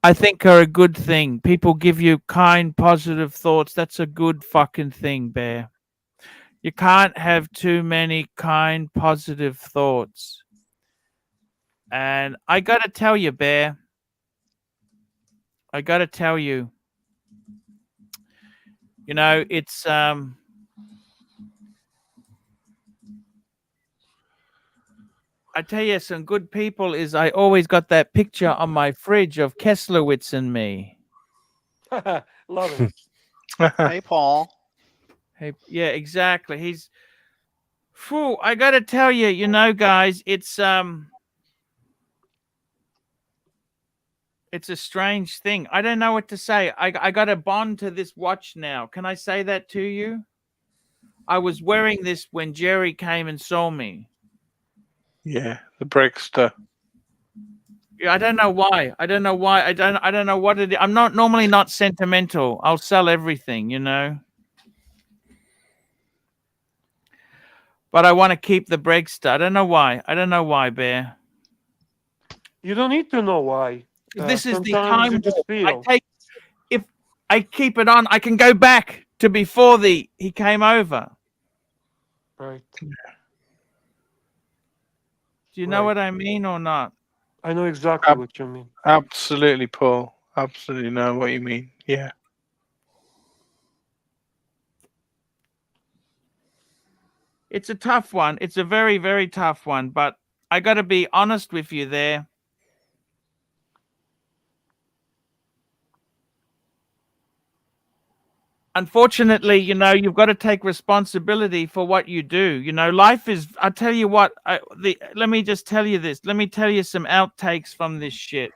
S1: I think, are a good thing. People give you kind, positive thoughts. That's a good fucking thing, Bear. You can't have too many kind, positive thoughts. And I got to tell you, Bear, I got to tell you, you know, it's I tell you, some good people is I always got that picture on my fridge of Kesslowitz and me.
S2: Love it.
S4: Hey, Paul.
S1: Hey, yeah, exactly. He's, phew, I got to tell you, you know, guys, it's a strange thing. I don't know what to say. I got a bond to this watch now. Can I say that to you? I was wearing this when Jerry came and saw me.
S12: Yeah, the Brickster.
S1: I don't know why. I don't know why. I don't know what it is. I'm not normally not sentimental. I'll sell everything, you know. But I want to keep the Brickster. I don't know why. I don't know why, Bear.
S2: You don't need to know why.
S1: This is the
S2: Sometimes
S1: time
S2: you just
S1: warp.
S2: feel.
S1: If I keep it on, I can go back to before he came over.
S2: Right.
S1: Do you know what I mean or not?
S2: I know exactly what you mean.
S12: Absolutely, Paul. Absolutely know what you mean. Yeah.
S1: It's a tough one. It's a very, very tough one. But I got to be honest with you there. unfortunately, you know, you've got to take responsibility for what you do. You know, life is, I tell you what, let me just tell you this. Let me tell you some outtakes from this shit.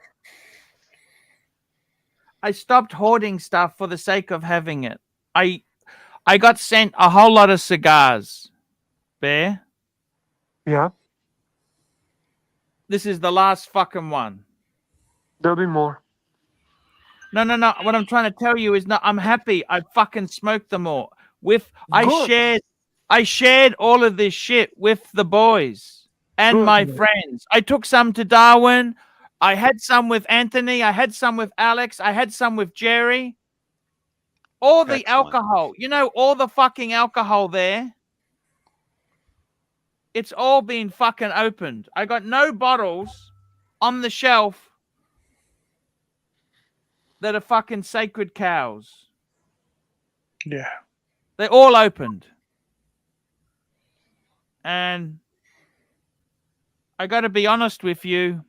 S1: I stopped hoarding stuff for the sake of having it. I got sent a whole lot of cigars, Bear.
S2: Yeah.
S1: This is the last fucking one.
S2: There'll be more.
S1: No. What I'm trying to tell you is, I'm happy. I fucking smoked them all. I shared all of this shit with the boys and
S2: Good,
S1: my
S2: man.
S1: friends. I took some to Darwin. I had some with Anthony. I had some with Alex. I had some with Jerry. All the alcohol, you know, all the fucking alcohol there. It's all been fucking opened. I got no bottles on the shelf that are fucking sacred cows.
S12: Yeah.
S1: They're all opened. And I got to be honest with you.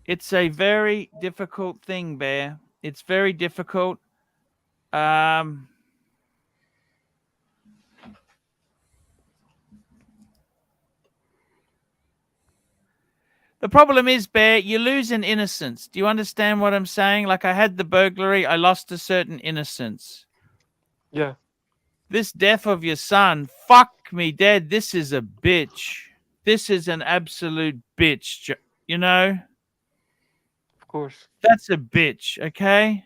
S1: It's a very difficult thing, Bear. It's very difficult. The problem is, Bear, you lose an innocence. Do you understand what I'm saying? Like, I had the burglary. I lost a certain innocence.
S2: Yeah.
S1: This death of your son, fuck me dead. This is a bitch. This is an absolute bitch, you know?
S2: Of course.
S1: That's a bitch, okay?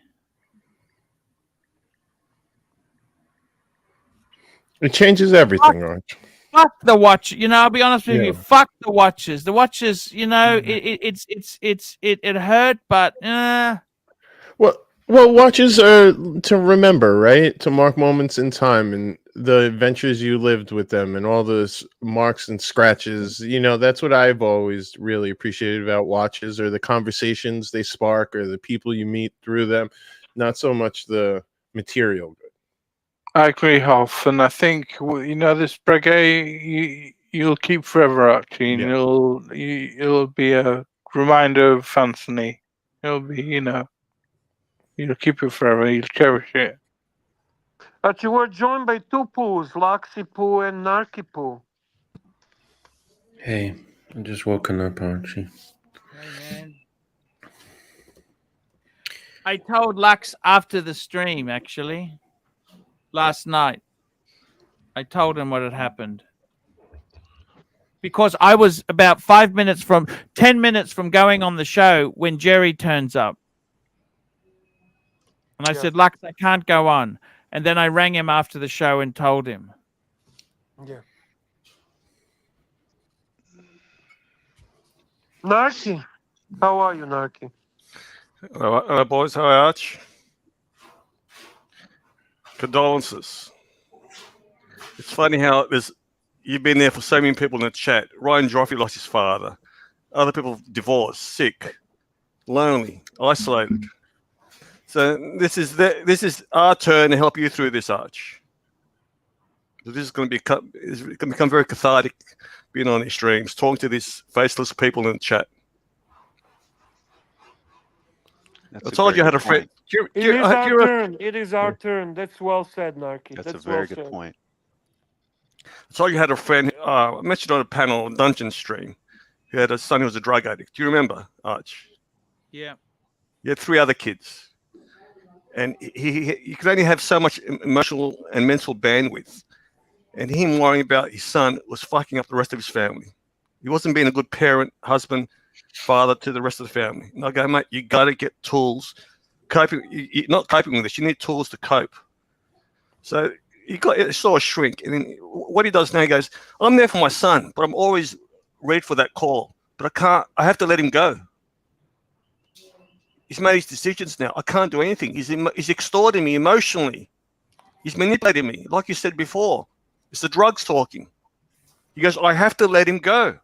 S16: It changes everything, Arch.
S1: Fuck the watch. You know, I'll be honest with
S16: Yeah.
S1: you. Fuck the watches. The watches, you know, it hurt, but
S16: Well, watches are to remember, right? To mark moments in time and the adventures you lived with them and all those marks and scratches. You know, that's what I've always really appreciated about watches, or the conversations they spark, or the people you meet through them. Not so much the material.
S12: I agree, Hoff, and I think you know this breguet you'll keep forever, Archie, and it'll be a reminder of Anthony. It'll be, you know, you'll keep it forever. You'll cherish it.
S2: But you were joined by two poos, Loxy Poo and Narky Poo.
S14: Hey, I'm just woken up, Archie.
S1: hey, man. I told Lux after the stream, actually, last night. I told him what had happened. Because I was about 10 minutes from going on the show when Jerry turns up. And I said, Lux, I can't go on. And then I rang him after the show and told him.
S2: Yeah. Narky. How are you, Narky?
S18: Hello, boys. Hi, Arch. Condolences. It's funny how you've been there for so many people in the chat. Ryan Joffrey lost his father. Other people divorced, sick, lonely, isolated. So this is our turn to help you through this, Arch. So this is going to become very cathartic, being on these streams, talking to these faceless people in the chat. I told you I had a friend.
S2: It is our turn. It is our turn. That's well said, Narky.
S4: That's a
S2: well
S4: very good
S2: said.
S4: point.
S18: I told you I had a friend, I mentioned on a panel, Dungeon Stream, who had a son who was a drug addict. Do you remember, Arch?
S1: Yeah.
S18: He had 3 other kids. And he could only have so much emotional and mental bandwidth. And him worrying about his son was fucking up the rest of his family. He wasn't being a good parent, husband, father to the rest of the family. And I go, mate, you got to get tools. You're not coping with this. You need tools to cope. So he saw a shrink. And then what he does now, he goes, I'm there for my son, but I'm always ready for that call. But I have to let him go. He's made his decisions now. I can't do anything. He's extorting me emotionally. He's manipulating me, like you said before. It's the drugs talking. He goes, I have to let him go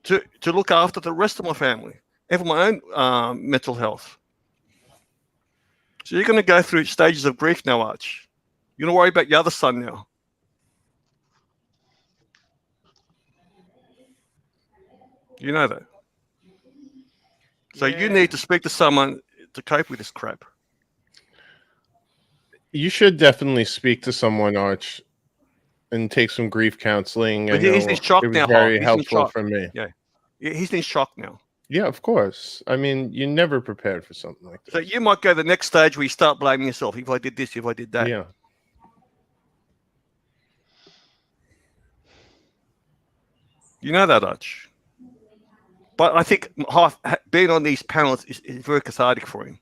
S18: to look after the rest of my family and for my own mental health. So you're going to go through stages of grief now, Arch. You're going to worry about your other son now. You know that. So you need to speak to someone to cope with this crap.
S16: You should definitely speak to someone, Arch, and take some grief counseling.
S18: But
S16: I
S18: he's
S16: know
S18: in shock
S16: it was
S18: now,
S16: very
S18: He's in
S16: helpful
S18: shock.
S16: for me.
S18: Yeah, he's in shock now.
S16: Yeah, of course. I mean, you never prepared for something like
S18: So you might go to the next stage where you start blaming yourself. If I did this, if I did that.
S16: Yeah.
S18: You know that, Arch. But I think being on these panels is very cathartic for him.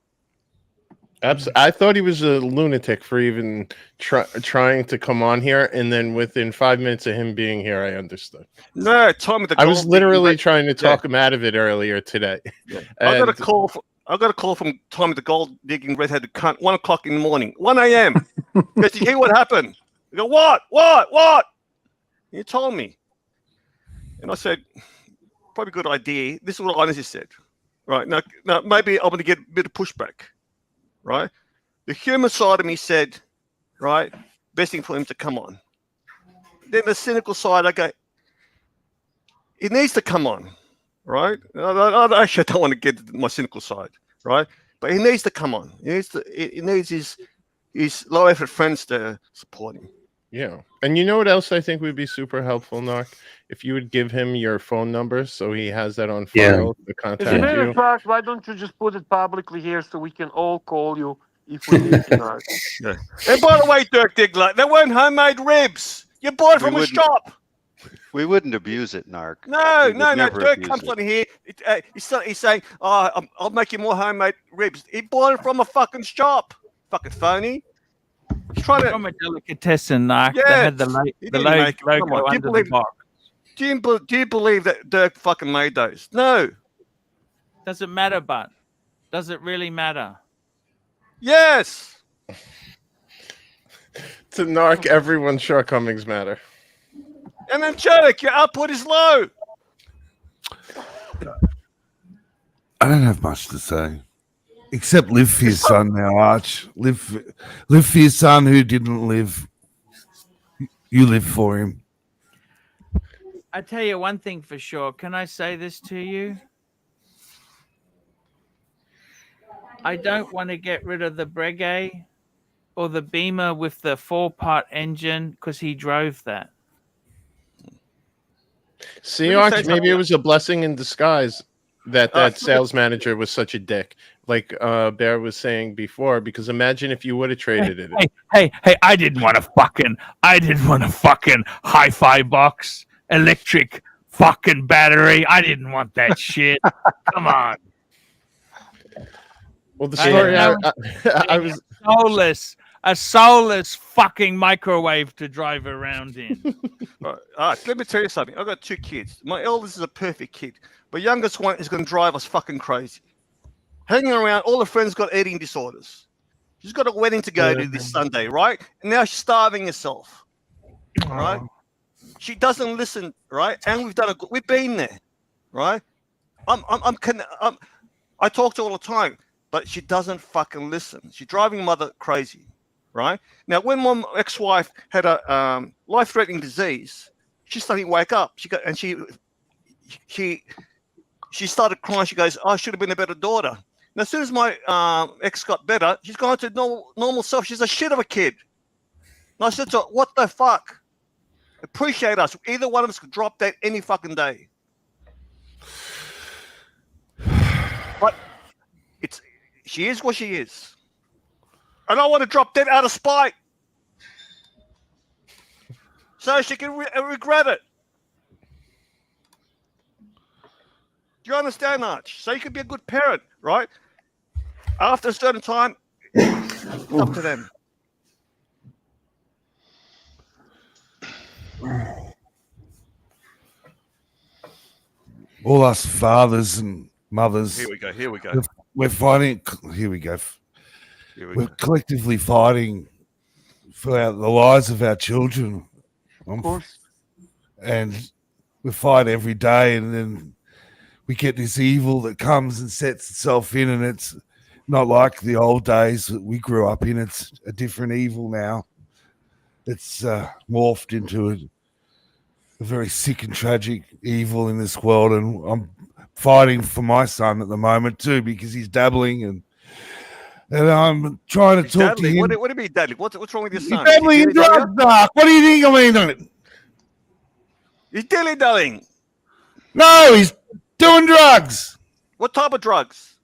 S16: I thought he was a lunatic for even trying to come on here, and then within 5 minutes of him being here, I understood.
S18: No, Tommy the
S16: I was
S18: gold
S16: literally
S18: digging
S16: trying to talk him out of it earlier today.
S18: I got a call. I got a call from Tommy the gold digging redheaded cunt. 1 o'clock in the morning, 1 a.m. Did you hear what happened? I go, what? He told me, and I said, probably a good idea. This is what I honestly said. Right now, maybe I'm going to get a bit of pushback. Right, the human side of me said, right, best thing for him to come on. Then the cynical side, I go, he needs to come on, right? I actually don't want to get to my cynical side, right? But he needs to come on. He needs his low effort friends to support him.
S16: Yeah, and you know what else I think would be super helpful, Narc? If you would give him your phone number so he has that on file to
S2: As a
S16: contact
S2: matter
S16: you.
S2: of fact, why don't you just put it publicly here so we can all call you if we need to?
S18: Yeah. And by the way, Dirk Diggler, they weren't homemade ribs. You bought it from a shop.
S4: We wouldn't abuse it, Narc.
S18: No.
S4: We would never
S18: Dirk
S4: abuse
S18: comes
S4: it.
S18: on here. He's saying, I'll make you more homemade ribs. He bought it from a fucking shop. Fucking phony. He's trying to.
S1: From a delicatessen, Narc. They
S18: Yeah,
S1: had the
S18: he
S1: the
S18: didn't make it. Come
S1: logo
S18: on.
S1: under the box.
S18: Do you believe that Dirk fucking made those? No.
S1: Doesn't matter, but does it really matter?
S18: Yes.
S16: To Narc, everyone's shortcomings matter.
S18: Energetic, your output is low.
S13: I don't have much to say, except live for your son now, Arch. Live for your son who didn't live. You live for him.
S1: I tell you one thing for sure. Can I say this to you? I don't want to get rid of the Breguet or the Beamer with the 4-part engine because he drove that.
S16: See, Arch, maybe it was a blessing in disguise that sales manager was such a dick, like Bear was saying before. Because imagine if you would have traded it.
S1: Hey! I didn't want a fucking hi-fi box, electric fucking battery. I didn't want that shit. Come on.
S16: Well, the story I was
S1: a soulless fucking microwave to drive around in.
S18: Let me tell you something. I've got 2 kids. My eldest is a perfect kid. But youngest one is going to drive us fucking crazy. Hanging around, all her friends got eating disorders. She's got a wedding to go to this Sunday, right? And now she's starving herself, right? She doesn't listen, right? And we've been there, right? I talk to her all the time, but she doesn't fucking listen. She's driving mother crazy, right? Now, when my ex-wife had a life-threatening disease, she suddenly wake up. She started crying. She goes, I should have been a better daughter. And as soon as my ex got better, she's gone to normal self. She's a shit of a kid. And I said to her, what the fuck? Appreciate us. Either one of us could drop dead any fucking day. But she is what she is. I don't want to drop dead out of spite. So she can regret it. Do you understand, Arch? So you can be a good parent, right? After a certain time, it's up to them.
S13: All us fathers and mothers.
S18: Here we go.
S13: We're fighting. Here we go. We're collectively fighting for the lives of our children.
S2: Of course.
S13: And we fight every day, and then we get this evil that comes and sets itself in, and it's not like the old days that we grew up in. It's a different evil now. It's morphed into a very sick and tragic evil in this world, and I'm fighting for my son at the moment too, because he's dabbling and And I'm trying to talk to
S18: Deadly.
S13: him.
S18: What do you mean deadly? What's wrong with your
S13: He's
S18: son?
S13: deadly in drugs, Doc. What do you think I mean on it?
S18: He's dilly-dallying.
S13: No, he's doing drugs.
S18: What type of drugs?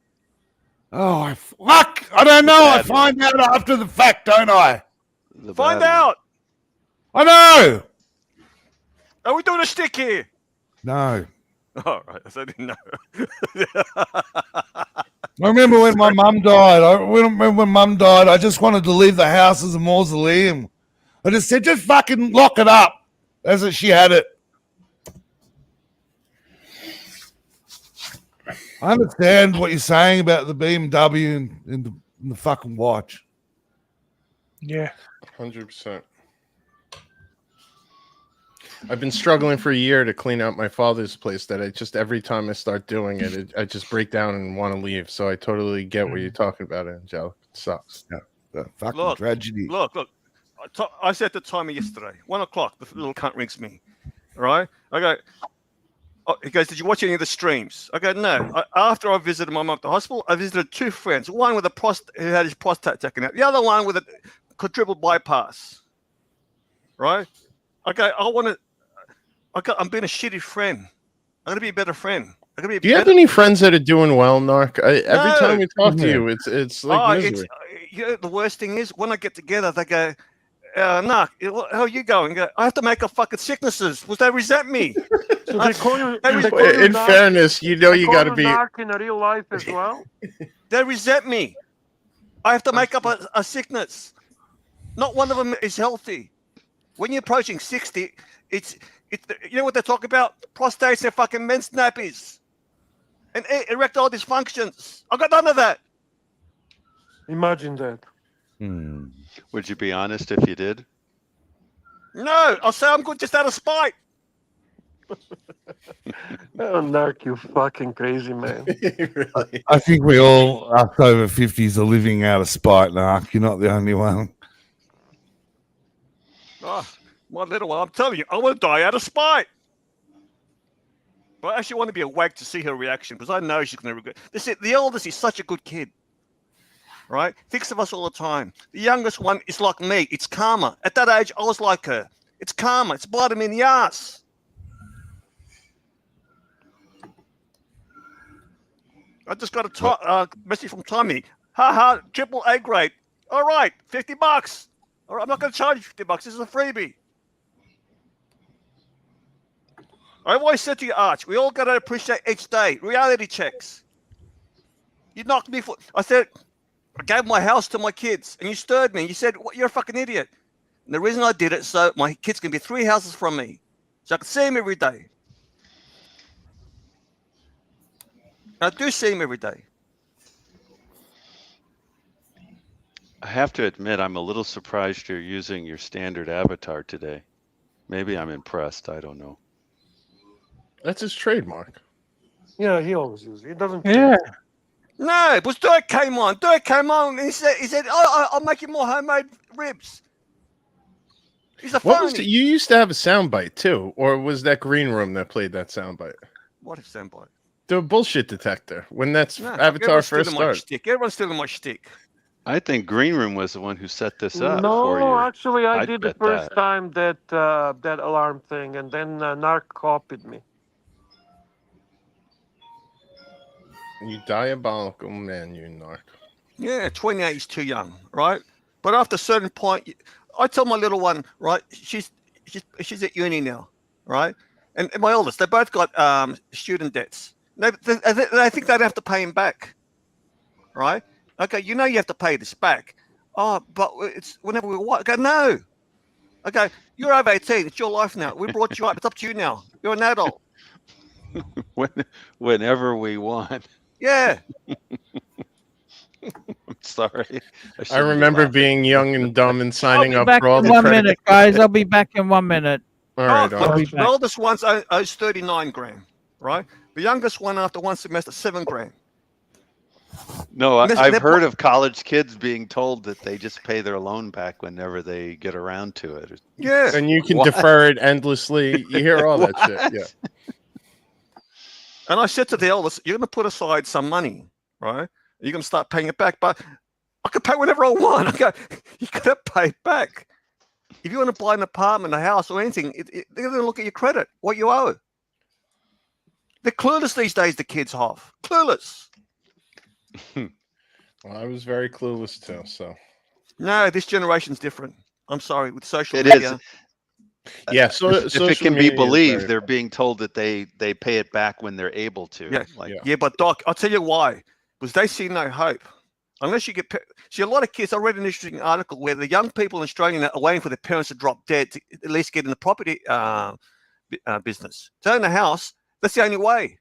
S13: Oh, fuck. I don't know. I find out after the fact, don't I?
S18: Find out.
S13: I know.
S18: Are we doing a stick here?
S13: No.
S18: All right. I didn't know.
S13: I remember when my mum died. I remember when mum died, I just wanted to leave the house as a mausoleum. I just said, just fucking lock it up as if she had it. I understand what you're saying about the BMW and the fucking watch.
S12: Yeah.
S16: 100%. I've been struggling for a year to clean out my father's place that I just, every time I start doing it, I just break down and want to leave. So I totally get what you're talking about, Angelica. It sucks.
S13: Yeah. Fucking tragedy.
S18: Look. I said the timer yesterday. 1 o'clock. The little cunt rings me. All right. I go. Oh, he goes, did you watch any of the streams? I go, no. After I visited my mum at the hospital, I visited 2 friends. One with who had his prostate taken out. The other one with a quadruple bypass. Right? I go, I'm being a shitty friend. I'm gonna be a better friend.
S16: Do you have any friends that are doing well, Narc? Every time we talk to you, it's like misery.
S18: The worst thing is when I get together, they go, Narc, how are you going? I go, I have to make up fucking sicknesses. Will they resent me?
S2: So they call you.
S16: In fairness, you know you got to be.
S2: Narc in real life as well.
S18: They resent me. I have to make up a sickness. Not one of them is healthy. When you're approaching 60, it's you know what they talk about? Prostates and fucking men's nappies and erectile dysfunctions. I got none of that.
S2: Imagine that.
S4: Would you be honest if you did?
S18: No, I'll say I'm good just out of spite.
S2: Oh, Narc, you fucking crazy man.
S16: Really?
S13: I think we all, us over 50s, are living out of spite, Narc. You're not the only one.
S18: Oh, my little one, I'm telling you, I want to die out of spite. But I actually want to be awake to see her reaction because I know she's going to regret. The oldest is such a good kid, right? Thinks of us all the time. The youngest one is like me. It's karma. At that age, I was like her. It's karma. It's biting me in the ass. I just got a message from Tommy. Ha, triple A grade. All right, $50. All right, I'm not going to charge you $50. This is a freebie. I always said to you, Arch, we all got to appreciate each day. Reality checks. You knocked me for. I gave my house to my kids, and you stirred me. You said, you're a fucking idiot. And the reason I did it, so my kids can be 3 houses from me, so I can see them every day. I do see him every day.
S4: I have to admit, I'm a little surprised you're using your standard avatar today. Maybe I'm impressed. I don't know.
S16: That's his trademark.
S2: Yeah, he always uses it. He doesn't.
S12: Yeah.
S18: No, it was Dirk came on. And he said, I'll make you more homemade ribs. He's a
S16: What was
S18: phony.
S16: you used to have a soundbite too, or was that green room that played that soundbite?
S18: What is soundbite?
S16: The bullshit detector. When that's
S18: No,
S16: Avatar
S18: everyone's
S16: first
S18: stealing my
S16: started.
S18: shtick. Everyone's stealing my shtick.
S4: I think Green Room was the one who set this up for you.
S2: No, actually, I
S4: I'd
S2: did the
S4: bet
S2: first
S4: that.
S2: time that alarm thing, and then Narc copied me.
S16: You diabolical man, you narc.
S18: Yeah, 28 is too young, right? But after a certain point, I tell my little one, right? She's at uni now, right? And my oldest, they both got student debts. They think they'd have to pay him back, right? Okay, you know you have to pay this back. Oh, but it's whenever we want. I go, no. Okay, you're over 18. It's your life now. We brought you up. It's up to you now. You're an adult.
S4: Whenever we want.
S18: Yeah.
S4: I'm sorry.
S16: I remember being young and dumb and signing
S1: I'll
S16: up
S1: be back
S16: for all
S1: in
S16: the
S1: 1
S16: credit.
S1: minute, guys. I'll be back in 1 minute.
S16: All right, all right.
S18: The oldest one owes 39 grand, right? The youngest one after one semester, 7 grand.
S4: No,
S18: And
S4: I've
S18: they're-
S4: heard of college kids being told that they just pay their loan back whenever they get around to it.
S18: Yeah.
S16: And you can
S4: What?
S16: defer it endlessly. You hear all that shit.
S4: What?
S16: Yeah.
S18: And I said to the eldest, you're going to put aside some money, right? You're going to start paying it back. But I can pay whatever I want. I go, you got to pay back. If you want to buy an apartment, a house, or anything, they're going to look at your credit, what you owe. They're clueless these days, the kids, Hoff. Clueless.
S16: Well, I was very clueless too, so.
S18: No, this generation's different. I'm sorry, with social
S4: It
S18: media.
S4: is.
S16: Yeah, so
S4: if it
S16: social
S4: can be
S16: media is
S4: believed,
S16: very
S4: they're being told that they pay it back when they're able to.
S18: Yeah,
S4: Like,
S18: yeah, but Doc, I'll tell you why. Because they see no hope. Unless you get... See, a lot of kids... I read an interesting article where the young people in Australia are waiting for their parents to drop dead to at least get in the property business. To own a house, that's the only way.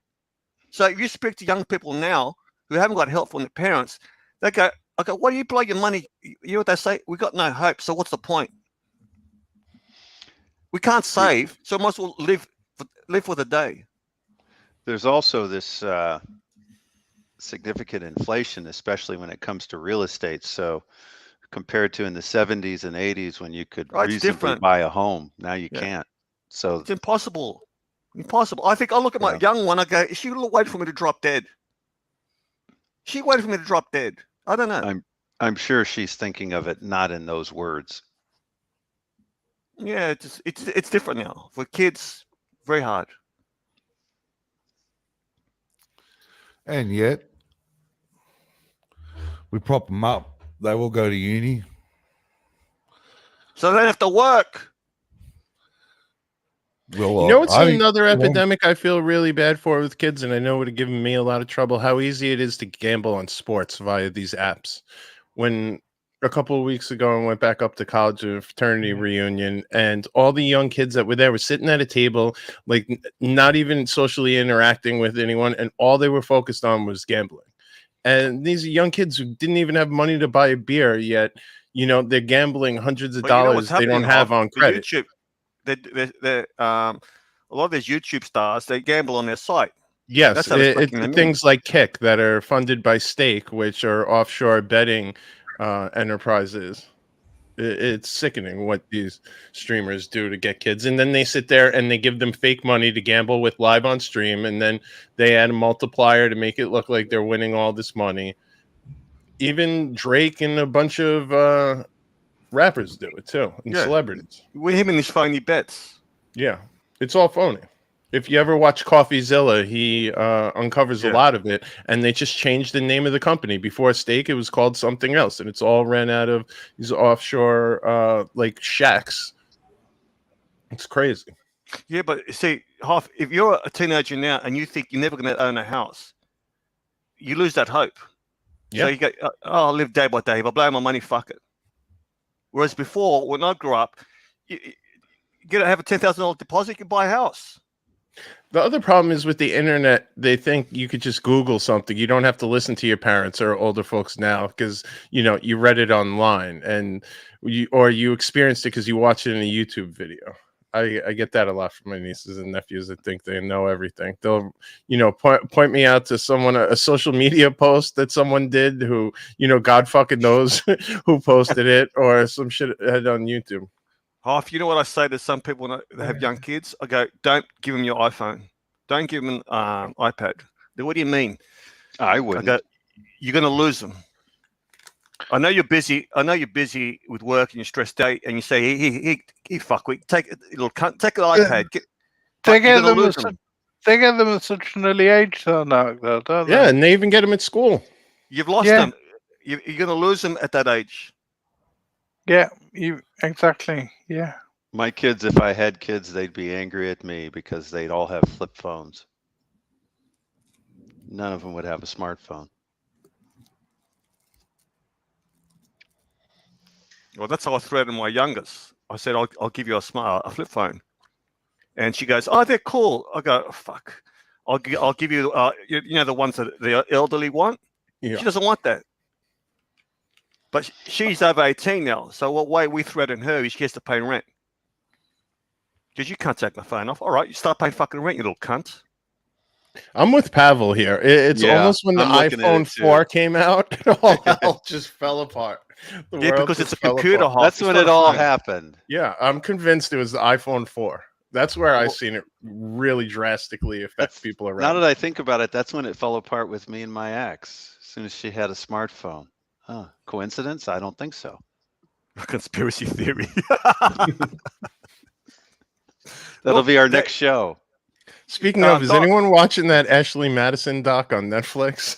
S18: So if you speak to young people now who haven't got help from their parents, they go, okay, why do you blow your money? You know what they say? We got no hope, so what's the point? We can't save, so might as well live for the day.
S4: there's also this significant inflation, especially when it comes to real estate. So compared to in the 70s and 80s when you could
S18: Right, it's
S4: reasonably
S18: different.
S4: buy a home, now you
S18: Yeah.
S4: can't. So
S18: It's impossible. Impossible. I think I look at my young one, I go, she waited for me to drop dead. She waited for me to drop dead. I don't know.
S4: I'm sure she's thinking of it not in those words.
S18: Yeah, it's different now. For kids, very hard.
S13: And yet, we prop them up. They will go to uni.
S18: So they don't have to work.
S13: Well,
S16: You know what's
S13: I think-
S16: another
S13: well,
S16: epidemic I feel really bad for with kids, and I know it would have given me a lot of trouble, how easy it is to gamble on sports via these apps. When a couple of weeks ago I went back up to college to a fraternity reunion, and all the young kids that were there were sitting at a table, like not even socially interacting with anyone, and all they were focused on was gambling. And these are young kids who didn't even have money to buy a beer yet. You know, they're gambling hundreds of
S18: But you know
S16: dollars
S18: what's
S16: they don't
S18: happening,
S16: have
S18: Hoff?
S16: on
S18: The
S16: credit.
S18: YouTube, a lot of these YouTube stars, they gamble on their site.
S16: Yes,
S18: That's how they're
S16: it's
S18: making their
S16: things like Kick that are funded by Stake, which are offshore betting enterprises. It's sickening what these streamers do to get kids. And then they sit there and they give them fake money to gamble with live on stream. And then they add a multiplier to make it look like they're winning all this money. Even Drake and a bunch of rappers do it too, and
S18: Yeah.
S16: celebrities.
S18: With him and his phony bets.
S16: Yeah, it's all phony. If you ever watch CoffeeZilla, he uncovers a lot of it, and they just changed the name of the company. Before Stake, it was called something else, and it's all ran out of these offshore like shacks. It's crazy.
S18: Yeah, but see, Hoff, if you're a teenager now and you think you're never going to own a house, you lose that hope. So
S16: Yeah.
S18: you go, oh, I'll live day by day. If I blow my money, fuck it. Whereas before, when I grew up, you have a $10,000 deposit, you can buy a house.
S16: The other problem is with the internet, they think you could just Google something. You don't have to listen to your parents or older folks now because, you know, you read it online and you experienced it because you watched it in a YouTube video. I get that a lot from my nieces and nephews that think they know everything. They'll, you know, point me out to someone, a social media post that someone did who, you know, God fucking knows who posted it, or some shit had on YouTube.
S18: Hoff, you know what I say to some people that have young kids? I go, don't give them your iPhone. Don't give them an iPad. They, what do you mean?
S4: I wouldn't.
S18: I go, you're going to lose them. I know you're busy. I know you're busy with work and you're stressed out, and you say, "He fuckwit, take an iPad."
S12: They get them at such an early age, though, don't they?
S16: Yeah, and they even get them at school.
S18: You've lost them. You're going to lose them at that age.
S12: Yeah, exactly. Yeah.
S4: My kids, if I had kids, they'd be angry at me because they'd all have flip phones. None of them would have a smartphone.
S18: Well, that's how I threatened my youngest. I said, I'll give you a flip phone. And she goes, oh, they're cool. I go, oh, fuck. I'll give you, you know, the ones that the elderly want.
S16: Yeah.
S18: She doesn't want that. But she's over 18 now. So what way we threaten her is she has to pay rent. Because you can't take my phone off. All right, you start paying fucking rent, you little cunt.
S16: I'm with Pavel here. It's almost when the iPhone 4 came out, all hell just fell apart. The
S18: Yeah,
S16: world
S18: because
S16: just
S18: it's a
S16: fell
S18: computer,
S16: apart.
S18: Hoff.
S4: That's
S18: It's
S4: when
S18: not
S4: it
S18: a
S4: all
S18: phone.
S4: happened.
S16: Yeah, I'm convinced it was the iPhone 4. That's where I've seen it really drastically affect people
S4: Now
S16: around.
S4: that I think about it, that's when it fell apart with me and my ex. As soon as she had a smartphone, Huh. Coincidence? I don't think so.
S18: Conspiracy theory.
S4: That'll be our next show.
S16: Speaking of, is
S18: Doc,
S16: anyone watching that Ashley Madison doc on Netflix?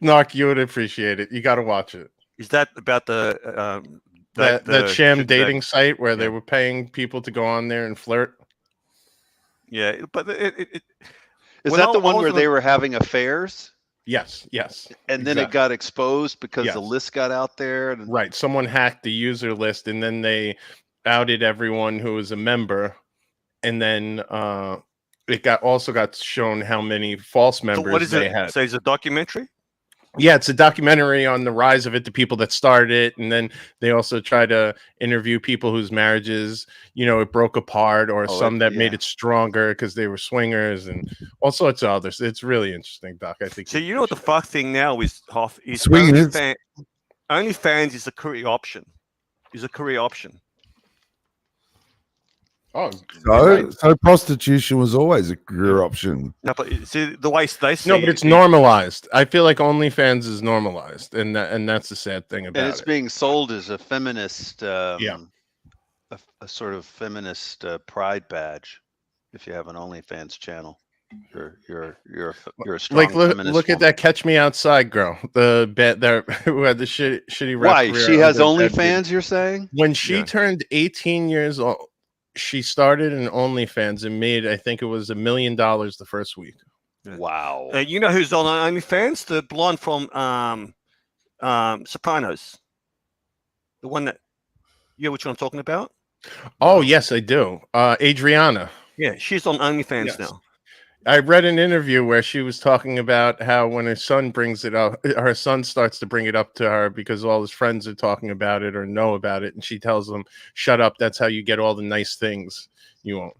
S16: Knock, you would appreciate it. You got to watch it.
S18: is that about the
S16: That sham
S18: shit
S16: dating site where they
S18: yeah.
S16: were paying people to go on there and flirt?
S18: Yeah, but it
S4: Is
S18: when
S4: that the
S18: all-
S4: one
S18: all
S4: where
S18: the-
S4: they were having affairs?
S16: Yes.
S4: And then it
S16: exactly.
S4: got exposed because the
S16: Yes.
S4: list got out there. And...
S16: Right. Someone hacked the user list and then they outed everyone who was a member. And then it also got shown how many false
S18: So
S16: members
S18: what is
S16: they
S18: it?
S16: had.
S18: So it's a documentary?
S16: Yeah, it's a documentary on the rise of it, the people that started it, and then they also try to interview people whose marriages, it broke apart, or some that made it stronger because they were swingers, and all sorts of others. It's really interesting, Doc. I think.
S18: So you know what the fuck thing now is, Hoff, is
S13: Swingers.
S18: OnlyFans is a career option.
S16: Oh,
S13: So prostitution was always a career option.
S18: No, but see the way they see
S16: No, but it's normalized. I feel like OnlyFans is normalized, and that's the sad thing about
S4: And it's
S16: it.
S4: being sold as a feminist, a sort of feminist pride badge. If you have an OnlyFans channel, you're a strong
S16: Like
S4: feminist.
S16: look at that "Catch Me Outside" girl, the bet there who had the shitty rap
S4: Why
S16: career
S4: she has
S16: under Ted
S4: OnlyFans?
S16: Bundy.
S4: You're saying
S16: When she turned 18 years old, she started an OnlyFans and made, I think it was $1 million the first week.
S4: Wow.
S18: You know who's on OnlyFans? The blonde from Sopranos. The one that you know which one I'm talking about?
S16: Oh yes, I do. Adriana.
S18: Yeah, she's on OnlyFans
S16: Yes.
S18: now.
S16: I read an interview where she was talking about how when her son brings it up, her son starts to bring it up to her because all his friends are talking about it or know about it, and she tells them, "Shut up! That's how you get all the nice things you want."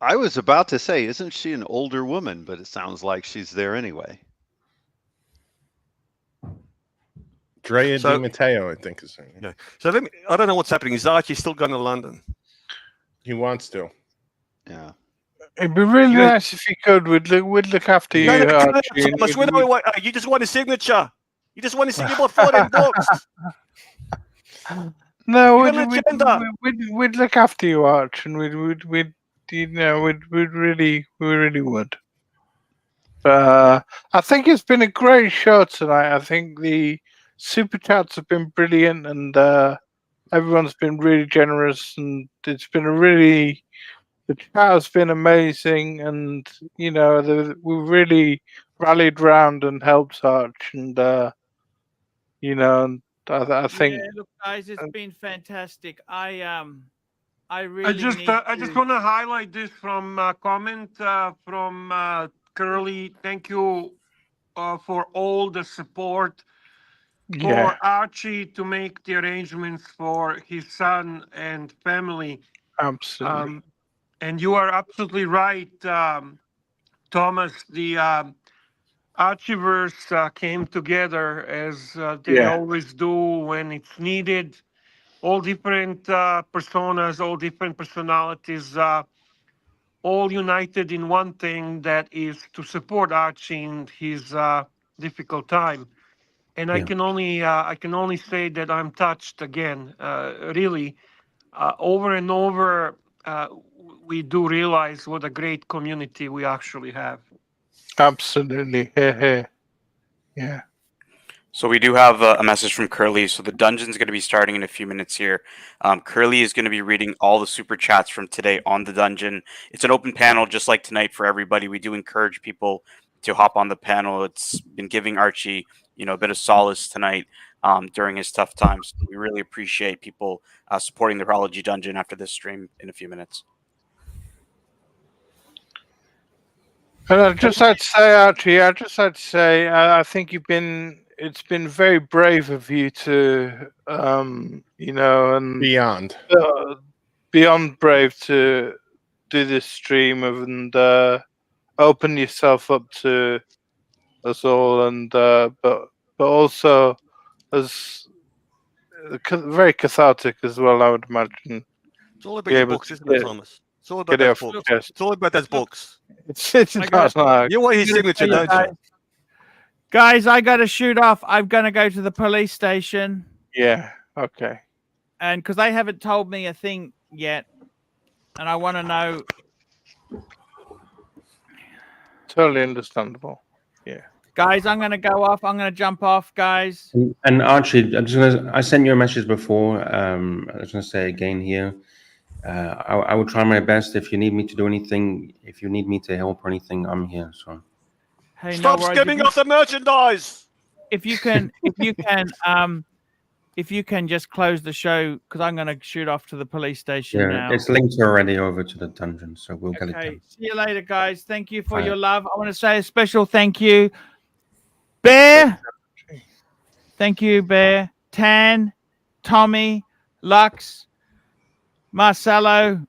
S4: I was about to say, isn't she an older woman? But it sounds like she's there anyway.
S16: Drea
S18: So-
S16: Di Matteo, I think is her name.
S18: Yeah. So I don't know what's happening. Is Archie still going to London?
S16: He wants to.
S4: Yeah.
S12: It'd be really nice if you could. We'd look after you,
S18: No,
S12: Archie. and
S18: Thomas, you just want a signature. You just want to see about 14 books.
S12: No,
S18: You're an agenda.
S12: we'd look after you, Arch, and we really would. But I think it's been a great show tonight. I think the super chats have been brilliant, and everyone's been really generous, and it's been the chat has been amazing, and we really rallied round and helped Arch, and I think.
S1: Yeah, look, guys, it's been fantastic. I really
S2: I just
S1: need
S2: want to highlight this from a comment from Curly. Thank you for all the support for
S12: Yeah.
S2: Archie to make the arrangements for his son and family.
S12: Absolutely.
S2: And you are absolutely right, Thomas. The Archieverse came together as they always do when it's needed. All different personas, all different personalities, all united in one thing, that is to support Archie in his difficult time. And I can only say that I'm touched again. Really, over and over, we do realize what a great community we actually have.
S12: Absolutely. Yeah.
S7: So we do have a message from Curly. So the dungeon's going to be starting in a few minutes here. Curly is going to be reading all the super chats from today on the dungeon. It's an open panel just like tonight for everybody. We do encourage people to hop on the panel. It's been giving Archie, a bit of solace tonight during his tough times. We really appreciate people supporting the Horology Dungeon after this stream in a few minutes.
S12: And I'd just like to say, Archie, I think it's been very brave of you to, and
S16: beyond
S12: brave to do this stream and open yourself up to us all, and but also as very cathartic as well, I would imagine.
S18: It's all about your books, isn't it, Thomas? It's all about those books. It's all about those books.
S12: It's not like
S18: you want his signature, don't you?
S1: Guys, I got to shoot off. I'm going to go to the police station.
S12: Yeah. Okay.
S1: And because they haven't told me a thing yet. And I want to know.
S12: Totally understandable. Yeah.
S1: Guys, I'm going to go off. I'm going to jump off, guys.
S14: And Archie, I sent you a message before. I was going to say again here. I will try my best. If you need me to do anything, if you need me to help or anything, I'm here. So.
S1: Hey,
S18: Stop
S1: no worries.
S18: skimming off the merchandise.
S1: If you can just close the show, because I'm going to shoot off to the police station
S14: Yeah,
S1: now.
S14: it's linked already over to the dungeon, so we'll get it
S1: Okay,
S14: done.
S1: see you later, guys. Thank you for
S14: Bye.
S1: your love. I want to say a special thank you, Bear. Thank you, Bear. Tan, Tommy, Lux, Marcelo,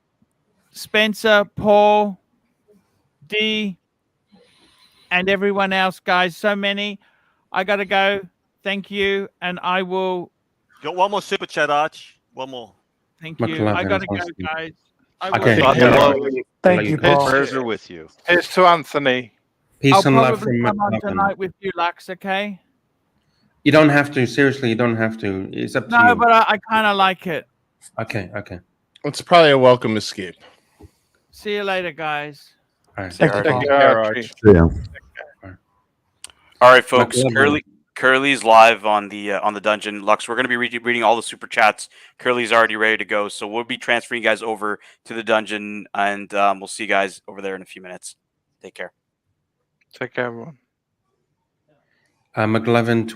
S1: Spencer, Paul, D, and everyone else, guys. So many. I got to go. Thank you, and I will.
S18: Got one more super chat, Arch. One more.
S1: Thank you. I got to go, guys. I will
S14: Okay.
S1: see you.
S6: Thank you, Paul.
S4: Prayers are with you.
S12: Here's to Anthony.
S14: Peace
S1: I'll
S14: and love
S1: probably
S14: from
S1: come on
S14: McLaughlin.
S1: tonight with you, Lux, okay?
S14: You don't have to. Seriously, you don't have to. It's up to
S1: No,
S14: you.
S1: but I kind of like it.
S14: Okay. Okay.
S16: It's probably a welcome escape.
S1: See you later, guys.
S14: All right.
S7: Take care,
S12: Take care, Archie.
S10: Yeah.
S7: All right, folks.
S14: McLovin.
S7: Curly's live on the dungeon. Lux, we're going to be reading all the super chats. Curly's already ready to go, so we'll be transferring you guys over to the dungeon, and we'll see you guys over there in a few minutes. Take care.
S12: Take care, everyone.
S14: McLovin